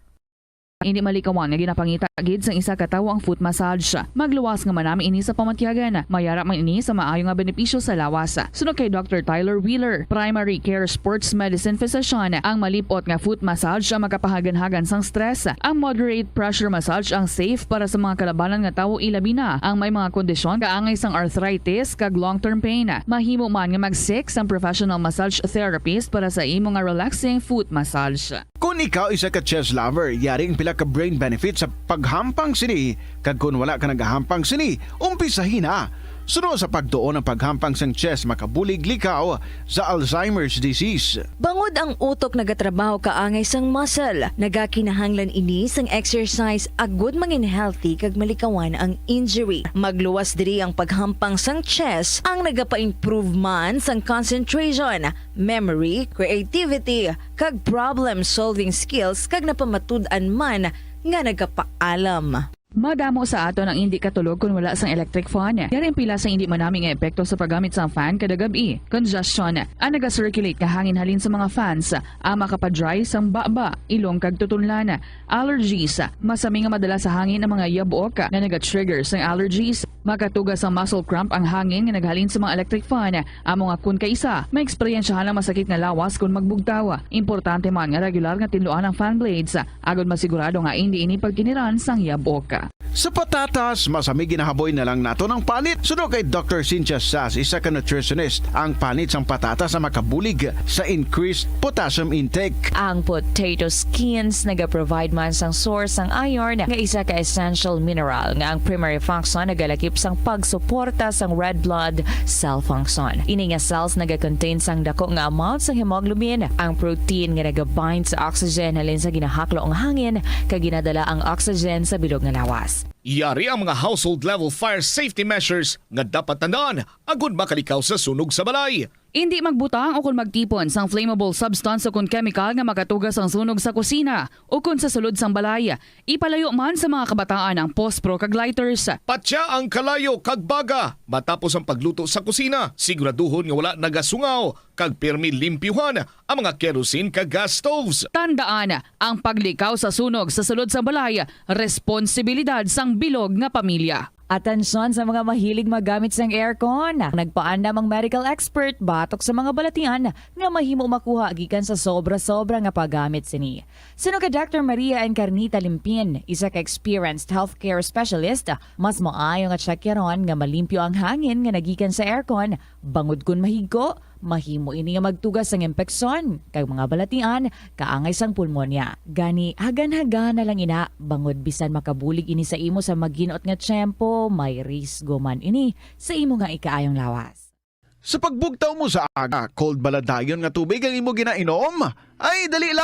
Hindi malikawan nga ginapangita gid sang isa ka tawo ang foot massage. Magluwas nga manami ini sa pamatyagan. Mayara man ini sa maayo nga benepisyo sa lawas. Sunod kay Dr. Tyler Wheeler, primary care sports medicine physician, ang malipot nga foot massage ang makapahagan-hagan sang stress. Ang moderate pressure massage ang safe para sa mga kalabanan nga tawo ilabi na ang may mga kondisyon kaangay sang arthritis kag long-term pain. Mahimo man nga mag-seek sang professional massage therapist para sa imo nga relaxing foot massage. Kung ikaw isa ka chess lover, yaring pila ka brain benefit sa paghampang sini, kag kung wala ka nagahampang sini, umpisahin na. Sunod sa pagtuon ng paghampang sang chess makabulig likaw sa Alzheimer's disease. Bangod ang utok nagatrabaho kaangay sang muscle, nagakinahanglan ini sang exercise agud mangin healthy kag malikawan ang injury. Magluwas diri ang paghampang sang chess ang nagapa-improve man sang concentration, memory, creativity kag problem-solving skills kag napamatud-an man nga nagapaalam. Madamo sa ato ang hindi katulog kung wala sang electric fan. Yaring pila sa hindi manaming epekto sa paggamit sang fan kada gabi. Congestion, ang naga-circulate ka hangin halin sa mga fans, ang makapadry sang baba, ilong kag tutunlan. Allergies, masami nga madala sa hangin ang mga yabuok na naga-trigger sang allergies. Makatugas ang muscle cramp ang hangin nga naghalin sa mga electric fan. Amo nga kun kaisa, may eksperyensyahan ang masakit nga lawas kung magbugtaw. Importante man nga regular nga tinluan ang fan blades, agad masigurado nga hindi ini pagkiniran sang yabuok. Sa patatas, masami ginahaboy na lang nato ng panit. Sunod kay Dr. Cynthia Sass, isa ka nutritionist, ang panit sang patatas na makabulig sa increased potassium intake. Ang potato skins nagaprovide man sang source sang iron nga isa ka essential mineral nga ang primary function nagalakip sang pagsuporta sang red blood cell function. Ini nga cells nagakontain sang dako nga amount sang hemoglobin, ang protein nga nagabind sa oxygen halin sa ginahaklo ang hangin kag ginadala ang oxygen sa bilog nga lawas. Yari ang mga household level fire safety measures nga dapat tandaan agud makalikaw sa sunog sa balay. Hindi magbutang o kung magtipon sang flammable substance o kung chemical nga makatugas ang sunog sa kusina o kung sa sulod sang balay. Ipalayo man sa mga kabataan ang pospro kag lighters. Patya ang kalayo kag baga matapos ang pagluto sa kusina. Siguraduhon nga wala nagasungaw kag pirmi limpyuhan ang mga kerosene kag gas stoves. Tandaan, ang paglikaw sa sunog sa sulod sang balay, responsibilidad sang bilog nga pamilya. Atensyon sa mga mahilig magamit sang aircon. Nagpaandam ang medical expert batok sa mga balatian nga mahimo makuha gikan sa sobra-sobra nga paggamit sini. Sino ka Dr. Maria Encarnita Limpin, isa ka experienced healthcare specialist, mas maayo nga checkyaron nga malimpyo ang hangin nga nagikan sa aircon, bangod kun mahigko, mahimo ini nga magtugas sang impeksyon kag mga balatian kaangay sang pulmonya. Gani hagan-hagan na lang ina bangod bisan makabulig ini sa imo sa maginot nga tiyempo, may risgo man ini sa imo nga ikaayong lawas. Sa pagbugtaw mo sa aga, cold baladayon nga tubig ang imo ginainom? Ay, dali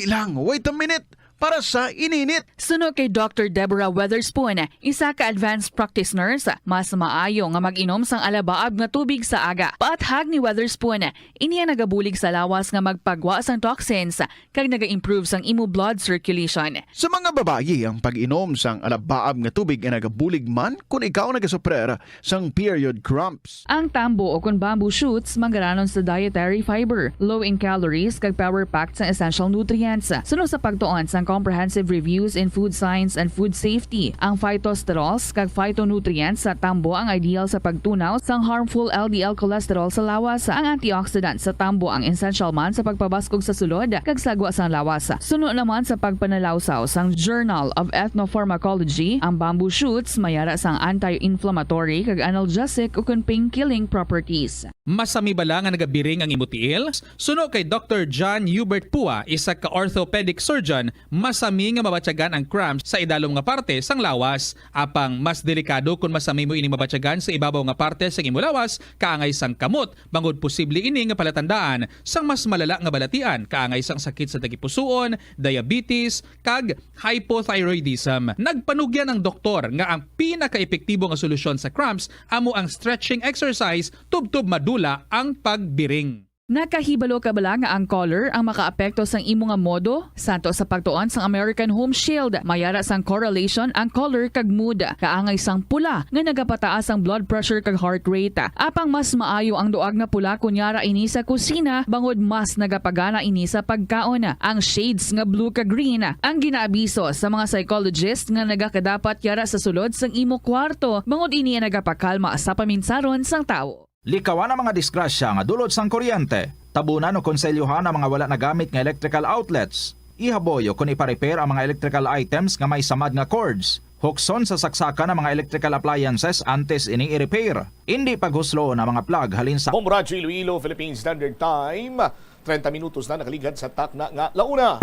lang, wait a minute. Para sa ininit. Sunod kay Dr. Deborah Weatherspoon, isa ka advanced practice nurse, mas maayo nga mag-inom sang alabaab nga tubig sa aga. Paathag ni Weatherspoon, iniya nagabulig sa lawas nga magpagwa sang toxins kag naga-improve sang imo blood circulation. Sa mga babayi, ang pag-inom sang alabaab nga tubig ay nagabulig man kung ikaw nagasuprer sang period cramps. Ang tambo o kung bamboo shoots manggaranon sa dietary fiber, low in calories kag power-packed sang essential nutrients. Sunod sa pagtuon sang comprehensive reviews in food science and food safety. Ang phytosterols kag phytonutrients sa tambo ang ideal sa pagtunaw sang harmful LDL cholesterol sa lawas. Ang antioxidants sa tambo ang essential man sa pagpabaskog sa sulod kag sagwa sang lawas. Sunod naman sa pagpanalawsaw sang Journal of Ethnopharmacology, ang bamboo shoots mayara sang anti-inflammatory kag analgesic o kun pain-killing properties. Masami bala nga nagabiring ang imutiil? Suno kay Dr. John Hubert Pua, isa ka orthopedic surgeon, masami nga mabatyagan ang cramps sa idalom nga parte sang lawas. Apang mas delikado kung masami mo ini mabatyagan sa ibabaw nga parte sang imo lawas, kaangay sang kamot, bangod posible ini nga palatandaan sang mas malala nga balatian, kaangay sang sakit sa tagipusoon, diabetes, kag hypothyroidism. Nagpanugyan ang doktor nga ang pinaka-epektibo nga solusyon sa cramps amo ang stretching exercise tubtub madula ang pagbiring. Nakahibalo ka bala nga ang color ang makaapekto sang imo nga modo? Santo sa pagtuon sang American Home Shield, mayara sang correlation ang color kag mood. Kaangay sang pula nga nagapataas ang blood pressure kag heart rate. Apang mas maayo ang duag na pula kunyara ini sa kusina, bangod mas nagapagana ini sa pagkaon. Ang shades nga blue kag green ang ginaabiso sa mga psychologist nga nagakadapat yara sa sulod sang imo kwarto, bangod ini ang nagapakalma sa paminsaron sang tawo. Likawan ang mga disgrasya nga dulot sang kuryente. Tabunan o konselyuhan ang mga wala nagamit nga electrical outlets. Ihaboyo kung ipa-repair ang mga electrical items nga may samad nga cords. Hukson sa saksakan ng mga electrical appliances antes ini i-repair. Hindi paghuslo na mga plug halin sa Bombo Radyo Iloilo, Philippine Standard Time. 30 minutos na nakaligad sa takna nga launa.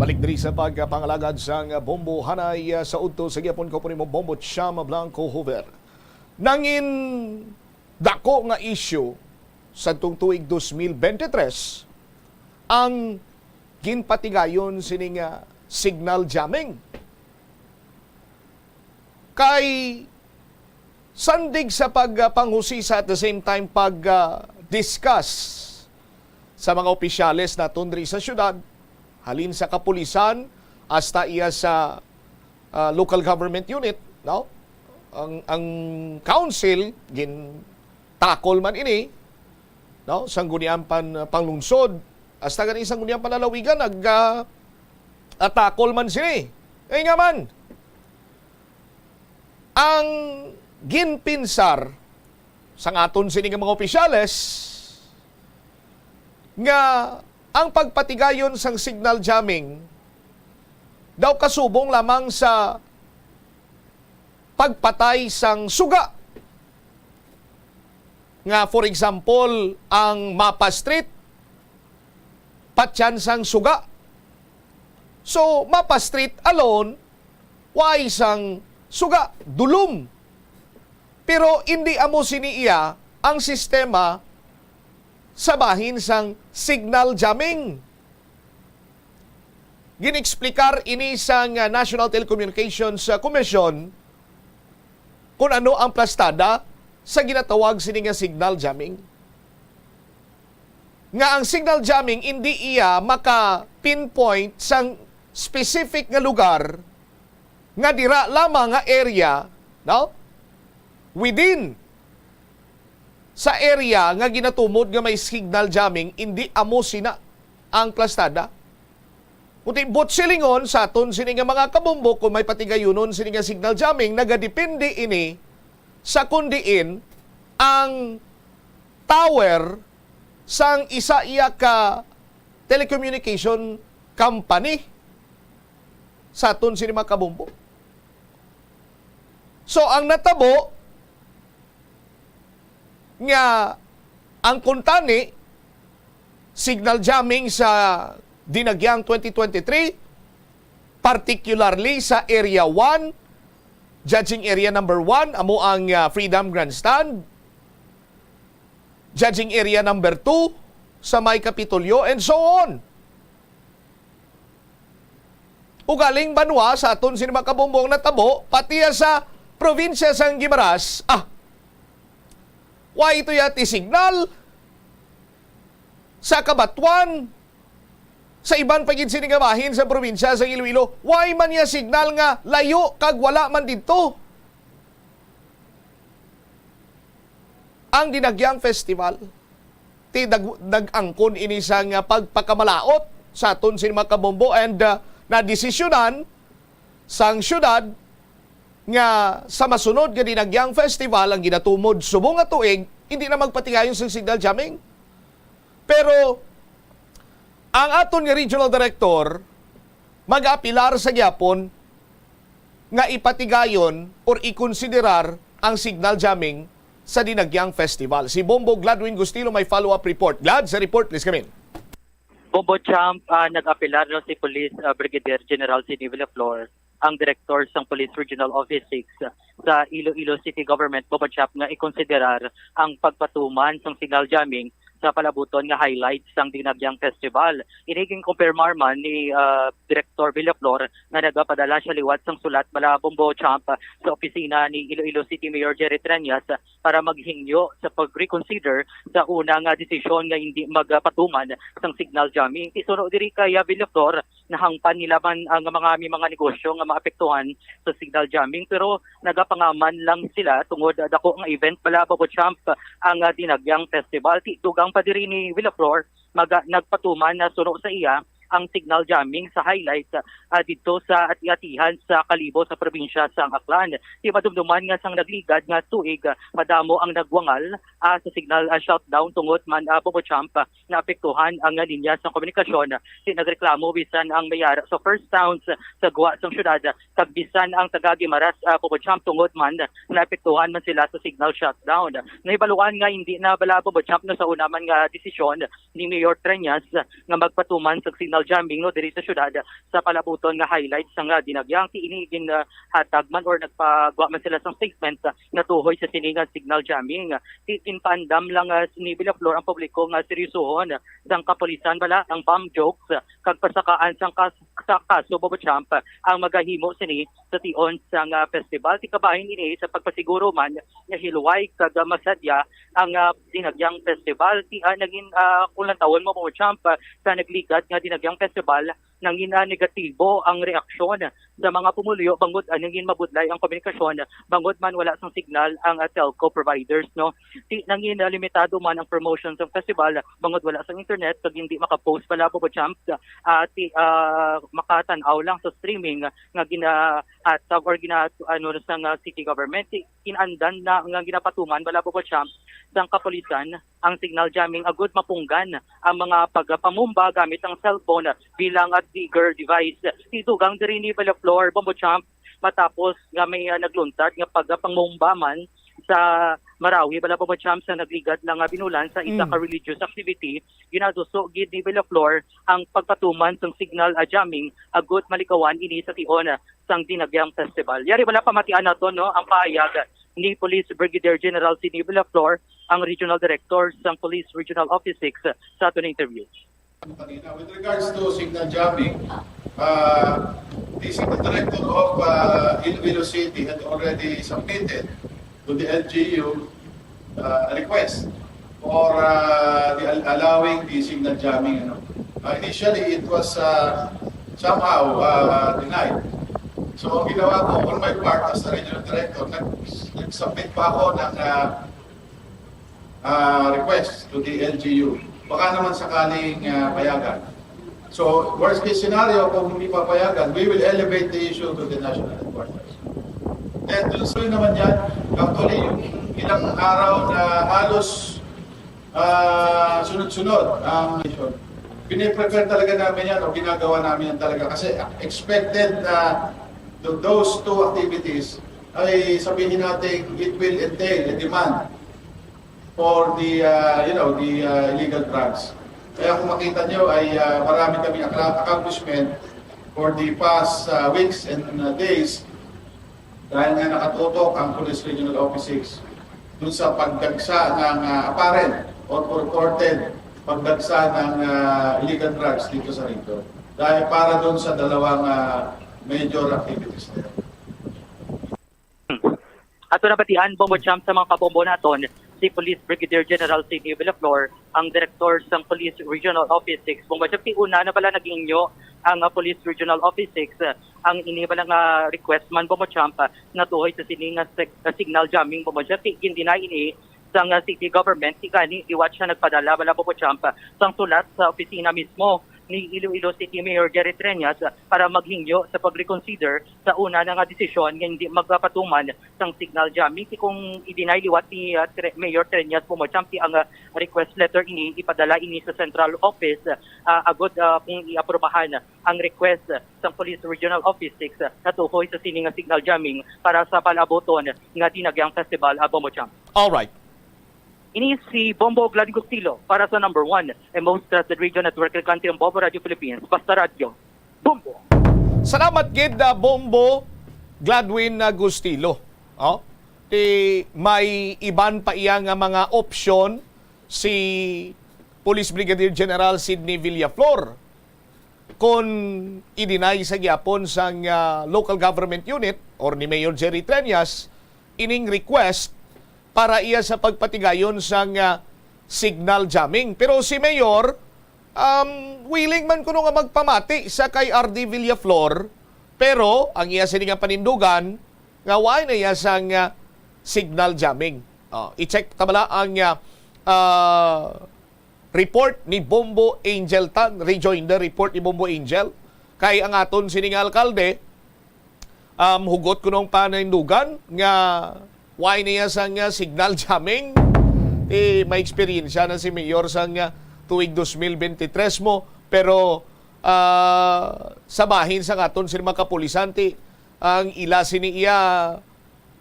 Balik diri sa pagpangalagad sang Bombo Hanay sa udto sa gyapon ko mo Bombo Chama Blanco Hoover. Nangin dako nga issue sa tuig 2023 ang ginpatigayon sining signal jamming. Kay sandig sa pagpanghusisa at the same time pag-discuss sa mga opisyales na tundri sa syudad, halin sa kapulisan hasta iya sa local government unit, no? Ang council gin takol man ini, no? Sanggunian panglungsod hasta gani sanggunian panlalawigan takol man sini. Ay nga man ang ginpinsar sang aton sini nga mga opisyales nga ang pagpatigayon sang signal jamming daw kasubong lamang sa pagpatay sang suga. Nga for example, ang Mapa Street, patyan sang suga. So, Mapa Street alone, why sang suga, dulum. Pero hindi amo siniiya ang sistema sa bahin sang signal jamming. Ginexplikar ini sang National Telecommunications Commission kung ano ang plastada sa ginatawag sini nga signal jamming. Nga ang signal jamming hindi iya maka-pinpoint sang specific nga lugar nga dira lamang nga area, no? Within sa area nga ginatumod nga may signal jamming, hindi amo sina ang plastada. Kundi silingon sa aton sini nga mga kabumbo kung may patigayunon sini nga signal jamming, nagadepende ini sa kundiin ang tower sang isa iya ka telecommunication company sa aton sini mga kabumbo. So ang natabo nga ang kuntani signal jamming sa dinagyang 2023, particularly sa Area 1, Judging Area number 1, amo ang Freedom Grandstand, Judging Area number 2, sa May Kapitolyo, and so on. Ugaling banwa sa aton sini mga kabumbong natabo, pati sa probinsya sang Guimaras, why ito yati signal sa Kabatuan, sa iban pagid sini nga bahin sa probinsya sa Iloilo, why man ya signal nga layo kag wala man didto. Ang dinagyang festival ti nag-angkon ini sa nga pagpakamalaot sa aton sini mga kabombo, and na desisyonan sang syudad nga sa masunod nga dinagyang festival ang ginatumod subong nga tuig hindi na magpatigayon sa signal jamming. Pero ang aton nga regional director mag-apilar sa gyapon nga ipatigayon or ikonsiderar ang signal jamming sa dinagyang festival. Si Bombo Gladwin Gustilo may follow-up report. Glad, sa report, please come in. Bombo Champ, nag-apilar no si Police Brigadier General Sidney Villaflor, ang director ng Police Regional Office 6 sa Iloilo City Government, Bombo Champ, nga ikonsiderar ang pagpatuman ng signal jamming sa palabuton nga highlights sang Dinagyang Festival. Iniging kumpirmar man ni Director Villaflor na nagapadala siya liwat sang sulat bala Bombo Champ sa opisina ni Iloilo City Mayor Jerry Treñas para maghingyo sa pag-reconsider sa unang desisyon nga hindi magpatuman sang signal jamming. Isuno diri kay Villaflor na hangpan nila man ang mga negosyo nga maapektuhan sa signal jamming, pero nagapangaman lang sila tungod dako nga event bala Bombo Champ ang Dinagyang Festival. Dugang pa diri ni Villaflor nagpatuman na suno sa iya ang signal jamming sa highlights dito sa ati-atihan sa Kalibo sa probinsya sa Aklan. Di madumduman nga sang nagligad nga tuig madamo ang nagwangal sa signal shutdown tungod man Bombo Champ na apektuhan ang linya sa komunikasyon. Di nagreklamo bisan ang mayar sa first towns sa guwa sang syudad kag bisan ang taga-Guimaras Bombo Champ tungod man na apektuhan man sila sa signal shutdown. Nahibaluan nga hindi na bala Bombo Champ na sa una man nga desisyon ni Mayor Treñas nga magpatuman sa signal jamming no diri sa syudad sa palabuton nga highlights sang Dinagyang. Tiinigin hatag man or nagpagawa man sila sang statement nga tuhoy sa siningan signal jamming. Tinpandam lang ni Villaflor ang publiko nga seryosohon sang kapulisan bala ang bomb jokes kag pasakaan sang kaso Bombo Champ ang magahimo sini sa tion sang festival. Tikabahin ini sa pagpasiguro man nga hiluway kag masadya ang Dinagyang Festival. Naging kulang tawon mo Bombo Champ sa nagligad nga Dinagyang Festival nangin negatibo ang reaksyon sa mga pumulyo bangod nangin mabudlay ang komunikasyon bangod man wala sang signal ang telco providers no. Nangin limitado man ang promotion sa festival bangod wala sang internet kag hindi makapost pala Bombo Champ makatan-aw lang sa streaming nga ginahatag or sang city government. Inandan na nga ginapatuman bala Bombo Champ sang kapulisan ang signal jamming agud mapunggan ang mga pagpamumba gamit ang cellphone bilang trigger device. Itugang diri ni Villaflor Bombo Champ matapos nga may nagluntad nga pagpamumba man sa Marawi bala Bombo Champ sa nagligad lang binulan sa isa ka religious activity. Ginaduso gid ni Villaflor ang pagpatuman sang signal jamming agud malikawan ini sa tion sang Dinagyang Festival. Yari wala pamatian nato no ang pahayag ni Police Brigadier General Sidney Villaflor, ang Regional Director ng Police Regional Office 6 sa ato na interview. With regards to signal jamming, the Signal Director of Iloilo City had already submitted to the LGU a request for allowing the signal jamming. Initially, it was somehow denied. So, ang ginawa ko, on my part as the Regional Director, nag-submit pa ako ng request to the LGU. Baka naman sakaling payagan. So, worst case scenario, kung hindi pa payagan, we will elevate the issue to the national headquarters. And tuloy naman yan, actually yung ilang araw na halos sunod-sunod ang mission. Piniprepare talaga namin yan o ginagawa namin yan talaga kasi expected na those two activities ay sabihin natin it will entail a demand for the illegal drugs. Kaya kung makita nyo ay marami kaming accomplishment for the past weeks and days dahil nga nakatutok ang Police Regional Office 6 dun sa pagdagsa ng apparent or reported pagdagsa ng illegal drugs dito sa region. Dahil para dun sa dalawang major activities there. Ato na batian Bombo Champ sa mga kabombo naton si Police Brigadier General Sidney Villaflor, ang Director ng Police Regional Office 6. Bombo Champ, una na pala naging inyo ang Police Regional Office 6 ang ini pala nga request man Bombo Champ na tuhoy sa sining signal jamming Bombo Champ. Gindinay ini sang city government ikani iwat siya nagpadala bala Bombo Champ sang sulat sa opisina mismo ni Iloilo City Mayor Jerry Treñas para maghingyo sa pag-reconsider sa una na nga desisyon nga hindi magpatuman sang signal jamming. Kung i-deny liwat ni Mayor Treñas pumachampi ang request letter ini ipadala ini sa central office agud kung i-aprobahan ang request sa Police Regional Office 6 na tuhoy sa sining signal jamming para sa palaboton nga Dinagyang Festival Bombo Champ. All right. Ini si Bombo Gladwin Gustilo para sa number 1 and most trusted radio network country ng Bombo Radio Philippines. Basta Radio. Bombo! Salamat gid Bombo Gladwin Gustilo. May iban pa iya nga mga option si Police Brigadier General Sidney Villaflor kung i-deny sa gyapon sang local government unit or ni Mayor Jerry Treñas ining request para iya sa pagpatigayon sang signal jamming. Pero si Mayor willing man kuno nga magpamati sa kay RD Villaflor, pero ang iya sining panindugan nga why na iya sang signal jamming. I-check tabala ang report ni Bombo Angel Tan, rejoinder report ni Bombo Angel. Kay ang aton sining alkalde, hugot ko nung panindugan nga why niya sang signal jamming. May experience na si Mayor sang tuig 2023 mo, pero sa bahin sa aton sining mga kapulisanti, ang ila siniya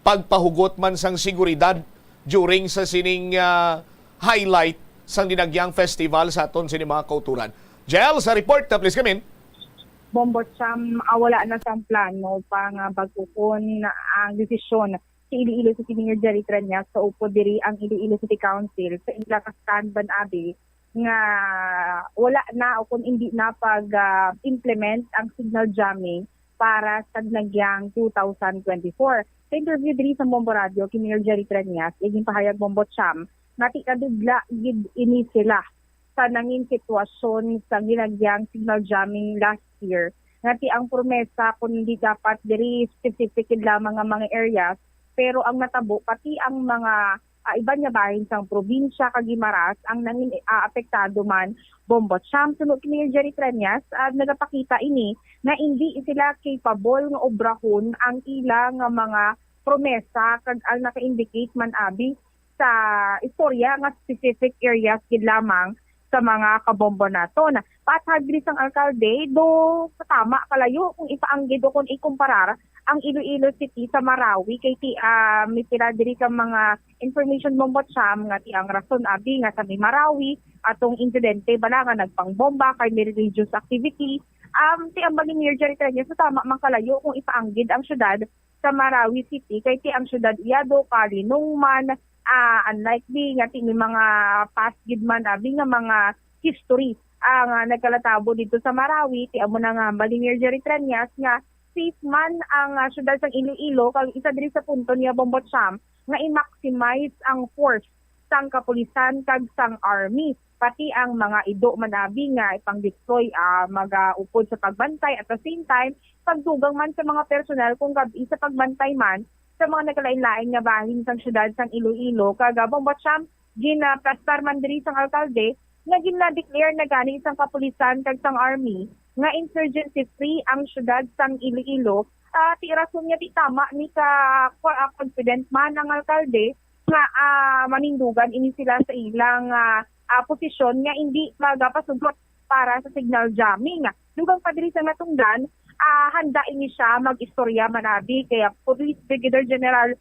pagpahugot man sang seguridad during sa sining highlight sang dinagyang festival sa aton sining mga kauturan. Jel, sa report, please come in. Bombot Sam, wala na sa plano pang bagkukon ang desisyon si Iloilo City Mayor Jerry Treñas sa upo diri ang Iloilo City Council sa ila ka stand-ban abi nga wala na o kung hindi na pag-implement ang signal jamming para sa nagyang 2024. Sa interview diri sa Bombo Radio kay Mayor Jerry Treñas, iging pahayag Bombot Sam, nati kadugla gid ini sila sa nanging sitwasyon sa ginagyang signal jamming last year. Nati ang promesa kung hindi dapat diri specific lamang ang mga areas, pero ang natabo pati ang mga iba niya bahin sang probinsya kag Guimaras ang nanging apektado man. Bombot Sam, sunod kay Mayor Jerry Treñas, nagapakita ini na hindi sila capable nga obrahon ang ilang mga promesa kag ang naka-indicate man abi sa istorya nga specific areas gid lamang sa mga kabombo naton. Pathagri sang alkalde do tama kalayo kung ipaanggid o kung ikumparar ang Iloilo City sa Marawi kay may pila diri ka mga information Bombot Sam nga ti ang rason abi nga sa Marawi atong insidente bala nga nagpangbomba kay may religious activity. Ti ang bali Mayor Jerry Treñas sa tama man kalayo kung ipaanggid ang syudad sa Marawi City kay ti ang syudad iyado kalinong man unlikely nga may mga past gid man abi nga mga history ang nagkalatabo dito sa Marawi. Ti amo na nga bali Mayor Jerry Treñas nga safe man ang syudad sa Iloilo kag isa diri sa punto niya Bombot Sam nga i-maximize ang force sang kapulisan kag sang army pati ang mga ido manabi nga ipang-deploy mag-upod sa pagbantay at the same time pagdugang man sa mga personal kung gabi sa pagbantay man sa mga nagkalain-lain nga bahin sang syudad sang Iloilo kag Bombot Sam gina-prestar man diri sang alkalde nga gina-declare na gani sang kapulisan kag sang army nga insurgency free ang syudad sang Iloilo. Ti rason niya di tama ni ka confident man ang alkalde nga manindugan ini sila sa ilang posisyon nga hindi magapasugot para sa signal jamming. Dugang pa diri sa natungdan, handa ini siya mag-istorya manabi kaya Police Brigadier General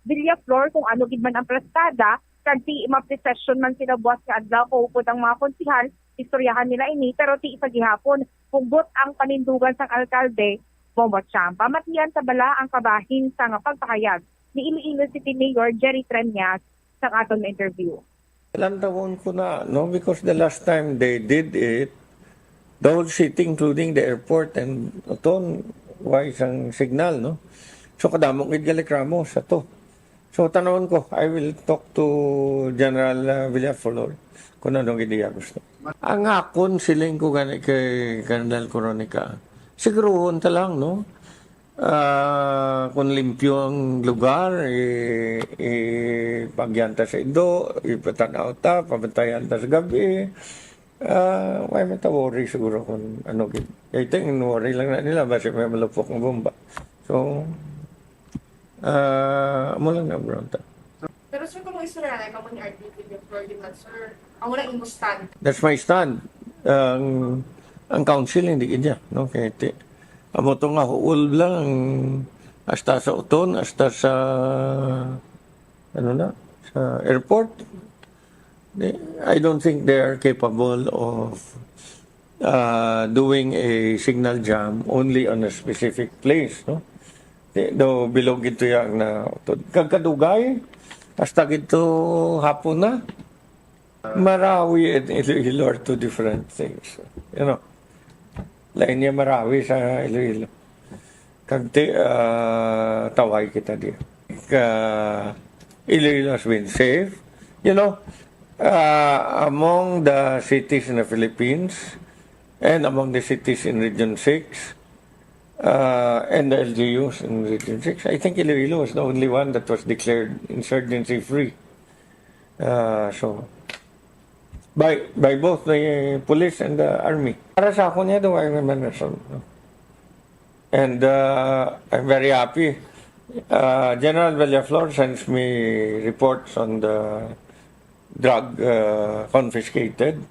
Villaflor kung ano gid man ang prestada kag ti ma-procession man sila buwas nga adlaw ko upod ang mga konsihal istoryahan nila ini pero ti isa gihapon hugot ang panindugan sang alkalde Bombot Sam. Pamatian sa bala ang kabahin sa nga pagpahayag ni Iloilo City Mayor Jerry Treñas sa aton interview. Ilang taon ko na, no? Because the last time they did it, the whole city, including the airport and oton, wise ang signal, no? So kadamong idgalikramo sa to. So tanawon ko, I will talk to General Villaflor kung anong ideya gusto. Ang akon siling ko gani kay Colonel Coronica, sigurohon ta lang, no? Kung limpyo ang lugar, pagyanta sa ido, ipatanaw ta, pabantayan ta sa gabi. May mata-worry siguro kung ano. Kaya tingin, worry lang na nila basta may malupok ng bomba. So, mo lang na bronta. Pero sir, kung istorya na ikaw ni RD Villaflor, sir, ang wala yung stand. That's my stand. Ang council, hindi kanya. No? Kaya amo to nga huul lang hasta sa uton, hasta sa sa airport. I don't think they are capable of doing a signal jam only on a specific place, no? Do bilog ito yang na utod. Kagkadugay hasta gito hapon na. Marawi and Iloilo are two different things. You know, lain niya Marawi sa Iloilo. Tawag kita di. Iloilo has been safe. You know, among the cities in the Philippines and among the cities in Region 6 and the LGUs in Region 6, I think Iloilo was the only one that was declared insurgency-free. So, by both the police and the army. Para sa ako niya, I remember. And I'm very happy. General Villaflor sends me reports on the drug confiscated.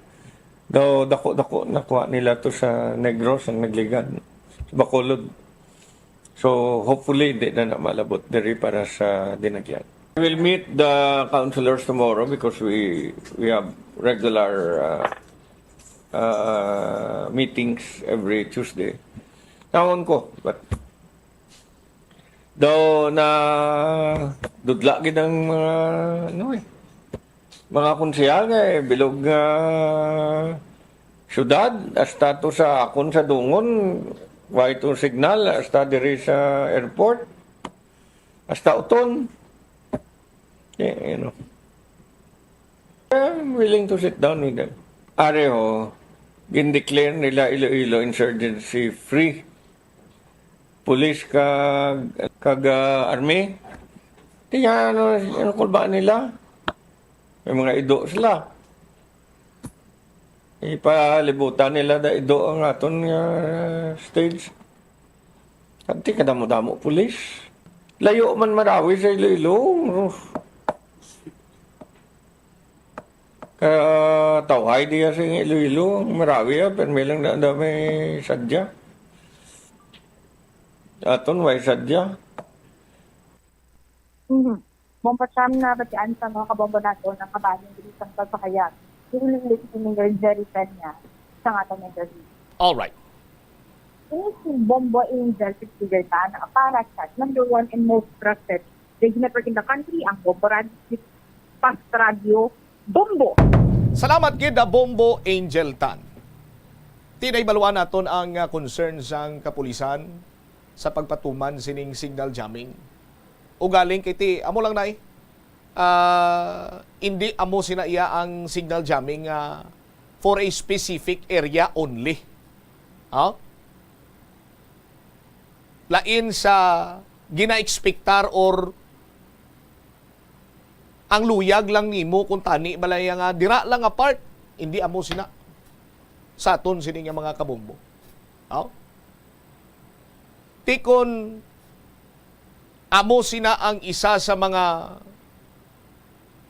Though dako nakuha nila to sa Negros ang Nagligan, sa Bacolod. So hopefully hindi na malabot diri para sa Dinagyan. We will meet the councilors tomorrow because we have regular meetings every Tuesday. Tawon ko, but daw na dudla gid ang mga konsehal nga bilog nga syudad hasta to sa akon sa dungon wa itong signal hasta diri sa airport hasta uton. You know, I'm willing to sit down with them. Areho, gindeclare nila Iloilo insurgency free. Police kag army. Tiyan ano kulbaan nila. May mga ido sila. Ipalibutan nila da ido ang aton stage. Kanti kadamo-damo police. Layo man Marawi sa Iloilo. Tawhay diya sa Iloilo, Marawi pero may lang na may sadya. Aton way sadya. Bombacham na batian sa mga kabombo nato ng kabaling bilisang pagpakayag. Iluilo si Mayor Jerry Tanya sa atong interview. All right. Ini si Bombo Angel Fitzgerald na para chat number 1 and most trusted radio network in the country, ang Bombo Radio, Fast Radio, Bombo. Salamat gid Bombo Angel Tan. Tinay baluan naton ang concerns sang kapulisan sa pagpatuman sining signal jamming. Ugaling kiti amo lang nay. Hindi amo sinaiya ang signal jamming for a specific area only. Lain sa gina-expectar or ang luyag lang nimo kung tani balay nga dira lang apart, hindi amo sina sa aton sining mga kabombo. Tikon amo sina ang isa sa mga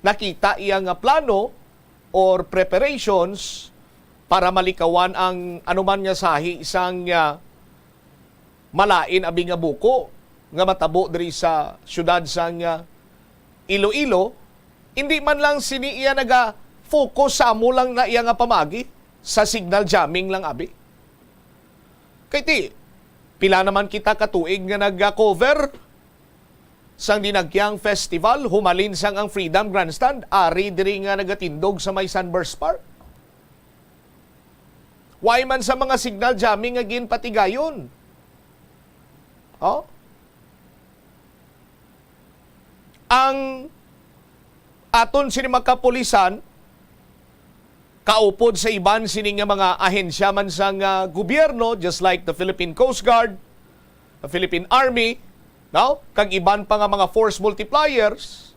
nakita iyang plano or preparations para malikawan ang anuman nga sahi isang malain abing nga buko nga matabo diri sa syudad sang Iloilo. Hindi man lang siniiya naga-focus sa amo lang na iya nga pamagi sa signal jamming lang abi. Kay ti, pila naman kita katuig nga nag-cover sang Dinagyang Festival, humalin sang ang Freedom Grandstand, ari diri nga nagatindog sa may Sunburst Park. Why man sa mga signal jamming nga ginpatigayon? Ang aton sini makapulisan kaupod sa iban sini nga mga ahensya man sang gobyerno, just like the Philippine Coast Guard, the Philippine Army, kag iban pa nga mga force multipliers,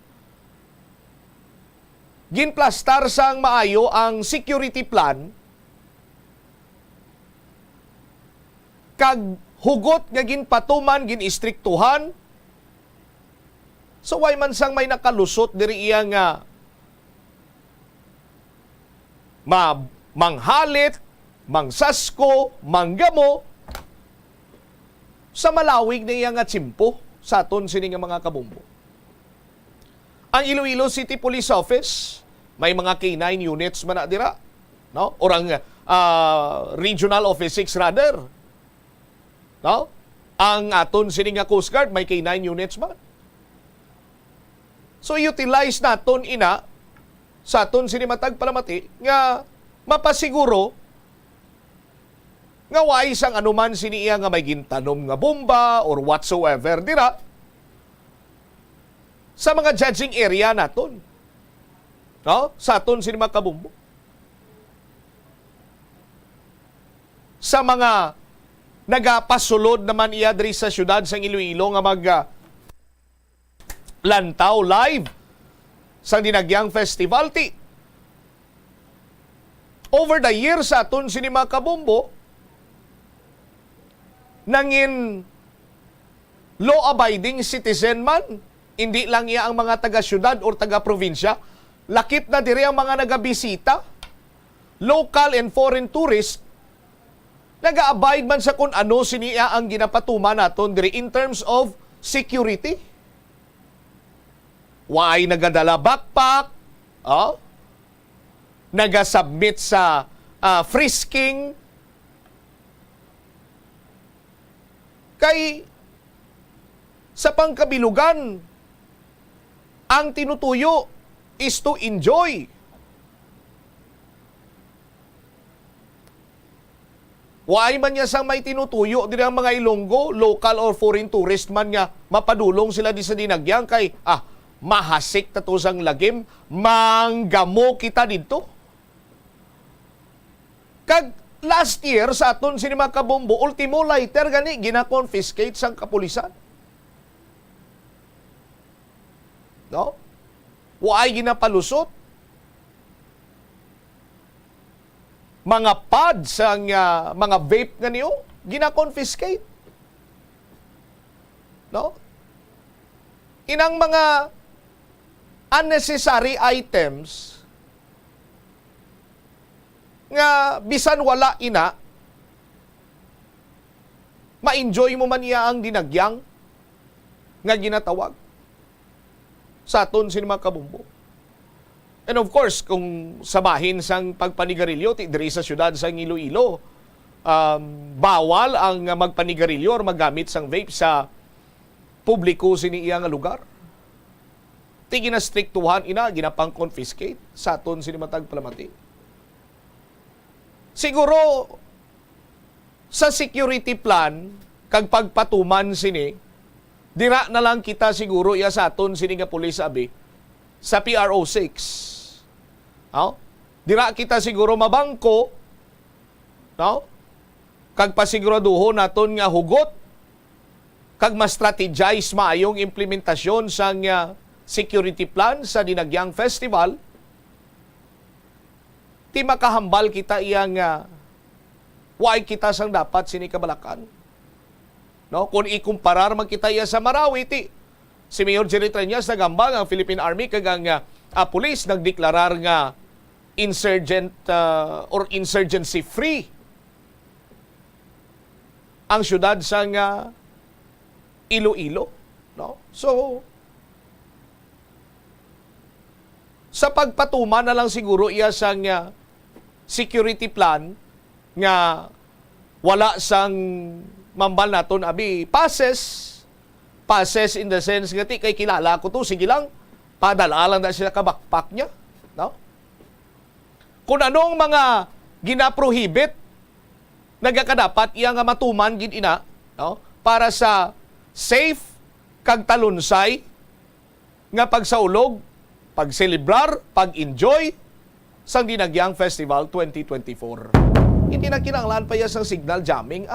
ginplastar sang maayo ang security plan kag hugot nga ginpatuman, ginistriktuhan. So why man sang may nakalusot diri iya nga manghalit, mangsasko, manggamo sa malawig na iya nga tsimpo sa aton sini nga mga kabombo. Ang Iloilo City Police Office may mga K9 units man na dira, or ang Regional Office 6 rather. Ang aton sini nga Coast Guard may K9 units man. So utilize naton ina sa aton sinimatag palamati nga mapasiguro nga way sang anuman siniya nga may gintanom nga bomba or whatsoever dira sa mga judging area naton. No? Sa aton sinima kabumbo. Sa mga nagapasulod naman iya diri sa syudad sang Iloilo nga mag lantaw live sa Dinagyang Festival ti. Over the years sa aton sinima kabumbo, nangin law-abiding citizen man, hindi lang iya ang mga taga-syudad o taga-probinsya, lakip na diri ang mga nagabisita, local and foreign tourists, nag-abide man sa kung ano siniya ang ginapatuma naton diri in terms of security. Why nagadala backpack, nagasubmit sa frisking, kay sa pangkabilugan, ang tinutuyo is to enjoy. Waay man niya sang may tinutuyo din ang mga Ilonggo, local or foreign tourist man nga mapadulong sila di sa Dinagyang kay mahasik ta to sang lagim, manggamo kita dito. Kag last year sa aton sinima kabombo, ultimo lighter gani gina-confiscate sang kapulisan. No? Waay ginapalusot. Mga pods ang mga vape nga niyo, gina-confiscate. No? Inang mga unnecessary items nga bisan wala ina, ma-enjoy mo man iya ang Dinagyang nga ginatawag sa aton sinima kabumbo. And of course, kung sabahin sang pagpanigarilyo diri sa syudad sa Iloilo, bawal ang magpanigarilyo or maggamit sang vape sa publiko siniya nga lugar. Ti ginastriktuhan ina, ginapang confiscate sa aton sinimatag palamati. Siguro sa security plan kag pagpatuman sini, dira na lang kita siguro iya sa aton sini nga pulis abi sa PRO 6. Dira kita siguro mabangko, no? Kag pasiguraduho naton nga hugot kag ma-strategize maayong implementasyon sang security plan sa Dinagyang Festival. Ti makahambal kita iyang why kita sang dapat sini kabalakan. No, kung ikumparar man kita iya sa Marawi ti si Mayor Jerry Trias nagambal ang Philippine Army kag ang police nagdeklarar nga insurgent or insurgency free ang syudad sang Iloilo, no? So sa pagpatuma na lang siguro iya sang security plan nga wala sang mambal naton abi passes in the sense nga ti kay kilala ko to, sige lang padala lang na sila kabakpak niya, no? Kung anong mga ginaprohibit nagakadapat iya nga matuman gid ina, no? Para sa safe kag talunsay nga pagsaulog, pagselebrar, pag-enjoy sang Dinagyang Festival 2024. Hindi na kinahanglan pa iya sang signal jamming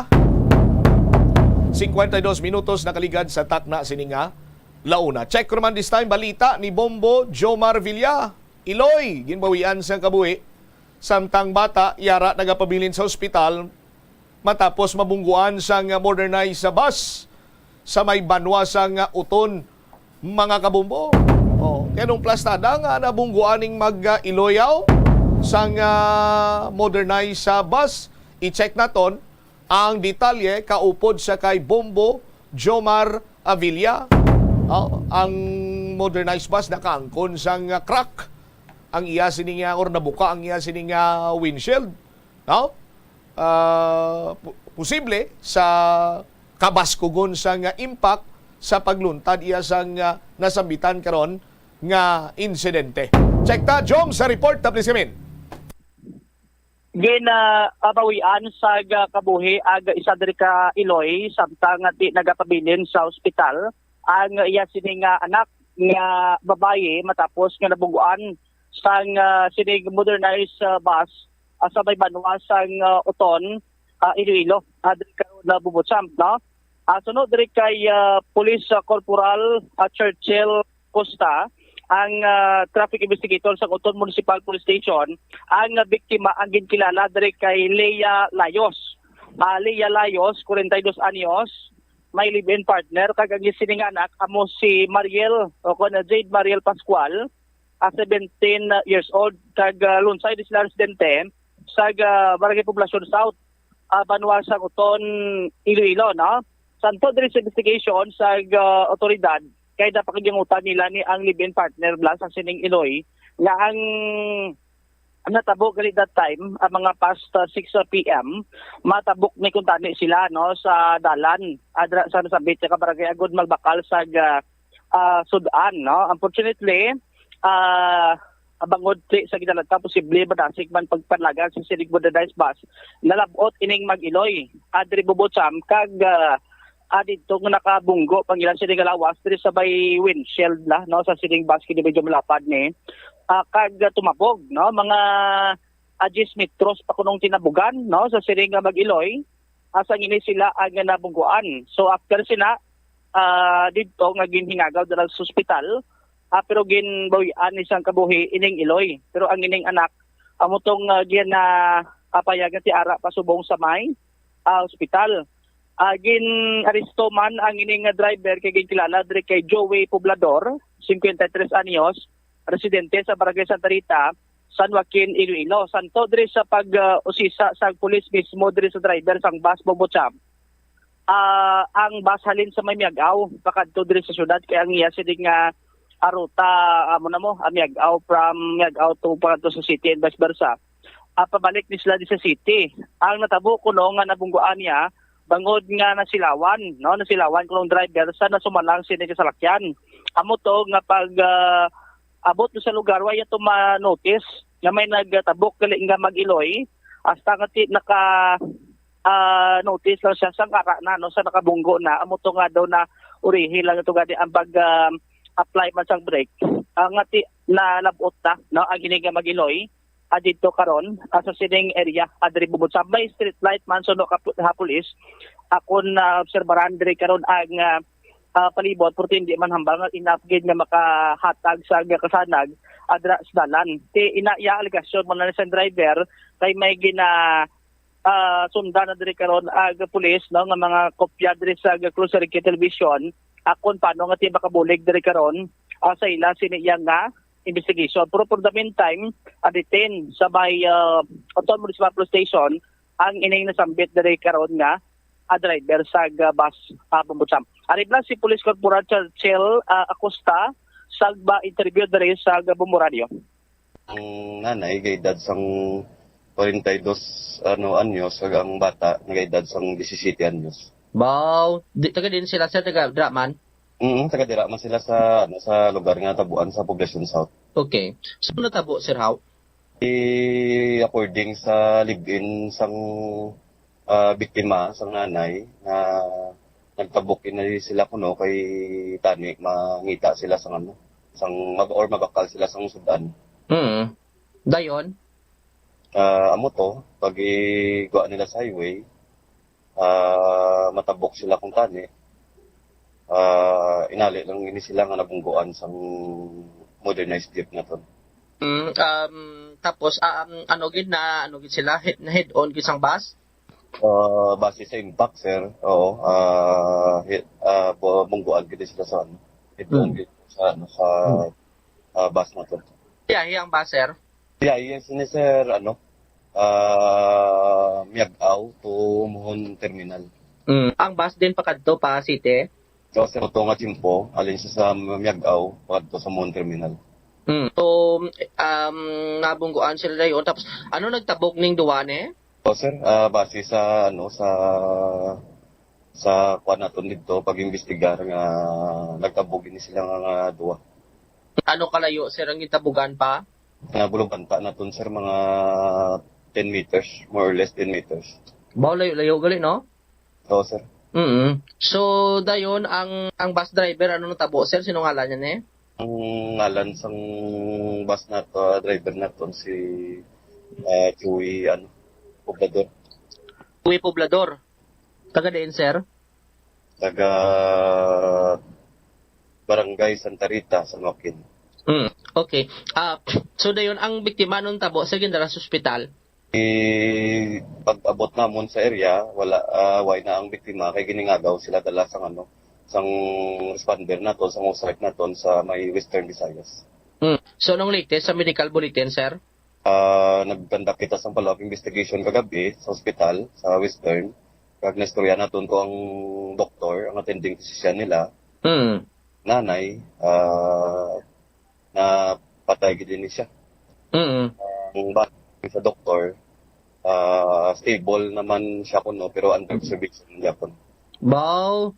52 minutos nakaligad sa takna sininga launa. Check naman this time balita ni Bombo Jomar Villa. Iloy, ginbawian sa kabuhi. Samtang bata, yara nagapabilin sa ospital matapos mabungguan sang modernized sa bus sa may banwa sang uton mga kabombo. Kaya nung plastada nga nabungguaning mag-iloyaw sang modernized sa bus. I-check naton ang detalye kaupod sa kay Bombo Jomar Avilla. Ang modernized bus nakaangkon sang crack ang iya sininga or nabuka ang iya sininga windshield. Posible sa kabaskugon sang impact sa pagluntad iya sang nasambitan karon nga insidente. Check ta, Jom, sa report na please kamin. Abawian sa kabuhi ag isa diri ka Iloy samtang di nagapabilin sa ospital ang iya sining anak nga babaye matapos nga nabuguan sang sining modernized bus sa may banwa sang Uton, Iloilo diri karon na Bubutsam, no? Sunod diri kay Police Corporal Churchill Costa, ang traffic investigator sa Uton Municipal Police Station. Ang biktima ang ginkilala diri kay Leia Layos. Leia Layos, 42 anyos, may live-in partner kag ang sining anak amo si Mariel o kon Jade Mariel Pascual, 17 years old, kag lunsay di sila residente sa Barangay Poblacion South, Banwa sa Uton, Iloilo, no? Santo diri sa investigation sa otoridad kay napakagimutan nila ni ang live-in partner blas ang sining Iloy nga ang natabok gali that time mga past 6 PM matabok ni kuntani sila, no, sa dalan adra sa Nasabit sa Barangay Agod Malbakal sa Sudan, no. Unfortunately abangod sa gidalata posible badasig man pagpanlagan sa sinig modernized bus nalabot ining mag-Iloy adri Bubutsam kag dito nga nakabunggo pangilan sining lawas diri sa bay windshield la, no, sa sining bus kini medyo malapad ni kag tumabog, no, mga 10 metros pa kunong tinabugan, no, sa sining mag-Iloy asa ngini sila ang nabungguan. So after sina dito nga ginhingagaw dala sa ospital pero ginbawian isang kabuhi ining Iloy, pero ang ining anak amotong gin na payagan ti ara pasubong sa may ospital. Gin-aristo man ang ining driver kay ginkilala diri kay Joey Poblador, 53 anyos, residente sa Barangay Santa Rita, San Joaquin, Iloilo. Santo diri sa pag-usisa sa pulis mismo diri sa driver sang bus Bubutsam. Ang bus halin sa may Miagaw, pakadto diri sa syudad kay ang iya sining ruta Miagaw from Miagaw to pakadto sa city and vice versa. Pabalik ni sila di sa city. Ang natabo kuno nga nabungguan niya bangod nga nasilawan, no, nasilawan kulong driver sa nasumalang sini sa salakyan. Amo to nga pag abot sa lugar way to ma-notice nga may nagtabok gali nga mag-Iloy hasta nga naka notice lang siya sang ara na, no, sa nakabunggo na amo to nga daw na urihi lang ito gadi ang pag apply man sang brake nga na labot ta, no, ang giniga mag-Iloy dito karon sa sining area adri Bubutsam may street light man suno ka pulis akon na obserbaran diri karon ang palibot pero hindi man hambal nga inapgid nga makahatag sa kasanag adra sa dalan ti inaya aligasyon man na sa driver kay may gina sundan na diri karon ang pulis, no, nga mga kopya diri sa closed circuit television akon paano nga ti makabulig diri karon sa ila siniya nga investigation. Pero for the meantime, detain sa may Uton Municipal Police Station ang inay nasambit diri karon nga driver sa bus Bubutsam. Aribla si Police Corporal Churchill Acosta sagba interview diri sa Bumuradio. Ang nanay kay edad sang 42 anyos kag ang bata nag-edad sang 17 anyos. Wow, taga din sila sa taga Draman. Taga-dira man sila sa lugar nga tabuan sa Poblacion South. Okay. So, natabo, Sir How? According sa live-in sang biktima, sang nanay, na nagtabukin na sila kuno kay Tani, mangita sila sang magakal sila sang Sudan. Dayon? Amo to, pag igwa nila sa highway, matabok sila kung Tani. Inali lang ini sila nga nabungguan sa modernized jeep na to. Tapos ano gid sila head on gisang bus? Base sa impact, sir. Oo. Bungguan gid sila sa head on gid sa bus na to. Ang bus, sir. Yes ni sir Miagaw to Mohon Terminal. Ang bus din pakadto pa city. So, sir, ito nga timpo, alin siya sa Miagaw, pakadto sa Mohon Terminal. So, nabungguan sila dayon. Tapos, ano nagtabok ning duwane? So, sir, base sa, sa kuha natin dito, pag-imbestigar nga, nagtabok din sila nga duwa. Ano kalayo sir ang gitabugan pa? Nabulubanta na ton sir mga 10 meters, more or less 10 meters. Bao layo gali no? Oo sir. So dayon ang bus driver ano natabo sir sino ngalan niya ne? Ang ngalan sang bus na to, driver na to si Chewy Poblador. Chewy Poblador. Taga diin sir? Taga Barangay Santa Rita, San Joaquin. Okay. So dayon ang biktima nun tabo sa ginadala sa ospital. Pag-abot namon sa area, why na ang biktima kay giningagaw sila dala sang sang responder naton sang site naton sa may Western Visayas. So nung latest sa medical bulletin sir? Nagkandak kita sang follow-up investigation kagabi sa ospital sa Western. Kag naistorya naton ko ang doktor, ang attending physician nila. Nanay na patay gid ni siya. Ang sa doktor stable naman siya kuno pero under observation gyapon. Bao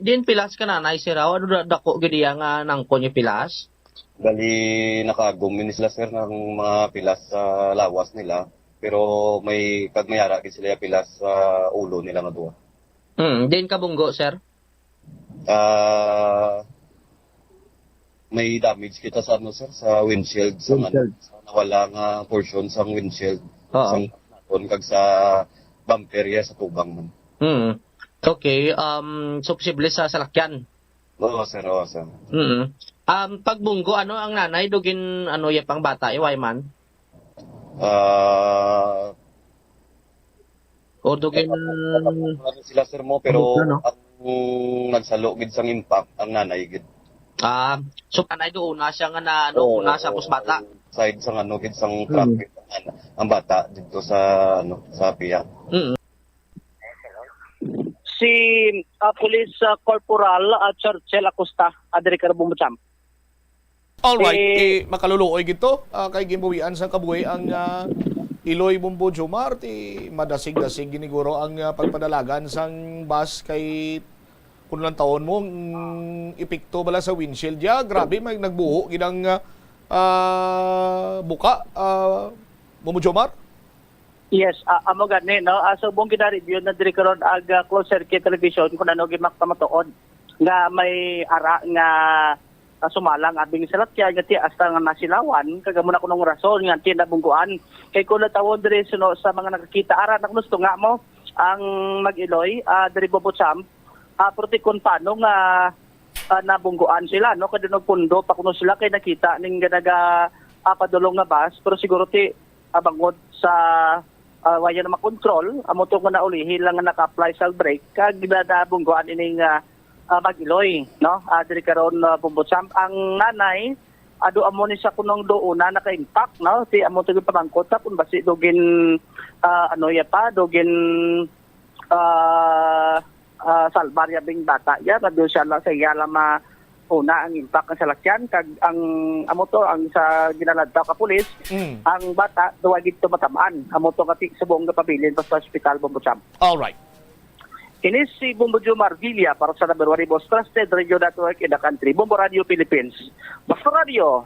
din pilas ka nanay sir aw ano dako gid nga nangko ni pilas? Bali nakagum sila sir ng mga pilas sa lawas nila pero may kagmayara gid sila pilas sa ulo nila nga duha. Din kabunggo sir? May damage kita sa sir sa windshield sa nawala nga portion sa windshield sang kag sa bumper ya sa tubang man. Okay, so posible sa salakyan. Oo sir. Pagbunggo ano ang nanay dugin ano ya pang bata iway man? O dugin sila sir mo pero ang nagsalo gid sang impact ang nanay gid. So nanay do una siya nga na una sa pusbata. Side sang gid sang traffic ang bata dito sa sa PIA. Si Police Corporal Churchill Acosta, adiri ka Bumbucham. Alright, makaluluoy gito kay gimbuwian sa kabuhi ang Iloy Bumbo Jomar madasig-dasig giniguro ang pagpadalagan sang bus kay kung lang taon mo epekto bala sa windshield ya grabe may nagbuho ginang buka Bumbo Jomar. Yes, amo gani no. So buong gina-review na diri karon ag closed circuit television kun ano gimaktamatuod nga may ara nga sumalang abing salatya nga ti hasta nga nasilawan kagamuna kunong rason nga ti nabungguan kay kun tawon diri suno sa mga nakakita ara naknusto nga mo ang Mag-Iloy diri Bumbucham protikon paano nga nabungguan sila no kadto pundo pa kuno sila kay nakita ning ganaga padulong nga bus pero siguro ti abangod sa waya na makontrol amo to nga naulihi lang nga naka-apply sa brake kag ginadabungguan ining Mag-Iloy no diri karon Bumbucham ang nanay ado amo ni sa kunong doona naka-impact no ti amo to pamangkot tapon basi dugin dugin salbarya bing bata ya kado siya lang sa yala una ang impact ng salakyan kag ang amo to ang sa ginaladtaw ka pulis ang bata duwa gid to matamaan amo to kati sa buong napabilin sa hospital Bumbucham. All right. Inis si Bumbo Jomar Villa para sa number 1 most trusted radio network in the country, Bumbo Radio Philippines. Basta Radio,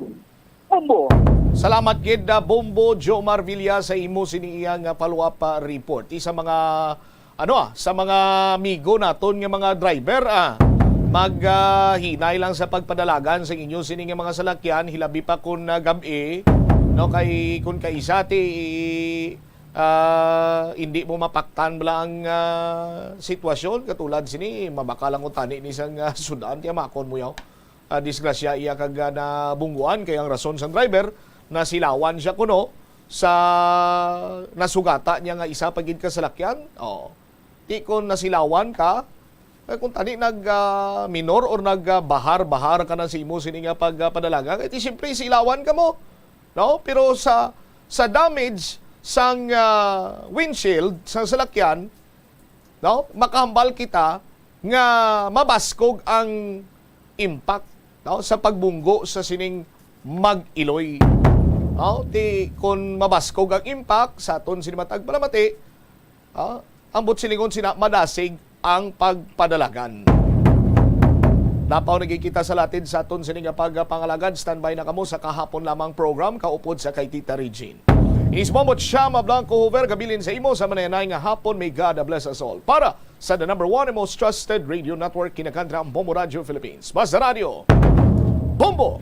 Bumbo. Salamat gid Bumbo Jomar Villa sa imo siniyang follow-up report. Isa mga sa mga amigo naton nga mga driver maghinay lang sa pagpadalagan sa inyo sining mga salakyan hilabi pa kun gabi no kay kun kaisa ti hindi mo mapaktan bala ang sitwasyon katulad sini mabakalang utani ni sang sudan ti makon mo yaw disgrasya iya kag nabungguan kay ang rason sang driver na silawan siya kuno sa nasugata niya nga isa pagid ka salakyan ti kon nasilawan ka kung tani nag-minor or nag-bahar-bahar ka na si imo sini nga pagpadalaga, iti siyempre silawan ka mo. No? Pero sa damage sang windshield, sa salakyan, no? Makahambal kita nga mabaskog ang impact no? Sa pagbunggo sa sining Mag-Iloy. No? Kung mabaskog ang impact, sa aton sinimatag palamati, ang butsilingon sina madasig ang pagpadalagan. Napaw nagkikita sa latin sa aton sining pagpangalagad. Standby na kamo sa kahapon lamang program kaupod sa kay Tita Regine. Ismomot siya Blanco Hover gabilin sa imo sa manayanay nga hapon. May God bless us all. Para sa the number one and most trusted radio network kinakanta ang Bombo Radio Philippines. Basta Radio, Bombo!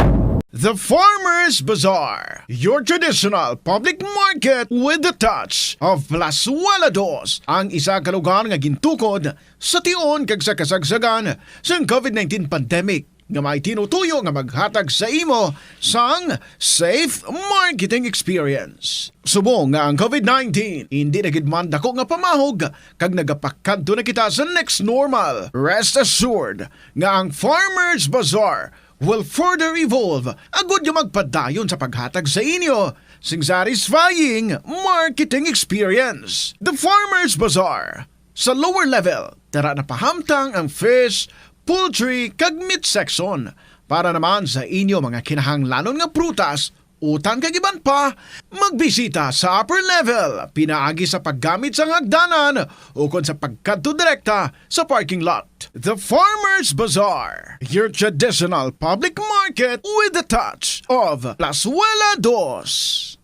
The Farmers Bazaar, your traditional public market with the touch of Plazuela Dos, ang isa ka lugar nga gintukod sa tion kag sa kasagsagan sa COVID-19 pandemic nga may tinutuyo nga maghatag sa imo sang safe marketing experience. Subong nga ang COVID-19 hindi nagidman dako nga pamahog kag nagapakadto na kita sa next normal. Rest assured nga ang Farmers Bazaar will further evolve agud yung magpadayon sa paghatag sa inyo sing satisfying marketing experience. The Farmers Bazaar. Sa lower level, tara na pahamtang ang fish, poultry, kag meat section para naman sa inyo mga kinahanglanon nga prutas, utang kag iban pa, magbisita sa upper level, pinaagi sa paggamit sa hagdanan o kon sa pagkadto direkta sa parking lot. The Farmers Bazaar, your traditional public market with the touch of Plazuela Dos.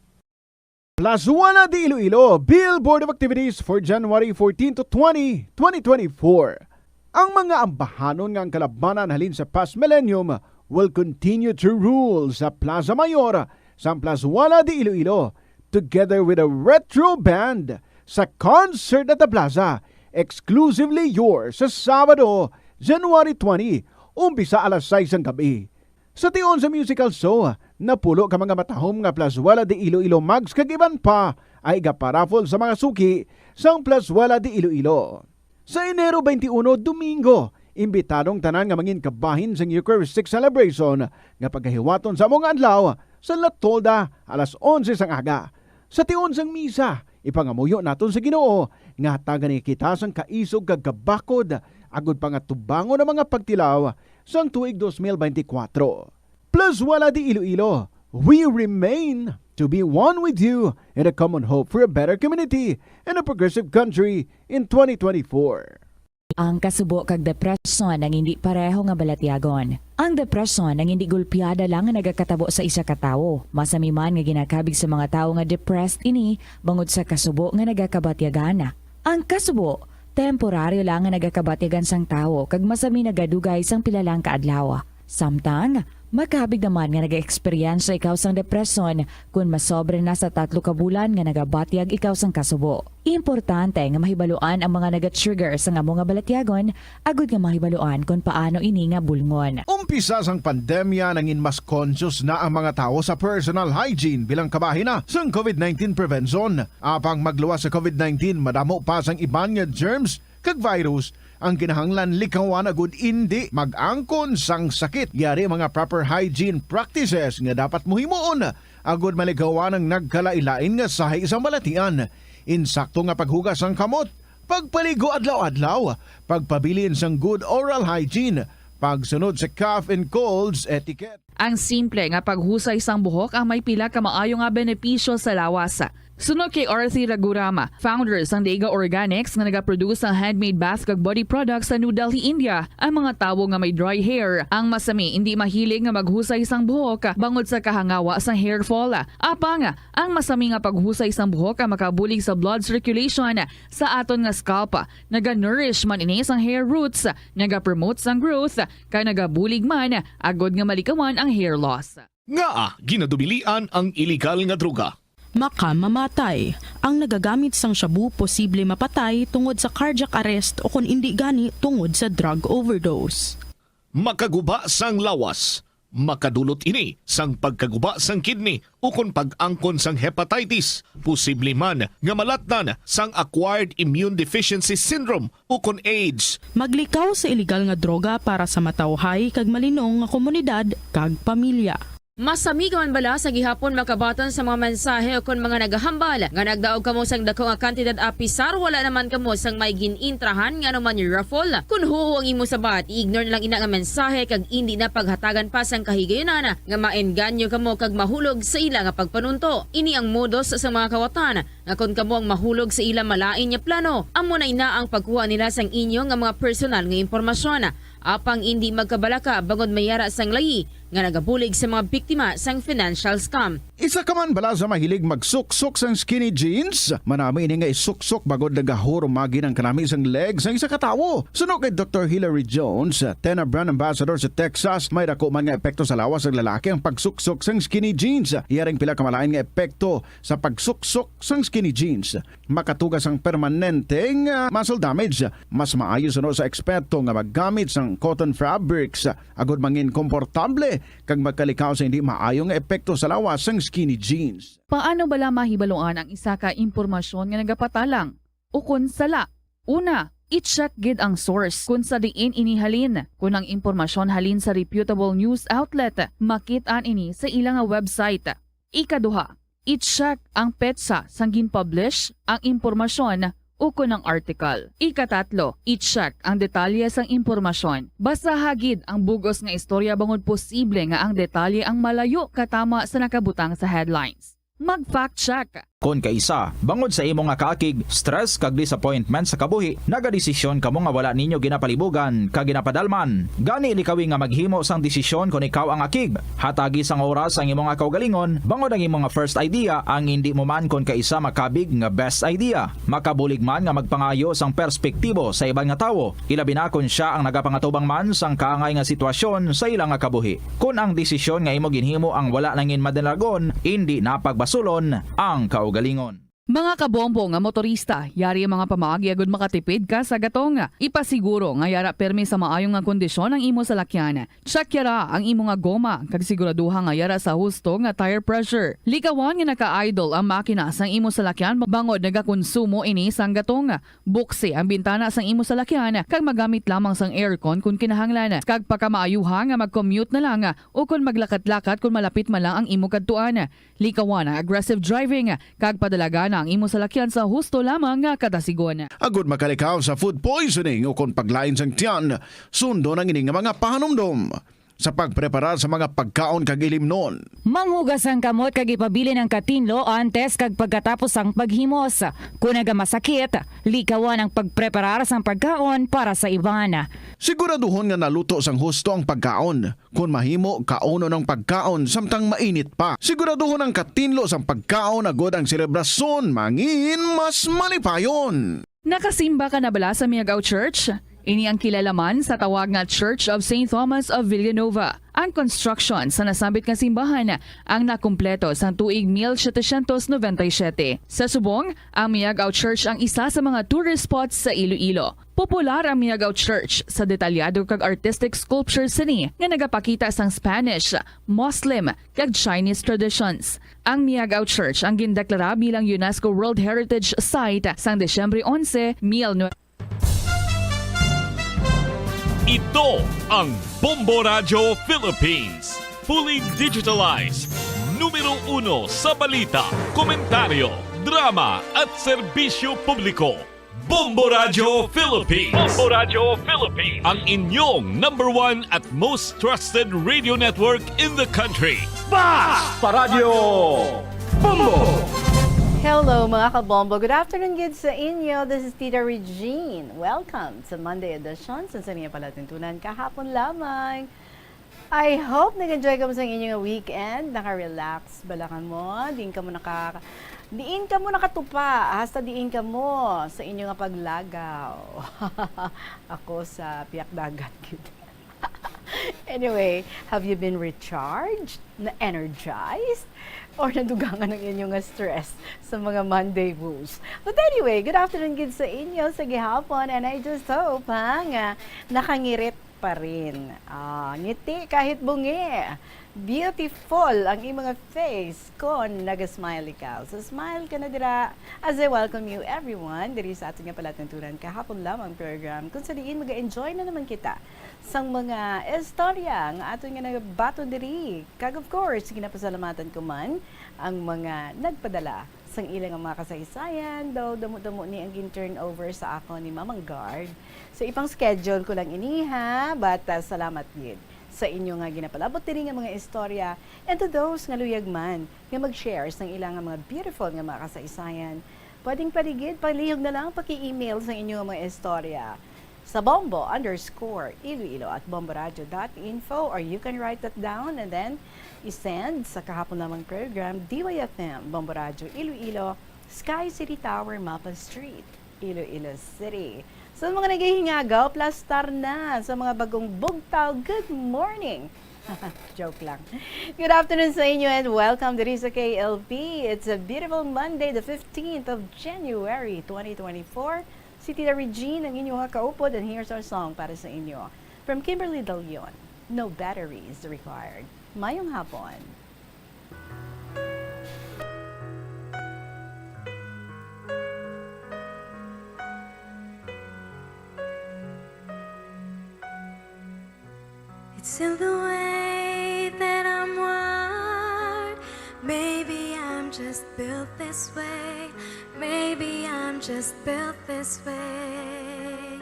Plazuela de Iloilo Billboard of Activities for January 14 to 20, 2024. Ang mga ambahanon ng kalabanan halin sa past millennium will continue to rule sa Plaza Mayor sa Plazuela de Iloilo together with a retro band sa concert at the plaza, exclusively yours sa Sabado, January 20, umpisa alas 6 ng gabi. Sa tion sa musical show, napulo ka mga matahom nga Plazuela de Iloilo mags kag iban pa ay gaparafol sa mga suki sang Plazuela de Iloilo. Sa Enero 21, Domingo, imbitadong tanan nga mangin kabahin sa Eucharistic celebration nga pagkahiwaton sa among adlaw sa La Tolda alas 11 sang aga. Sa tion sang misa, ipangamuyo naton sa Ginoo nga tagan ni kita sang kaisog kag kabakod agud pa nga tubangon ang mga pagtilaw sang tuig 2024. Plazuela de Iloilo, we remain to be one with you in a common hope for a better community and a progressive country in 2024. Ang kasubo kag depresyon ang hindi pareho nga balatyagon. Ang depresyon ang hindi gulpiyada lang nga nagakatabo sa isa ka tawo. Masami man nga ginakabig sa mga tawo nga depressed ini bangod sa kasubo nga nagakabatyagan. Ang kasubo temporaryo lang nga nagakabatyagan sang tawo kag masami nagadugay sang pilalang kaadlaw. Samtang makabig naman nga nag-experience ikaw sang depresyon kung masobre na sa 3 ka bulan nga nagabatyag ikaw sang kasubo. Importante nga mahibaluan ang mga naga-trigger sa nga mga balatyagon agud nga mahibaluan kung paano ini nga bulngon. Umpisa sang pandemya nangin mas conscious na ang mga tao sa personal hygiene bilang kabahina sang COVID-19 prevention. Apang magluwas sa COVID-19 madamo pa sang iban nga germs kag virus ang kinahanglan likawan agud indi mag-angkon sang sakit. Yari mga proper hygiene practices nga dapat muhimuon agud maligawan ang nagkalailain nga sahay isang balatian. Insakto nga paghugas sang kamot, pagpaligo adlaw-adlaw, pagpabilin sang good oral hygiene, pagsunod sa cough and colds etiquette. Ang simple nga paghusay sang buhok ang may pila ka maayo nga benepisyo sa lawas. Sunod kay Arthi Ragurama, founder sang Daiga Organics nga nagaproduce ng handmade bath kag body products sa New Delhi, India. Ang mga tawo nga may dry hair, ang masami hindi mahilig nga maghusay sang buhok bangod sa kahangawa sang hair fall. Apang ang masami nga paghusay sang buhok ang makabulig sa blood circulation sa aton nga scalp. Naga-nourish man ini sang hair roots, naga-promote sang growth, kay nagabulig man agod nga malikawan ang hair loss. Nga ginadubilian ang illegal nga droga. Makamamatay. Ang nagagamit sang shabu posible mapatay tungod sa cardiac arrest o kung hindi gani tungod sa drug overdose. Makaguba sang lawas. Makadulot ini sang pagkaguba sang kidney o kung pag-angkon sang hepatitis. Posible man nga malatnan sang acquired immune deficiency syndrome o kung AIDS. Maglikaw sa illegal nga droga para sa matawhay kag malinong nga komunidad kag pamilya. Masami ka man bala sa gihapon makabatan sa mga mensahe o kung mga nagahambal nga nagdaog kamo sang dako nga kantidad apisar wala naman kamo sang may ginintrahan nga naman yung raffle. Kung huo ang imo sabat, ignore na lang ina nga mensahe kag hindi na paghatagan pa sang kahigayonan nga maenganyo kamo kag mahulog sa ila nga pagpanunto. Ini ang modus sa mga kawatan nga kung kamo ang mahulog sa ila malain nga plano, amo na ina ang pagkuha nila sang inyo nga mga personal nga impormasyon. apang hindi magkabalaka bangod mayara sang layi nga nagabulig sa mga biktima sang financial scam. Isa ka man bala sa mahilig magsuksok sang skinny jeans? Manami ini nga isuksok bagod nagahurumagi ng kanami sang legs ang isa katawo. Suno kay Dr. Hilary Jones, Tena brand ambassador sa Texas, may dako man nga epekto sa lawas ng lalaki ang pagsuksok sang skinny jeans. Iyaring pila kamalain nga epekto sa pagsuksok sang skinny jeans. Makatugas ang permanenteng muscle damage. Mas maayo suno sa eksperto nga maggamit sang cotton fabrics agod mangin komportable kag magkalikaw sa hindi maayong epekto sa lawas sang skinny jeans. Paano bala mahibaluan ang isa ka impormasyon nga nagapatalang? Ukon sala. Una, i-check gid ang source kung sa diin inihalin. Kung ang impormasyon halin sa reputable news outlet, makit-an ini sa ilang website. Ikaduha, i-check ang petsa sang gin-publish ang impormasyon ukon ng article. Ikatatlo, i-check ang detalye sang impormasyon. Basta hagid ang bugos nga istorya bangod posible nga ang detalye ang malayo katama sa nakabutang sa headlines. Mag-fact check. Kung kaisa, bangod sa imo nga kaakig, stress kag disappointment sa kabuhi, nagadesisyon kamo nga wala ninyo ginapalibugan kag ginapadalman. Gani likawi nga maghimo sang desisyon kung ikaw ang akig. Hatagi sang oras ang imo nga kaugalingon, bangod ang imo nga first idea ang hindi mo man kung kaisa makabig nga best idea. Makabulig man nga magpangayo sang perspektibo sa ibang nga tawo, ilabi na kung siya ang nagapangatubang man sang kaangay nga sitwasyon sa ilang nga kabuhi. Kung ang desisyon nga imo ginhimo ang wala nangin madalagon, hindi napagbasulon ang kaugalingon. Mga kabombo nga motorista, yari ang mga pamaagi agud makatipid ka sa gatong. Ipasiguro nga yara permi sa maayong nga kondisyon ang imo salakyan. Check yara ang imo nga goma kag siguraduha nga yara sa husto nga tire pressure. Likawan nga naka-idle ang makina sang imo salakyan bangod nagakonsumo ini sang gatong. Buksi ang bintana sang imo salakyan kag magamit lamang sang aircon kung kinahanglan. Kag pagkamaayuha nga mag-commute na lang o kung maglakat-lakat kung malapit man lang ang imo kadtuan. Likawan ang aggressive driving kag padalaga ang imo salakyan sa husto lamang nga katasigon. Agud makalikaw sa food poisoning o kung paglain sang tiyan, sundo ng ining mga pahanumdom sa pagpreparar sa mga pagkaon kag ilimnon. Manghugas ang kamot kag ipabili ng katinlo antes kag pagkatapos ang paghimos. Kung nagamasakit, likawan ang pagpreparar sang pagkaon para sa iban. Siguraduhon nga naluto sang husto ang pagkaon. Kung mahimo, kauno ng pagkaon samtang mainit pa. Siguraduhon ang katinlo sang pagkaon agod ang serebrasyon mangin mas malipayon. Nakasimba ka na bala sa Miagaw Church? Ini ang kilalaman sa tawag nga Church of St. Thomas of Villanova. Ang construction sa nasambit nga simbahan ang nakumpleto sa tuig 1797. Sa subong, ang Miagaw Church ang isa sa mga tourist spots sa Iloilo. Popular ang Miagaw Church sa detalyado kag artistic sculptures sini nga nagapakita sang Spanish, Muslim kag Chinese traditions. Ang Miagaw Church ang gindeklara bilang UNESCO World Heritage Site sang Desyembre 11, 1900. Ito ang Bombo Radio Philippines. Fully digitalized. Numero 1 sa balita, komentaryo, drama at serbisyo publiko. Bombo Radio Philippines. Bombo Radio Philippines. Ang inyong number 1 at most trusted radio network in the country. Basta Radio Bombo! Hello mga kabombo. Good afternoon kids sa inyo. This is Tita Regine. Welcome sa Monday edition. Sa niya pala tuntunan kahapon lamang. I hope nag-enjoy ka mo sa inyong weekend. Naka-relax balakan mo. Diin ka mo nakatupa. Hasta diin ka mo sa inyong paglagaw. Ako sa piyak dagat. Anyway, have you been recharged? Na-energized? Or nadugangan ng inyong stress sa mga Monday blues. But anyway, good afternoon kids sa inyo sa gihapon, and I just hope nga nakangirit pa rin. Ngiti kahit bungi. Beautiful ang imong face kung nag-smile ikaw. So smile ka na dira as I welcome you everyone diri sa ating palatuntunan kahapon lamang program kung sa diin mag-enjoy na naman kita sang mga istorya nga ato nga nagabato diri. Kag of course, ginapasalamatan ko man ang mga nagpadala sang ilang mga kasaysayan, daw damo-damo ni ang turnover sa ako ni Mamang Guard. So ipang schedule ko lang iniha, but salamat yun sa inyo nga ginapalabot diri nga mga istorya and to those nga luyag man nga mag-shares ng ilang mga beautiful nga mga kasaysayan. Pwedeng paligid, palihog na lang paki-email sa inyo nga mga istorya sa Bombo_Iloilo at bomboradio.info, or you can write that down and then isend sa kahapon namang program DYFM Bombo Radio Iloilo, Sky City Tower, Mapa Street, Iloilo City. So mga naghihingagaw, plus star na sa mga bagong bugtaw, good morning! Joke lang. Good afternoon sa inyo and welcome to Risa KLP. It's a beautiful Monday, the 15th of January 2024. Si Tita Regine ang inyong kaupod, and here's our song para sa inyo. From Kimberly De Leon, No Batteries Required. Mayong hapon. It's in the way that I'm wired. Maybe I'm just built this way. Maybe I'm just built this way.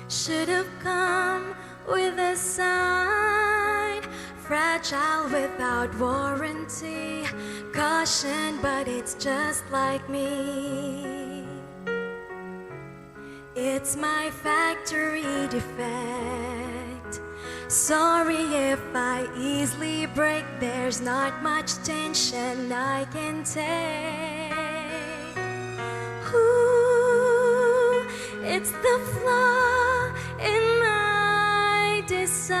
Should have come with a sign, fragile without warranty. Caution, but it's just like me. It's my factory defect. Sorry if I easily break. There's not much tension I can take. Ooh, it's the flaw in my design.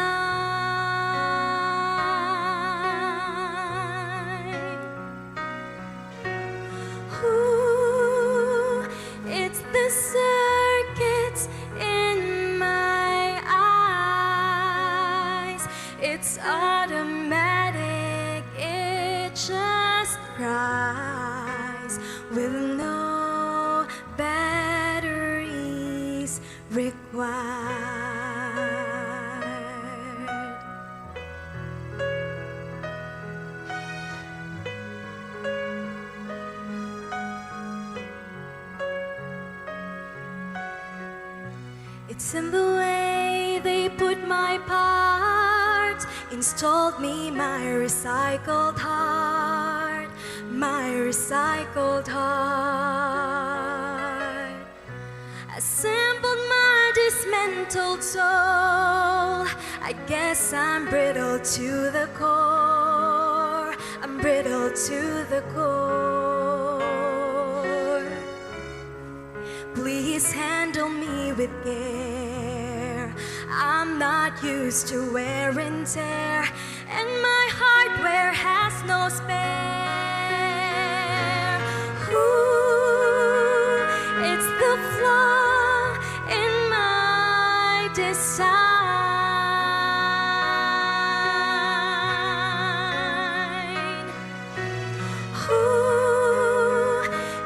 Ooh, it's the circuits in my eyes. It's automatic, it just cries with no batteries required. It's in the way they put my parts, installed me my recycled heart, my recycled heart. Assembled my dismantled soul. I guess I'm brittle to the core. I'm brittle to the core. Please handle me with care. I'm not used to wear and tear, and my hardware has no spare. Ooh, it's the flaw in my design. Ooh,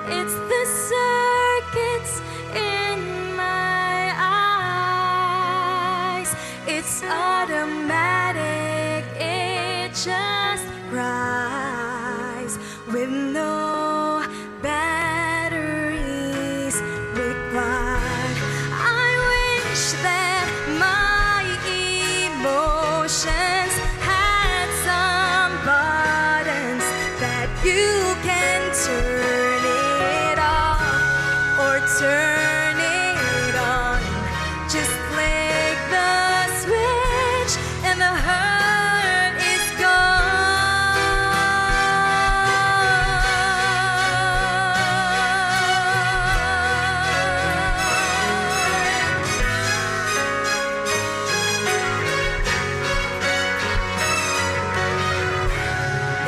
it's the circuits in my eyes. It's automatic, it just cries with no batteries required. I wish that my emotions had some buttons that you can turn it off or turn it on. Just click the switch and the hurt is gone.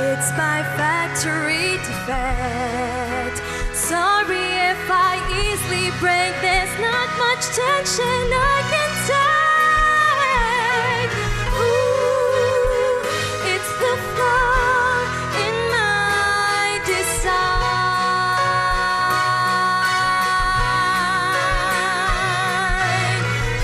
It's my factory defect. Sorry if I easily break. There's not much tension I can take. Ooh, it's the flaw in my design.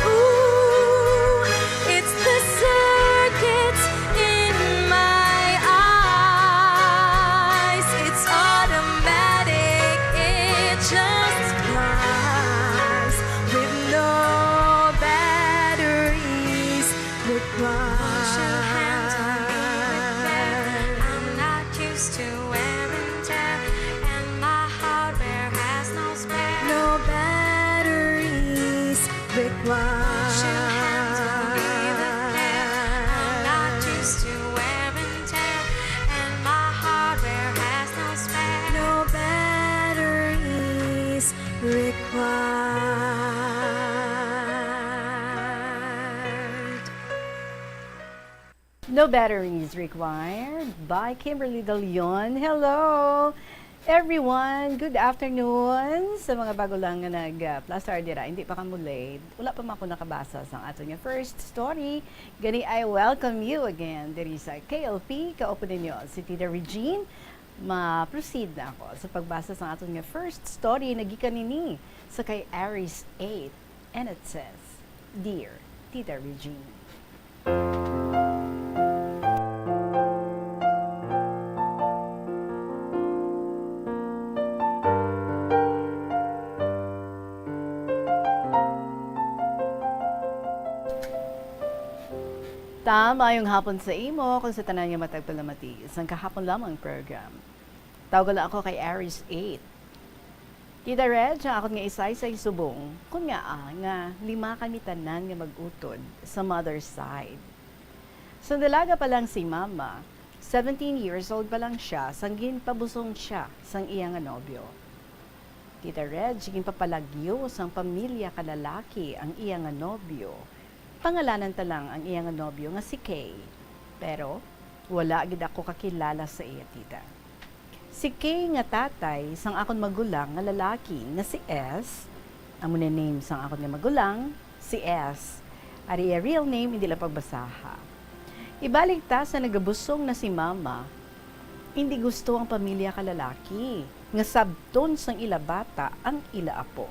Ooh, it's the circuits in my eyes. It's automatic, it just cries with no batteries. Wash your hands on me with care. I'm not used to wear and tear, and my hardware has no spare. No batteries required. No batteries required by Kimberly De Leon. Hello everyone, good afternoon. Sa mga bago lang nga nag-plaster dira, hindi pa kamo late. Wala pa man ako nakabasa sa aton nga first story. Gani I welcome you again. Diri sa KLP, kaupo ninyo si Tita Regine. Ma-proceed na ako sa pagbasa sa aton nga first story na gikan nini sa kay Aries 8. And it says, Dear Tita Regine, tama yung hapon sa imo kung sa tanan nga matagpalamati. Isang kahapon lamang program. Tawag lang ako kay Aries 8. Tita Reg, ang akong nga isay-say subong, kung nga nga 5 kami tanan nga mag-utod sa mother's side. Sa dalaga pa lang si Mama, 17 years old pa lang siya, sanggin pabusong siya sang iyang nga nobyo. Tita Reg, siging papalagyo sang pamilya kalalaki ang iyang nga nobyo. Pangalanan ta lang ang iyang nobyo nga si Kay. Pero wala gid ako kakilala sa iya, tita. Si Kay nga tatay sang akon magulang nga lalaki nga si S. Amo na name sang akon nga magulang, si S. Ari iya real name hindi lang pagbasaha. Ibalik ta sa nagabusong na si Mama. Hindi gusto ang pamilya kalalaki nga sabton sang ila bata ang ila apo.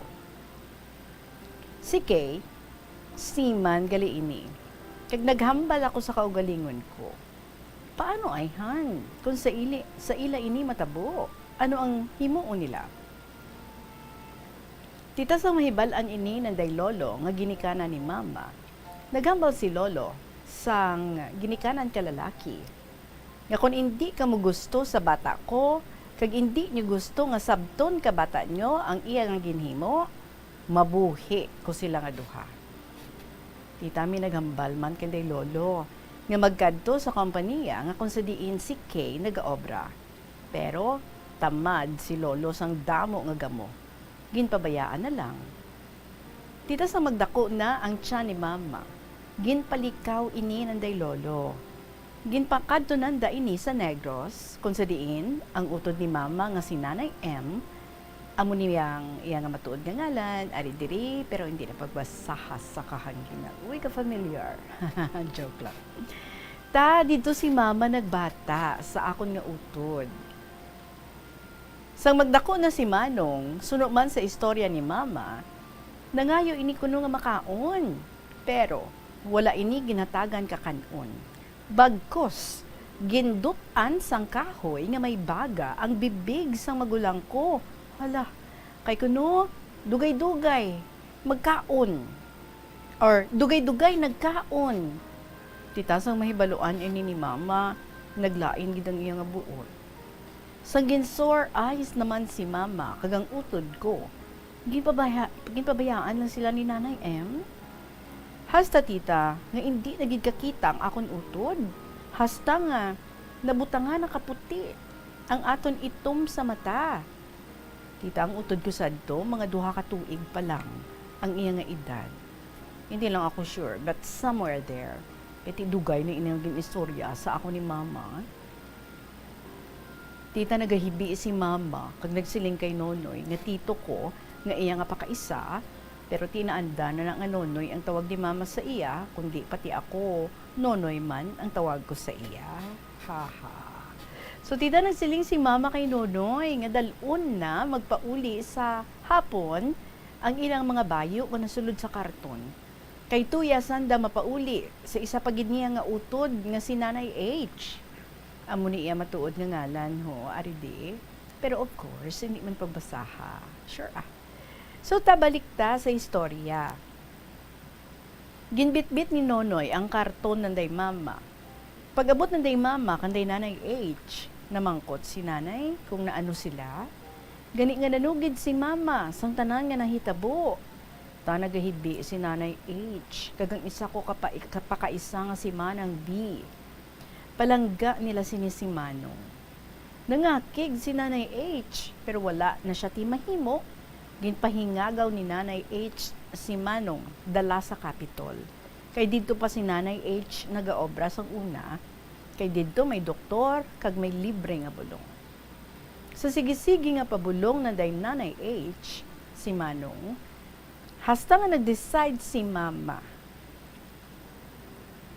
Si Kay siman gali ini. Kag naghambal ako sa kaugalingon ko. Paano ay han? Kung sa ila ini matabo, ano ang himuon nila? Tita sa mahibalan ini ng day lolo nga ginikanan ni Mama. Naghambal si lolo sang ginikanan ka lalaki. Nga kung hindi ka mo gusto sa bata ko, kag hindi niyo gusto nga sabton ka bata nyo ang iya nga ginhimo, mabuhi ko sila nga duha. Tita mi naghambal man kanday lolo nga magkadto sa kompanya nga kung sa diin si Kay nagaobra. Pero tamad si lolo sang damo nga gamo. Ginpabayaan na lang. Tita sa magdako na ang tiyan ni Mama. Ginpalikaw ini nanday lolo. Ginpakadto nanda ini sa Negros kung sa diin ang utod ni Mama nga si Nanay M. Amo niyang iya nga matuod nga ngalan, ari diri, pero hindi na pagbasaha sa kahangina. Uy, ka-familiar. Joke lang. Ta, dito si Mama nagbata sa akon nga utod. Sang magdako na si Manong, suno man sa istorya ni Mama, nangayo ini kuno nga makaon. Pero, wala ini ginatagan kakanon. Bagkos, gindutan sang kahoy nga may baga ang bibig sang magulang ko. Hala, kay kuno, dugay-dugay, magkaon. Or, dugay-dugay, nagkaon. Tita, sang mahibaluan ini ni Mama, naglain gidang iya nga buot. Sang ginsore eyes naman si Mama, kagang utod ko. Ginpabayaan lang sila ni Nanay M. Hasta tita, nga hindi nagid kakita ang akon utod. Hasta nga, nabutangan na kaputi ang aton itom sa mata. Tita, ang utod ko sa do, mga 2 ka tuig pa lang ang iya nga edad. Hindi lang ako sure, but somewhere there, iti dugay na inaging istorya sa ako ni Mama. Tita, nagahibi si Mama, kag nagsiling kay Nonoy, nga tito ko, nga iya nga pakaisa, pero tinaanda na lang nga Nonoy ang tawag ni Mama sa iya, kundi pati ako, Nonoy man ang tawag ko sa iya. Haha. So, tita, nagsiling si Mama kay Nonoy nga dalun na magpauli sa hapon ang ilang mga bayo kung nasulod sa karton. Kay tuya sanda mapauli sa isa pagid niya nga utod nga si Nanay H. Amo ni iya matuod nga ngalan ho, aridi. Pero of course, hindi man pagbasaha. Sure ah. So, tabalik ta sa istorya. Ginbitbit ni Nonoy ang karton ng day Mama. Pag-abot ng day Mama, kanday Nanay H, namangkot si Nanay kung naano sila. Gani nga nanugid si Mama sang tanan nga nahitabo. bata nagahibi si Nanay H. Kagang isa ko kapakaisa nga si Manang B. Palangga nila si Manong. Nangakig si Nanay H, pero wala na siya ti mahimo. Ginpahingagaw ni Nanay H si Manong dala sa Capitol. Kay dito pa si Nanay H nagaobra sang una. Kay dito may doktor kag may libre nga bulong. Sa sige-sige nga pabulong na day Nanay H, si Manong, hasta nga nag-decide si Mama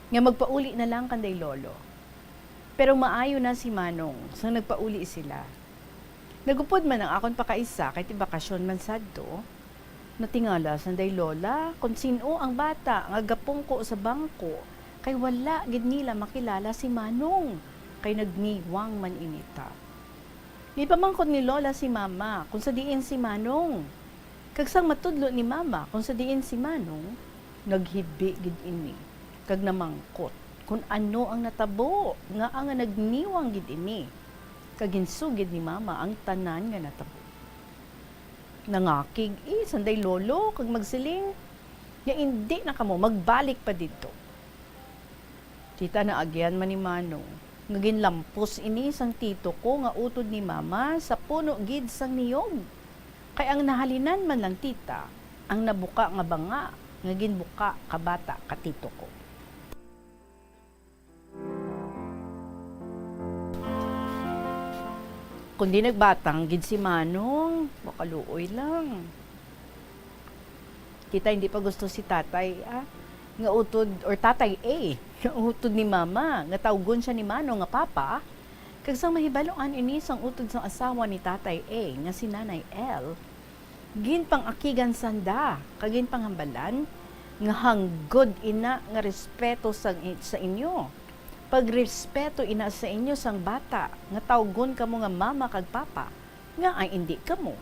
nga magpauli na lang kanday lolo. Pero maayo na si Manong sa nagpauli sila. Nagupod man ang akon pakaisa kahit bakasyon man sadto, natingala sanday lola kung sino ang bata nga gapong ko sa bangko kay wala gid nila makilala si Manong kay nagniwang man inita. Ni pamangkot ni lola si Mama kung sa diin si Manong. Kagsang matudlo ni Mama kung sa diin si Manong, naghibi gid ini kag namangkot kung ano ang natabo nga ang nagniwang gid ini. Kaginsugid ni Mama ang tanan nga natabo. Nangakig sanday lolo kag magsiling nga hindi na kamo magbalik pa dito. Tita na agyan man ni Manong nga ginlampos ini sang tito ko nga utod ni Mama sa puno gid sang niyog. Kay ang nahalinan man lang tita ang nabuka nga banga nga ginbuka kabata ka tito ko. Kundi nagbatang gid si Manong, makaluoy lang. Tita, hindi pa gusto si tatay, nga utod, or tatay nga utod ni Mama, nga tawgon siya ni Manong nga papa, kag sang mahibaloan ini sang utod sang asawa ni tatay nga si Nanay L, gin pang akigan sanda, kagin panghambalan, nga hanggod ina nga respeto sa inyo. Pagrespeto ina sa inyo sang bata, nga tawgon kamo nga mama kag papa, nga ay hindi kamo.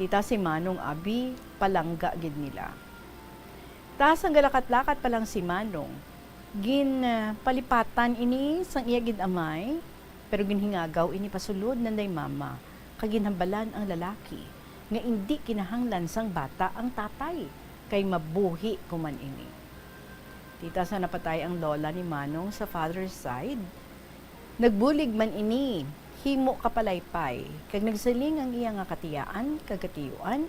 Tita si Manong abi, palangga gid nila. Tas ang galakat-lakat pa lang si Manong, gin palipatan ini sang iya gid amay, pero ginhingagaw ini pasulod nanday mama, kag ginhambalan ang lalaki, nga hindi kinahanglan sang bata ang tatay, kay mabuhi kuman ini. Tita sa napatay ang lola ni Manong sa father's side. Nagbulig man ini, himo kapalaypay, kag nagsaling ang iya nga katiyaan, kagatiyuan,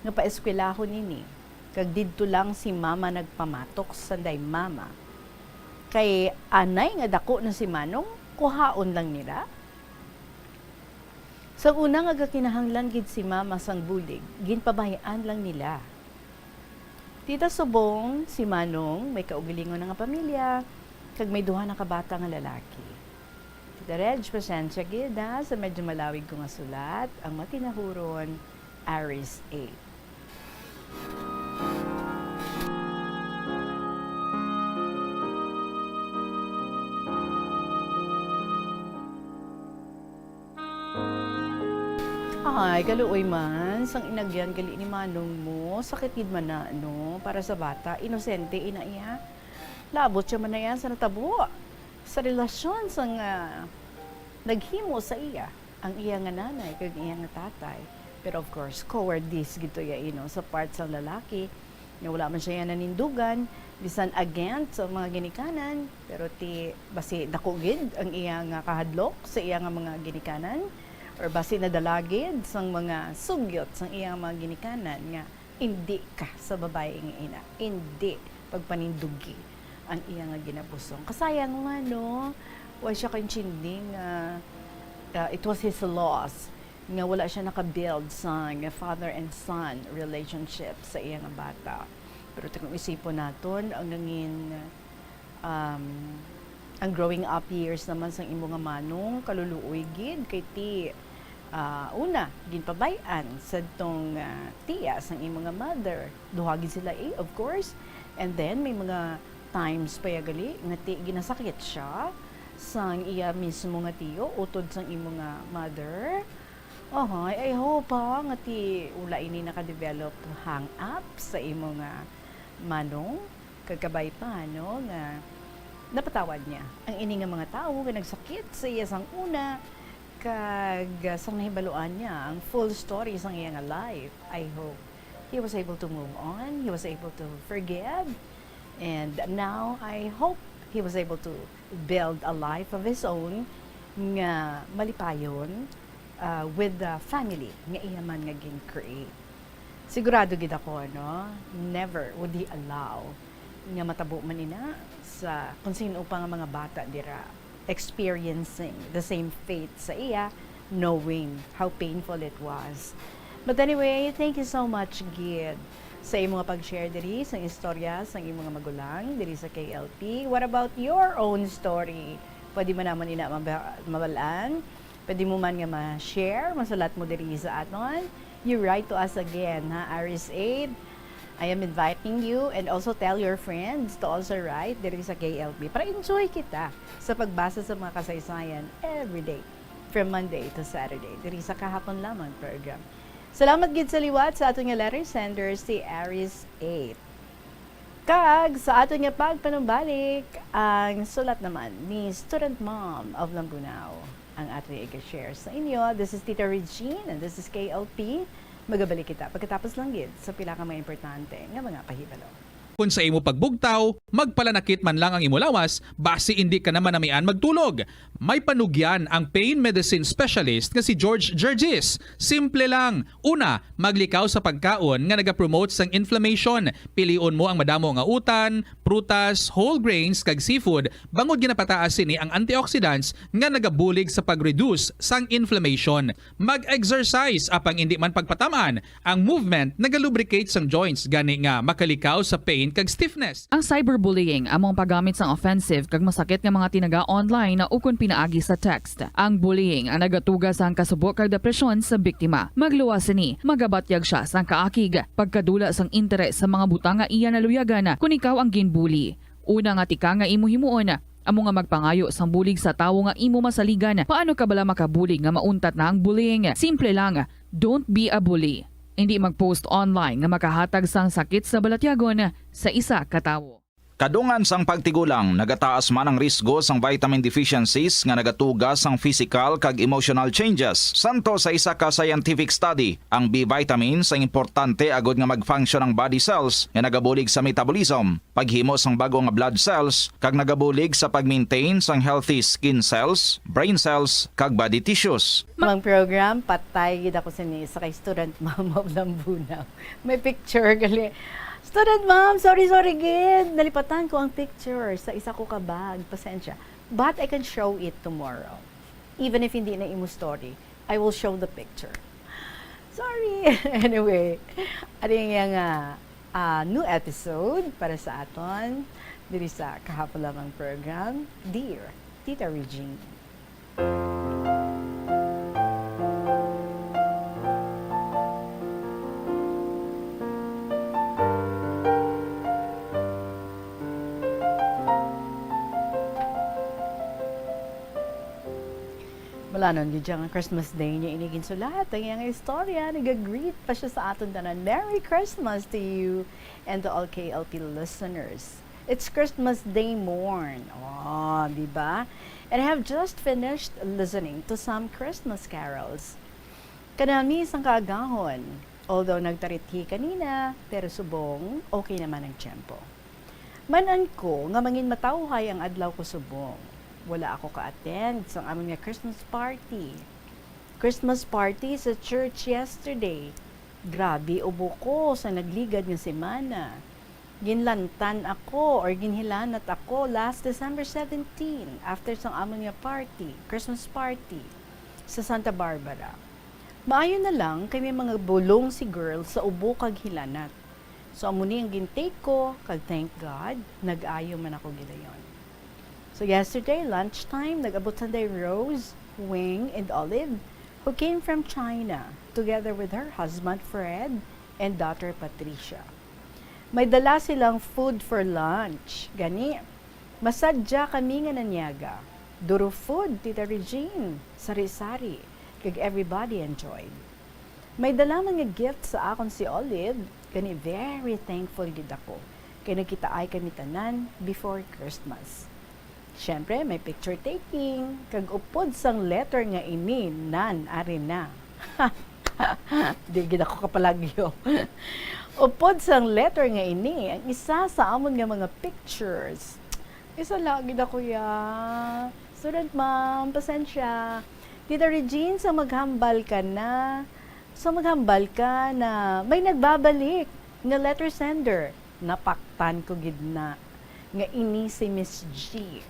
nga paeskwelahon ini. Kag didto lang si Mama nagpamatok sanday Mama. Kay anay nga dako na si Manong, kuhaon lang nila. Sa una nga kinahanglan gid si Mama sang bulig, ginpabayaan lang nila. Tita subong, si Manong, may kaugalingon nga pamilya, kag may duha na kabata nga lalaki. Tita Reg, pasensya gid sa medyo malawig ko nga sulat, ang matinahuron, Aris A. Ay, kaluoy man, sang inagyan gali ni Manong mo, sakit gid man na, para sa bata, inosente ina iya. Labot siya man na yan sa natabo, sa relasyon sang naghimo sa iya, ang iya nga nanay, kag iya nga tatay. Pero of course, cowardice gito ya, sa part sa lalaki, nga wala man siya yan nanindugan, bisan against sa mga ginikanan, pero basi dako gid ang iya nga kahadlok sa iya nga mga ginikanan, or basi nadalagid sang mga sugyot sang iyang mga ginikanan nga hindi ka sa babae nga ina, hindi pagpanindugi ang iyang nga ginabusong. Kasayang nga wala siya kantinding it was his loss nga wala siya nakabuild sa father and son relationship sa iyang nga bata. Pero kung isipon naton ang nangin ang growing up years naman sang imo nga Manong, kaluluoy gid kay una, ginpabayan sa tong tiya sang imo nga mother. Duhagi sila of course. And then may mga times payagali nga ginasakit siya sang iya mismo nga tiyo utod sang imo nga mother. I hope nga ula ini naka-develop hang up sa imo nga Manong kagkabay pa nga napatawad niya ang ini nga mga tao nga nagsakit sa iya sang una kag sang nahibaluan niya ang full story sang iya nga life. I hope he was able to move on, he was able to forgive, and now I hope he was able to build a life of his own nga malipayon with the family nga iya man nga gin-create. Sigurado gid ako, no? Never would he allow nga matabo man ina sa kung sino pa nga mga bata dira experiencing the same fate sa iya, knowing how painful it was. But anyway, thank you so much, Gid, sa imong pag-share diri sa istorya sa imong mga magulang diri sa KLP. What about your own story? Pwede mo naman ina mabalaan. Pwede mo man nga ma-share, masulat mo diri sa aton. You write to us again, ha, Aris 8. I am inviting you and also tell your friends to also write diri sa KLP para enjoy kita sa pagbasa sa mga kasaysayan every day from Monday to Saturday diri sa Kahapon Lamang program. Salamat gid sa liwat sa aton nga letter sender si Aris 8. Kag sa aton nga pagpanumbalik ang sulat naman ni Student Mom of Lambunaw ang aton i-share sa inyo. This is Tita Regine and this is KLP. Magabalik kita pagkatapos lang gid sa pila ka mga importante nga mga pahibalo. Kung sa imo pagbugtaw, magpalanakit man lang ang imo lawas, base hindi ka naman namian magtulog. May panugyan ang pain medicine specialist nga si George Gergis. Simple lang. Una, maglikaw sa pagkaon nga nagapromote sang inflammation. Pilion mo ang madamo nga utan, prutas, whole grains kag seafood. Bangod ginapataas ni ang antioxidants nga nagabulig sa pag-reduce sang inflammation. Mag-exercise apang hindi man pagpatamaan. Ang movement nagalubricate sang joints gani nga makalikaw sa pain kag stiffness. Ang cyberbullying among paggamit sang offensive kag masakit nga mga tinaga online na ukon pinaagi sa text. Ang bullying ang nagatuga sang kasubok kag depresyon sa biktima. Magluwas ni, magabatyag siya sang kaakig, pagkadula sang interes sa mga butang nga iya naluyagan kung ikaw ang ginbully. Una nga tika nga imo himuon, amo nga magpangayo sang bulig sa tawo nga imo masaligan. Paano ka bala makabulig nga mauntat na ang bullying? Simple lang, don't be a bully. Hindi mag-post online nga makahatag sang sakit sa balatyagon sa isa ka tawo. Kadungan sang pagtigulang, nagataas man ang risgo sang vitamin deficiencies nga nagatugas sang physical kag emotional changes. Santo sa isa ka scientific study, ang B vitamins ang importante agod nga mag-function ang body cells nga nagabulig sa metabolism, paghimo sang bago nga blood cells kag nagabulig sa pag-maintain sang healthy skin cells, brain cells kag body tissues. Mang program, patay gid ako sa kay Student Mom of Lambunaw. May picture gali. Student Mom, sorry gid. Nalipatan ko ang picture sa isa ko ka bag. Pasensya. But I can show it tomorrow. Even if hindi na imo story, I will show the picture. Sorry. Anyway, ano yung new episode para sa aton diri sa Kahapon Lamang program. Dear Tita Regine. Wala nun, di dyan ang Christmas Day niya inigin sulat. Ang iyang istorya, nag-greet pa siya sa aton tanan. Merry Christmas to you and to all KLP listeners. It's Christmas Day morn. Oh, di ba? And I have just finished listening to some Christmas carols. Kanami isang kaagahon. Although nagtarithi kanina, pero subong, okay naman ang tiyempo. Manan ko, nga mangin matawhay ang adlaw ko subong. Wala ako ka-attend sa aming Christmas party. Christmas party sa church yesterday. Grabe, ubo ko sa nagligad ng semana. Ginlantan ako or ginhilanat ako last December 17 after sa aming party, Christmas party sa Santa Barbara. Maayo na lang kay may mga bulong si girl sa ubo kag hilanat. So amuni ang gintake ko, kag thank God, nag-ayo man ako gidayon. So yesterday, lunchtime, nag-abot Sunday Rose, Wing, and Olive, who came from China, together with her husband Fred and daughter Patricia. May dala silang food for lunch. Gani, masadya kami nga nanyaga. Duro food, Tita Regine, sari-sari, kag everybody enjoyed. May dala mga gift sa akon si Olive, gani very thankful gid ako, kay nagkita ay kami tanan before Christmas. Siyempre, may picture taking, kag upod sang letter nga ini, nan, ari na. Di gid ako kapalagyo. Upod sang letter nga ini, ang isa sa amon nga mga pictures. Isa lagi na kuya. Student ma'am, pasensya. Tita Regine, sa maghambal ka na. May nagbabalik nga letter sender. Napaktan ko gid na. Nga ini si Miss G.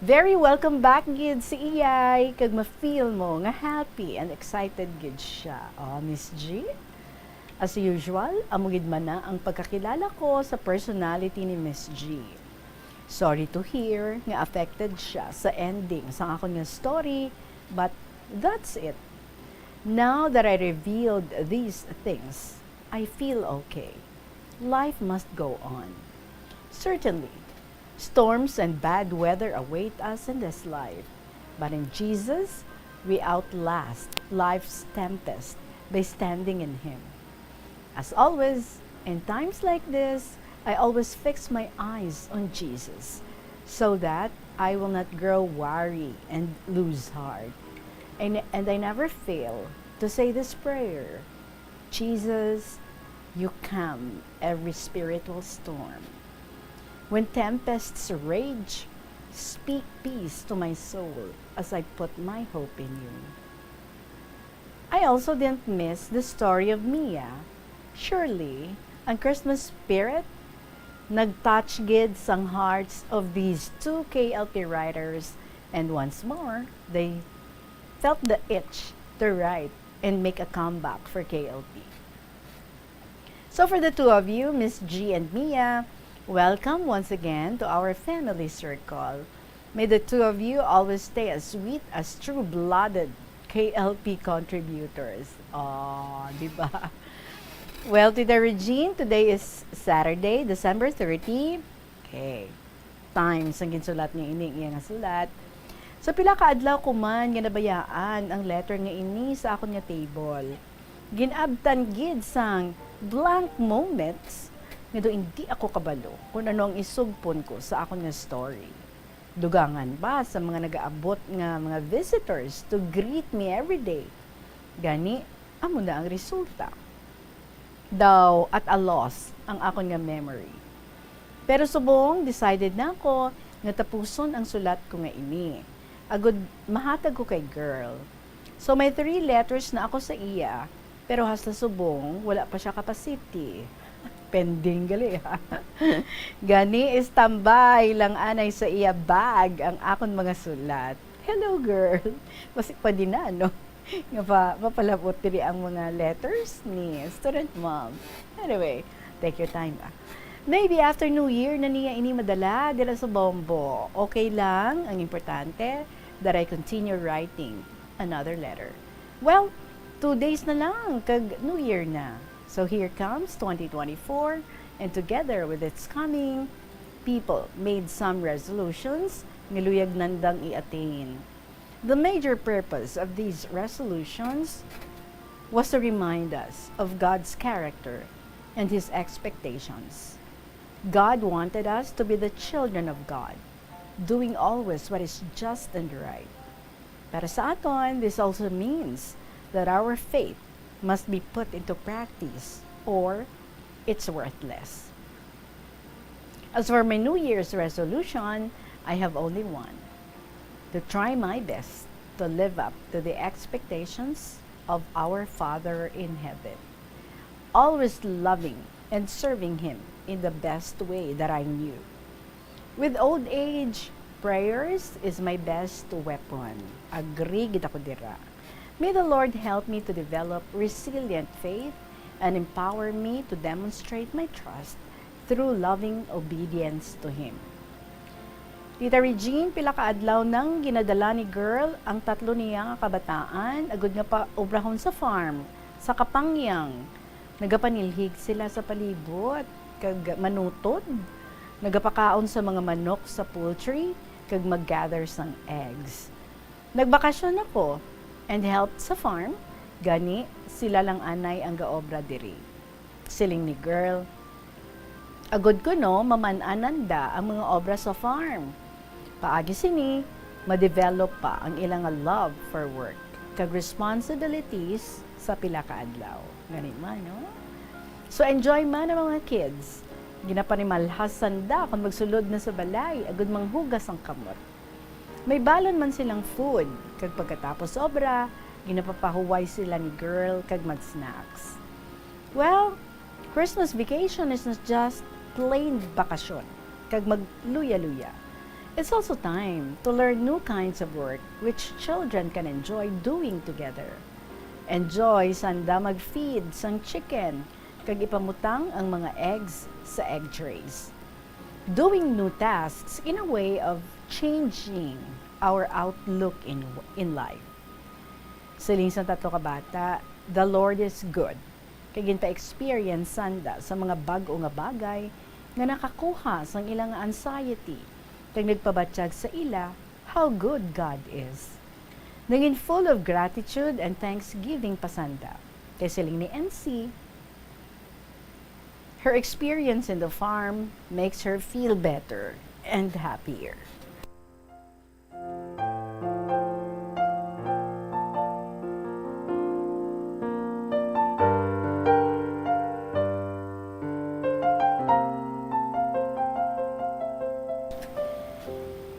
Very welcome back gid si Iyay. Kag ma-feel mo nga happy and excited gid siya. Oh, Miss G. As usual, amo gid man na ang pagkakilala ko sa personality ni Miss G. Sorry to hear nga affected siya sa ending sa akong nga story, but that's it. Now that I revealed these things, I feel okay. Life must go on. Certainly, storms and bad weather await us in this life, but in Jesus, we outlast life's tempest by standing in Him. As always, in times like this, I always fix my eyes on Jesus so that I will not grow weary and lose heart. And I never fail to say this prayer: Jesus, you calm every spiritual storm. When tempests rage, speak peace to my soul as I put my hope in you. I also didn't miss the story of Mia. Surely, ang Christmas spirit nag-touch gid sang hearts of these two KLP writers, and once more, they felt the itch to write and make a comeback for KLP. So for the two of you, Miss G and Mia, welcome once again to our family circle. May the two of you always stay as sweet as true-blooded KLP contributors. Oh, di ba? Well, Tita Regine, today is Saturday, December 30. Okay. Times ang ginsulat niya ini nga sulat. So pila ka adlaw ko man nga nabayaan ang letter nga ini sa akon nga table. Ginabtan gid sang blank moments nga do hindi ako kabalo kung ano ang isugpon ko sa akon nga story. Dugangan ba sa mga nagaabot nga mga visitors to greet me every day? Gani, amo na ang resulta. Daw at a loss ang akon nga memory. Pero subong, decided na ako nga tapuson ang sulat ko nga ini. Agud mahatag ko kay girl. So may 3 letters na ako sa iya, pero hasta subong, wala pa siya capacity. Pending gali ha. Gani is tambay lang anay sa iya bag ang akon mga sulat. Hello girl. Masik pa din na, no? Nga mapalabot diri ang mga letters ni student mom. Anyway, take your time ba. Maybe after New Year na niya ini madala dira sa bombo. Okay lang, ang importante that I continue writing another letter. Well, 2 days na lang kag New Year na. So here comes 2024, and together with its coming, people made some resolutions nga luyag nandang i-attain. The major purpose of these resolutions was to remind us of God's character and His expectations. God wanted us to be the children of God, doing always what is just and right. Para sa aton, this also means that our faith must be put into practice or it's worthless. As for my New Year's resolution, I have only one: to try my best to live up to the expectations of our Father in heaven, always loving and serving Him in the best way that I knew. With old age, prayers is my best weapon. Agree gid ako dira. May the Lord help me to develop resilient faith and empower me to demonstrate my trust through loving obedience to Him. Tita Regine, pila ka adlaw nang ginadala ni girl ang 3 niya nga kabataan agud nga pa obrahon sa farm sa Kapangyang. Nagapanilhig sila sa palibot kag manutod, nagapakaon sa mga manok sa poultry kag maggather sang eggs. Nagbakasyon ako and helped sa farm, gani sila lang anay ang gaobra diri. Siling ni girl, agud ko no maman-ananda ang mga obra sa farm. Paagi sini, ma-develop pa ang ilang love for work, kag responsibilities sa pila ka adlaw. Ganit man, no? So enjoy man ang mga kids. Ginapanimalhas sanda kung magsulod na sa balay, agud manghugas ang kamot. May balon man silang food, kag pagkatapos sobra, ginapapahuway sila ni girl kag mag-snacks. Well, Christmas vacation is not just plain bakasyon, kag magluya-luya. It's also time to learn new kinds of work which children can enjoy doing together. Enjoy sanda mag-feed sang chicken, kag ipamutang ang mga eggs sa egg trays. Doing new tasks in a way of changing our outlook in life. Siling sa tatlo ka bata, the Lord is good. Kay ginpa-experience sanda sa mga bag-o nga bagay nga nakakuha sang ilang anxiety. Kag nagpabatsyag sa ila how good God is. Naging full of gratitude and thanksgiving pasanda. Kay siling ni NC, her experience in the farm makes her feel better and happier.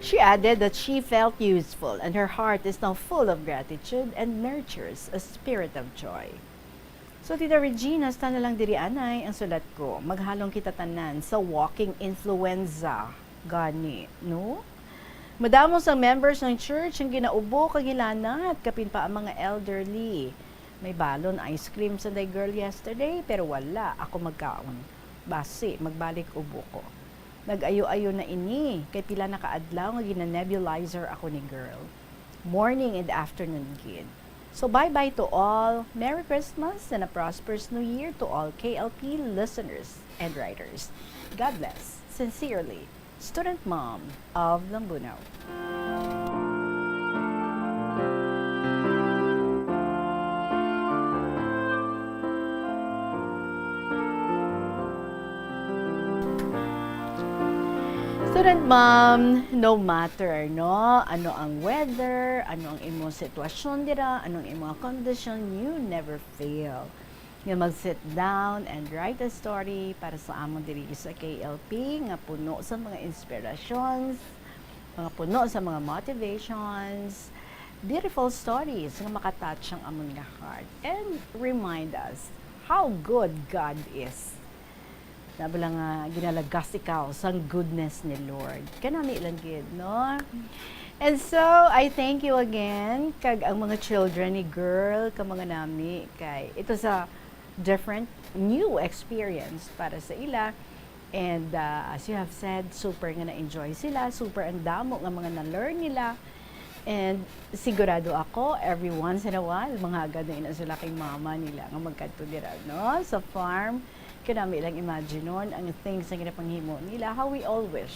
She added that she felt useful and her heart is now full of gratitude and nurtures a spirit of joy. So, Tita Regina, sta na lang diri anay ang sulat ko. Maghalong kita tanan sa walking influenza. Gani, no? Madamos ang members ng church ang ginaubo kagilanat, kapin pa ang mga elderly. May balon ice cream sa day girl yesterday, pero wala ako magkaon. Basi, magbalik ubo ko. Nag-ayo-ayo na ini, kay pila nakaadlaw nga gina-nebulizer ako ni girl. Morning and afternoon gid. So bye-bye to all. Merry Christmas and a prosperous New Year to all KLP listeners and writers. God bless. Sincerely, Student Mom of Lambunaw. Student mom, no matter no ano ang weather, ano ang imong sitwasyon dira, anong imong condition, you never fail. Nga mag-sit down and write a story para sa amon diri sa KLP nga puno sa mga inspirations, mga puno sa mga motivations, beautiful stories nga makatouch ang amon nga heart and remind us how good God is. Nabala nga ginalagas ikaw sa goodness ni Lord. Kanami lang gid, no? And so, I thank you again kag ang mga children ni girl, ka mga nami, kay ito sa different new experience para sa ila. And as you have said, super nga na-enjoy sila, super ang damo nga mga na-learn nila. And sigurado ako, every once in a while, mga agad na ina sila kay mama nila nga magkadto dira, no? Sa farm. Kanami lang imagine ang things na ginapanghimo nila, how we all wish.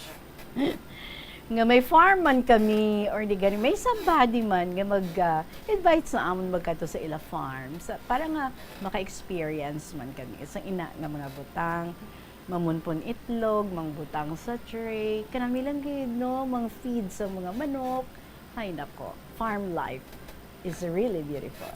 Nga may farm man kami, or di gani, may somebody man nga mag-invite sa amon magkato sa ila farm. Para nga maka-experience man kami. Isang ina nga mga butang, mamunpon itlog, mang butang sa tray. Kanami lang gid, no? Mang feed sa mga manok. Ay nako, farm life is really beautiful.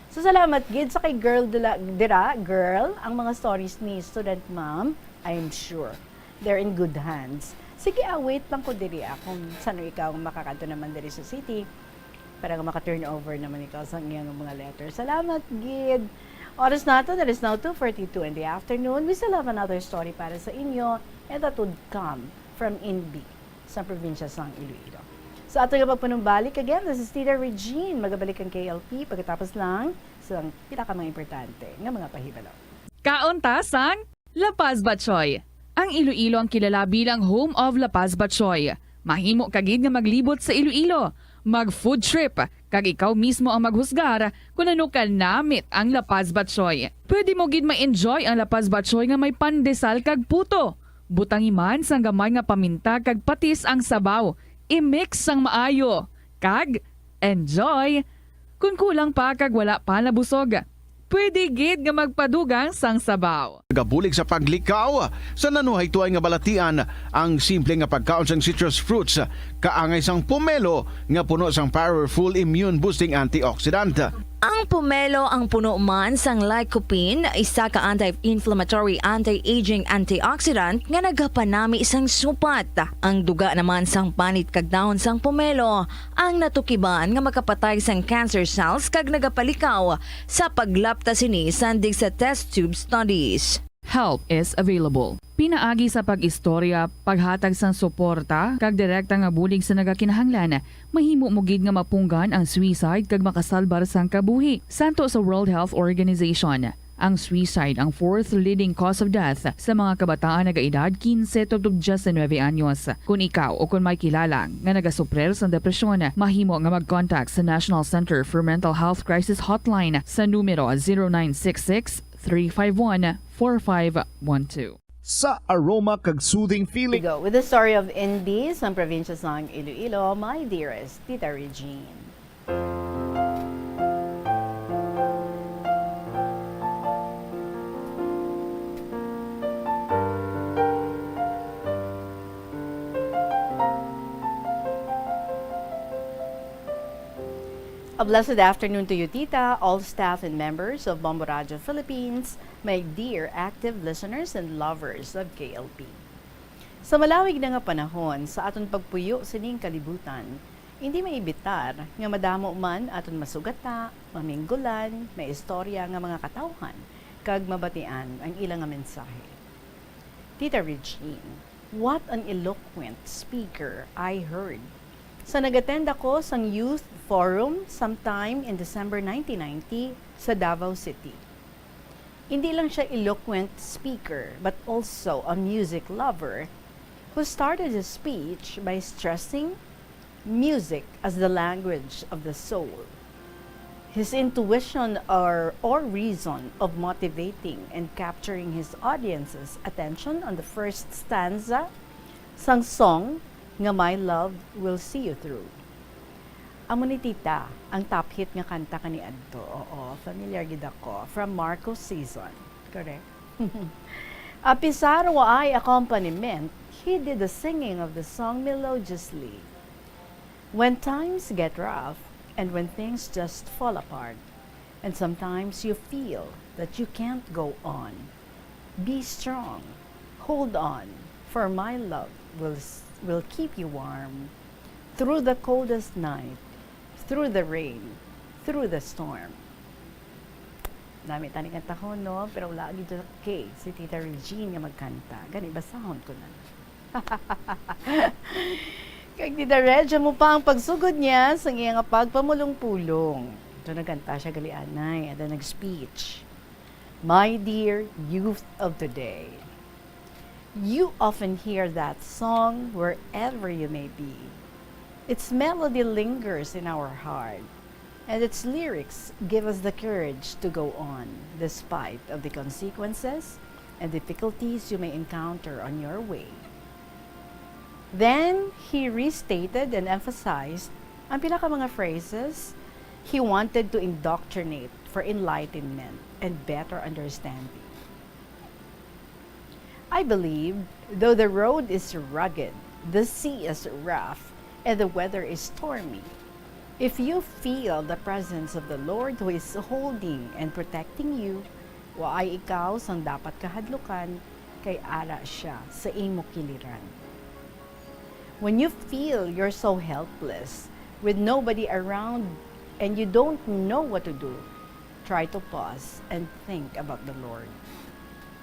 So, salamat gid sa kay girl dira, girl, ang mga stories ni Student Mom, I'm sure they're in good hands. Sige, wait lang ko diri kung saan ikaw makakadto naman diri sa city para maka-turn over naman ikaw sa iyang mga letters. Salamat gid. Oras nato, that is now 2:42 in the afternoon. We still have another story para sa inyo and that would come from Inbi sa probinsya sang Iloilo. So ato nga pagpanumbalik again, this is Tita Regine. Magabalik ang KLP pagkatapos lang sa pinaka mga importante nga mga pahibalo. Kauntasang La Paz Batchoy. Ang Iloilo ang kilala bilang home of La Paz Batchoy. Mahimo kagid nga maglibot sa Iloilo, mag-food trip, kag ikaw mismo ang maghusgar kung ano ka namit ang La Paz Batchoy. Pwede mo gid ma-enjoy ang La Paz Batchoy nga may pandesal kag puto. Butangi man sang gamay nga paminta kag patis ang sabaw. I-mix sang maayo. Kag, enjoy! Kung kulang pa kag wala pa nabusog, pwede gid nga magpadugang sang sabaw. Gabulig sa paglikaw sa nanuhay tuay nga balatian ang simple nga pagkaon sang citrus fruits kaangay sang pomelo nga puno sang powerful immune boosting antioxidant. Ang pomelo ang puno man sang lycopene, isa ka anti-inflammatory, anti-aging antioxidant nga nagapanami sang supat. Ang duga naman sang panit kag dahon sang pomelo ang natukiban nga makapatay sang cancer cells kag nagapalikaw sa paglapta sini sandig sa test tube studies. Help is available. Pinaagi sa pag-istorya, paghatag sang suporta, kag direkta nga bulig sa nagakinahanglan, mahimo mo gid nga mapunggan ang suicide kag makasalbar sang kabuhi. Santo sa World Health Organization, ang suicide ang fourth leading cause of death sa mga kabataan nagaedad 15 to 19 anyos. Kung ikaw o kung may kilala nga nagasuprer sa depresyon, mahimo nga mag-contact sa National Center for Mental Health Crisis Hotline sa numero 0966-351-4512. Sa aroma kag soothing feeling. We go with the story of Indy, sa probinsya sang Iloilo, my dearest Tita Regine. A blessed afternoon to you, Tita, all staff and members of Bombo Radio Philippines, my dear active listeners and lovers of KLP. Sa malawig na nga panahon, sa aton pagpuyo sining kalibutan, hindi maibitar nga madamo man aton masugata, maminggulan, may istorya nga mga katawhan, kag mabatian ang ilang nga mensahe. Tita Regine, what an eloquent speaker I heard. Sa nag-attend ako sa Youth Forum sometime in December 1990 sa Davao City. Hindi lang siya eloquent speaker but also a music lover who started his speech by stressing music as the language of the soul. His intuition or reason of motivating and capturing his audience's attention on the first stanza sang song nga My Love Will See You Through. Amo ni Tita, ang top hit nga kanta kani adto. Oo, familiar gid ako from Marcos season. Correct? Apisar wa ay accompaniment, he did the singing of the song melodiously. When times get rough and when things just fall apart, and sometimes you feel that you can't go on, be strong. Hold on, for my love will keep you warm through the coldest night, through the rain, through the storm. Dami tani kanta ko, no? Pero wala gid kay si Tita Regine nga magkanta. Gani basahon ko na. Kag Tita Reg, mo pa ang pagsugod niya sa iyang pagpamulong-pulong. Ito nagkanta siya galianay at nag-speech. My dear youth of today, you often hear that song wherever you may be. Its melody lingers in our heart, and its lyrics give us the courage to go on, despite of the consequences and difficulties you may encounter on your way. Then, he restated and emphasized ang mga phrases he wanted to indoctrinate for enlightenment and better understanding. I believe, though the road is rugged, the sea is rough, and the weather is stormy, if you feel the presence of the Lord who is holding and protecting you, wa ay ikaw sang dapat kahadlukan, kay ara siya sa imo kiliran. When you feel you're so helpless, with nobody around, and you don't know what to do, try to pause and think about the Lord.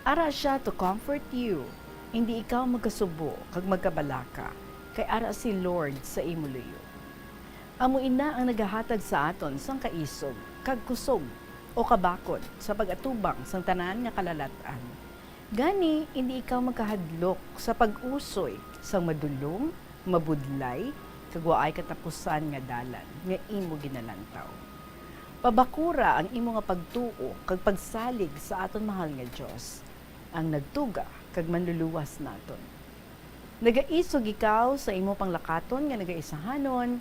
Ara siya to comfort you, hindi ikaw magkasubo kag magkabalaka, kay ara si Lord sa imo luyo. Amo ina ang nagahatag sa aton sang kaisog, kag kusog o kabakod sa pag-atubang sang tanan nga kalalatan. Gani, hindi ikaw magkahadlok sa pag-usoy sang madulong, mabudlay, kag waay katapusan nga dalan nga imo ginalantaw. Pabakura ang imo nga pagtuo kag pagsalig sa aton mahal nga Dios, ang nagtuga kag manluluwas naton. Nagaisog ikaw sa imo panglakaton nga nagaisahanon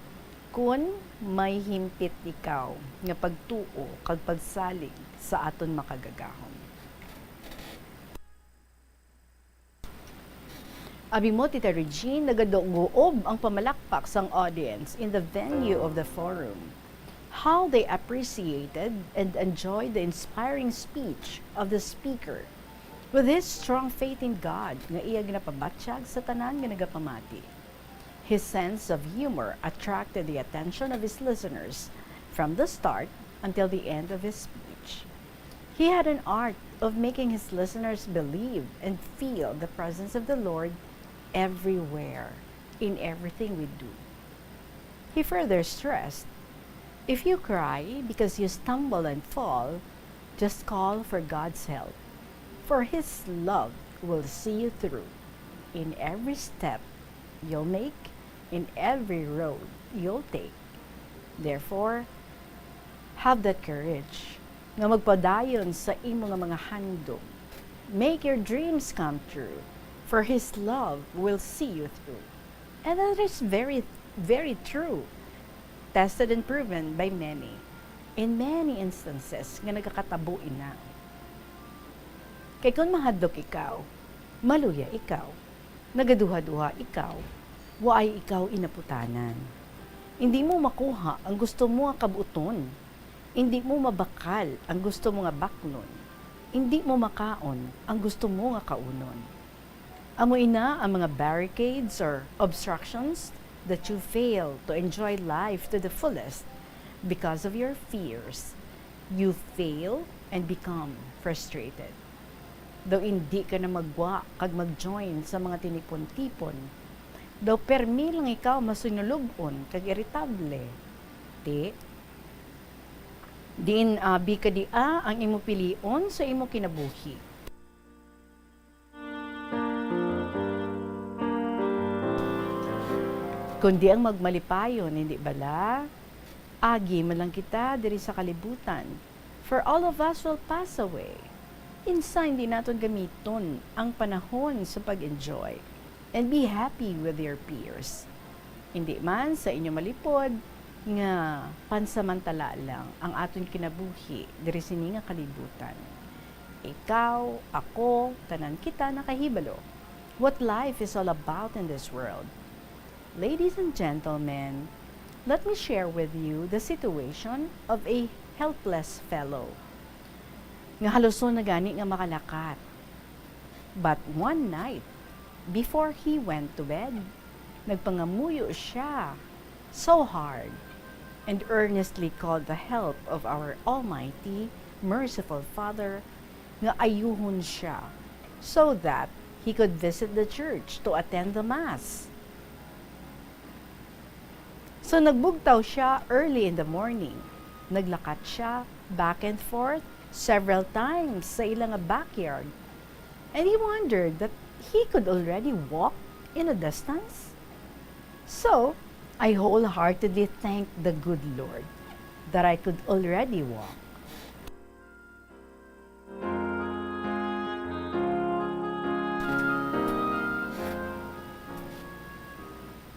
kun may himpit ikaw nga pagtuo kag pagsalig sa aton makagagahom. Abi mo, Tita Regine, nagadugoob ang pamalakpak sang audience in the venue of the forum. how they appreciated and enjoyed the inspiring speech of the speaker with his strong faith in God nga iya ginapabatsyag sa tanan nga nagapamati. His sense of humor attracted the attention of his listeners from the start until the end of his speech. He had an art of making his listeners believe and feel the presence of the Lord everywhere, in everything we do. He further stressed, if you cry because you stumble and fall, just call for God's help, for His love will see you through in every step you'll make, in every road you'll take. Therefore, have that courage nga magpadayon sa imo nga mga handom. Make your dreams come true, for His love will see you through. And that is very, very true. Tested and proven by many. In many instances nga nagkakatabuin na. Kay kung mahadlok ikaw, maluya ikaw, nagaduha-duha ikaw, waay ikaw inaputanan. Hindi mo makuha ang gusto mo nga kabuton. Hindi mo mabakal ang gusto mo nga baklon. Hindi mo makaon ang gusto mo nga kaunon. Amoy na ang mga barricades or obstructions that you fail to enjoy life to the fullest because of your fears. You fail and become frustrated. Daw hindi ka na magwa kag mag-join sa mga tinipon-tipon. Daw permi lang ikaw masunulugon kag irritable. Din abi ka ang imo pilion sa imo kinabuhi. Kundi ang magmalipayon, hindi bala? Agi man lang kita diri sa kalibutan, for all of us will pass away. Insa hindi naton gamiton ang panahon sa pag-enjoy and be happy with your peers. Hindi man sa inyo malipod nga pansamantala lang ang aton kinabuhi diri sini nga kalibutan. Ikaw, ako, tanan kita nakahibalo what life is all about in this world. Ladies and gentlemen, let me share with you the situation of a helpless fellow nga haluson na gani nga makalakat. But one night, before he went to bed, nagpangamuyo siya so hard and earnestly called the help of our Almighty, merciful Father nga ayuhon siya so that he could visit the church to attend the Mass. So nagbugtaw siya early in the morning. Naglakat siya back and forth several times sa ilang backyard. And he wondered that he could already walk in a distance. So, I wholeheartedly thanked the good Lord that I could already walk.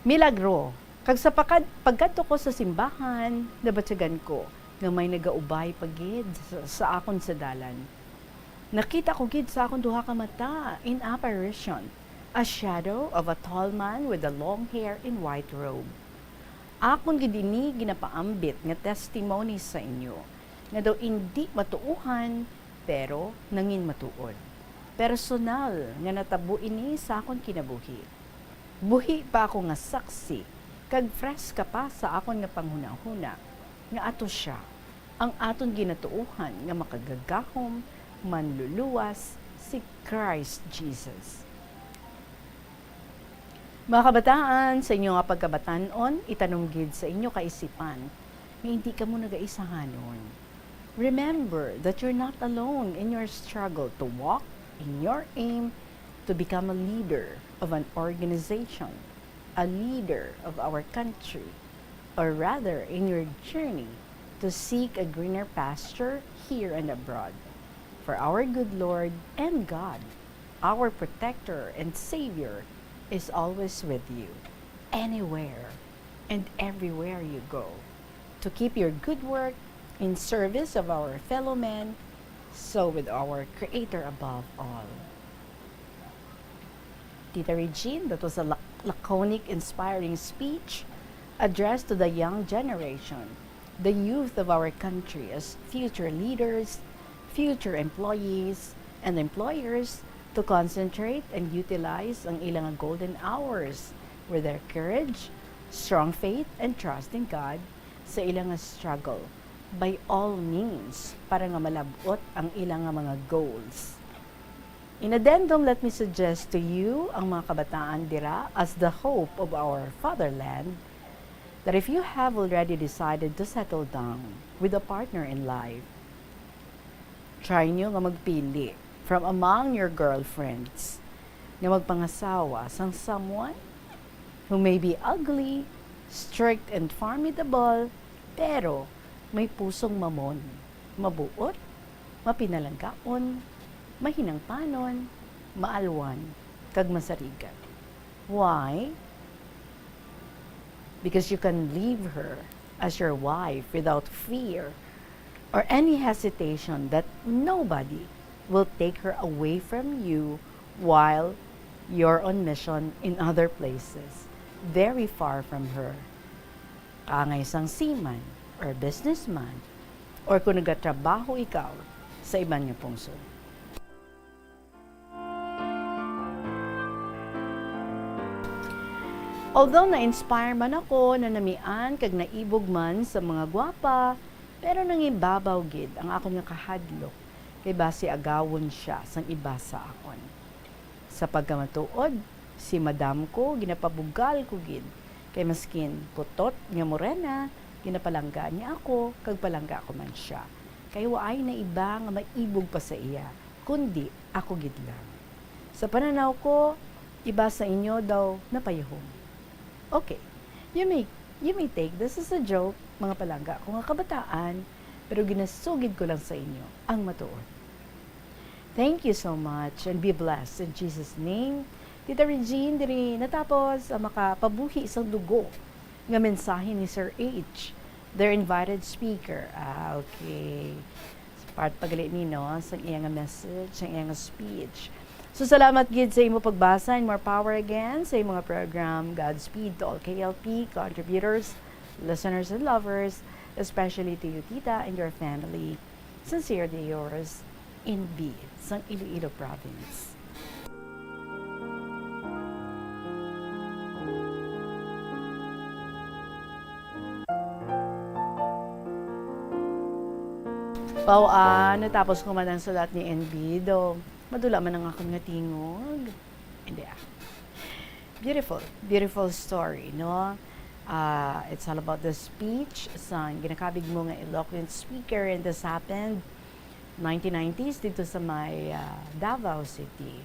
Milagro. Kag sa pagkadto ko sa simbahan, nabatyagan ko nga may nagaubay pagid sa akon sa dalan. Nakita ko gid sa akon duha ka mata in apparition, a shadow of a tall man with the long hair in white robe. Akon gid ini ginapaambit nga testimony sa inyo nga daw hindi matuuhan pero nangin matuod. Personal nga natabo ini sa akon kinabuhi. Buhi pa ako nga saksi kag fresh ka pa sa akon nga panghuna-huna nga ato siya ang aton ginatuuhan nga makagagahom manluluwas si Christ Jesus. Mga kabataan, sa inyo nga pagkabatanon, itanong gid sa inyo kaisipan nga hindi ka mo nagaisahanon. Remember that you're not alone in your struggle to walk in your aim to become a leader of an organization, a leader of our country, or rather in your journey to seek a greener pasture here and abroad. For our good Lord and God, our protector and Savior, is always with you, anywhere and everywhere you go, to keep your good work in service of our fellow men, so with our Creator above all. Tita Regine, that was a laconic, inspiring speech addressed to the young generation the youth of our country as future leaders, future employees, and employers to concentrate and utilize ang ilang golden hours with their courage, strong faith, and trust in God sa ilang struggle by all means para nga malabot ang ilang mga goals. In addendum, let me suggest to you ang mga kabataan dira as the hope of our fatherland that if you have already decided to settle down with a partner in life, try nyo nga magpili from among your girlfriends nga magpangasawa sang someone who may be ugly, strict and formidable, pero may pusong mamon, mabuot, mapinalangkaon, mahinangpanon, maalwan, kag masarigan. Why? Because you can leave her as your wife without fear or any hesitation that nobody will take her away from you while you're on mission in other places, very far from her. Kaangay sang seaman or businessman or kung nagatrabaho ikaw sa ibang niyo pungsod. Although na-inspire man ako na namian kag naibog man sa mga gwapa, pero nangibabaw gid ang akong nga kahadlok kay base agawon siya sang iba sa akon. Sa pagkamatuod, si madam ko ginapabugal ko gid kay maskin putot nga morena, ginapalangga niya ako kag palangga ko man siya. Kay waay na iba nga maibog pa sa iya, kundi ako gid lang. Sa pananaw ko, iba sa inyo daw napayahong. Okay, you may take this as a joke, mga palangga ko nga kabataan, pero ginasugid ko lang sa inyo ang matuod. Thank you so much and be blessed in Jesus' name. Tita Regine, diri natapos ang makapabuhi isang dugo nga mensahe ni Sir H, their invited speaker. Okay. Part pagalit ni no, sa iyang message, sa iyang speech. So salamat gid sa imo pagbasa and more power again sa imo mga program. Godspeed to all KLP contributors, listeners and lovers, especially to you tita and your family. Sincerely yours, NB, sa Iloilo Province. Natapos ko man ang sulat ni NB, do madula man ang akong nga tingog. Hindi Beautiful story, no? It's all about the speech sa ginakabig mo nga eloquent speaker, and this happened 1990s dito sa may Davao City.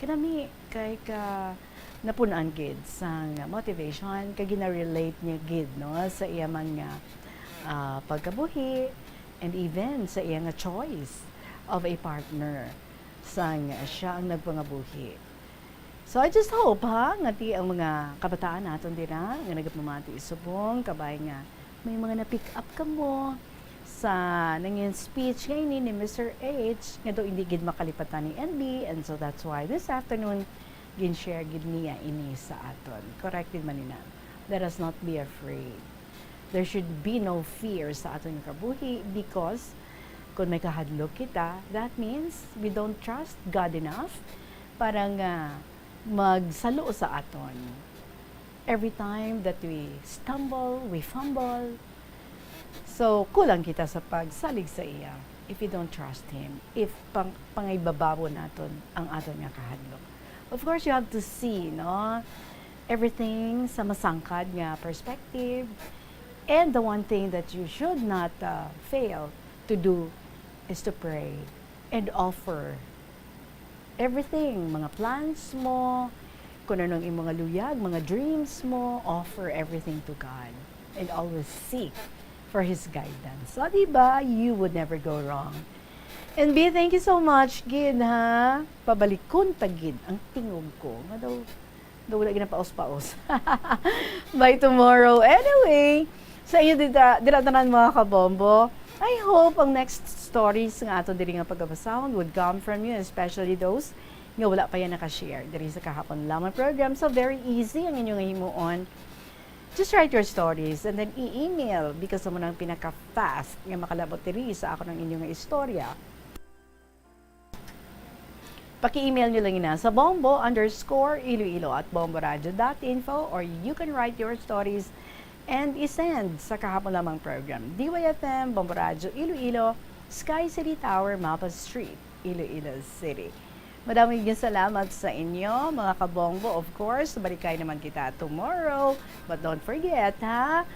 Kanami kay ka napunan gid sa motivation kay gina-relate niya gid no sa iya man nga pagkabuhi and even sa iya nga choice of a partner sa siya ang nagpangabuhi. So I just hope nga ti ang mga kabataan naton dira nga nagapamati isubong kabay nga may mga na-pick up kamo sa nanging speech ngayon ni Mr. H nga do hindi gid makalipatan ni NB, and so that's why this afternoon gin-share gid niya ini sa aton. Corrected man nina. Let us not be afraid. There should be no fear sa aton kabuhi because kung may kahadlok kita, that means we don't trust God enough para nga magsalo sa aton. Every time that we stumble, we fumble. So, kulang kita sa pagsalig sa iya if we don't trust Him, if pangaybababo naton ang aton nga kahadlok. Of course, you have to see, no? Everything sa masangkad nga perspective. And the one thing that you should not fail to do is to pray and offer everything, mga plans mo, kung anong yung mga luyag, mga dreams mo, offer everything to God and always seek for His guidance. So, diba, you would never go wrong. And B, thank you so much, Gid, ha? Pabalikon tagid ang tingog ko. Nga daw wala ginapaos-paos. By tomorrow. Anyway, sa inyo dilatanan mga kabombo, I hope ang next stories nga ato diri nga pagabasahon would come from you, especially those nga wala pa yan nakashare diri sa kahapon lamang program. So very easy ang inyong himuon. Just write your stories and then i-email because mo nang pinaka-fast nga makalabot diri sa ako ng inyong istorya. Paki-email nyo lang ina sa bombo_iloilo@bomboradio.info or you can write your stories and isend sa kahapon lamang program. DYFM, Bombo Radio, Iloilo, Sky City Tower, Mapa Street, Iloilo City. Maraming salamat sa inyo, mga kabongbo. Of course, balikay naman kita tomorrow. But don't forget, ha?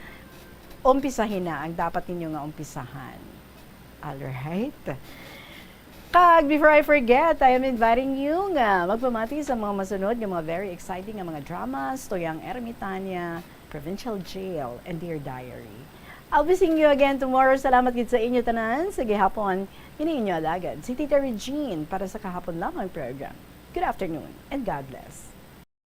Umpisahin na ang dapat ninyo nga umpisahan. Alright? Kag, before I forget, I am inviting you nga magpamati sa mga masunod ng mga very exciting nga mga dramas, Toyang Ermitanya, Provincial Jail, and Dear Diary. I'll be seeing you again tomorrow. Salamat gid sa inyo tanan. Sa gihapon, ini inyo alagad si Tita Regine para sa kahapon lamang program. Good afternoon and God bless.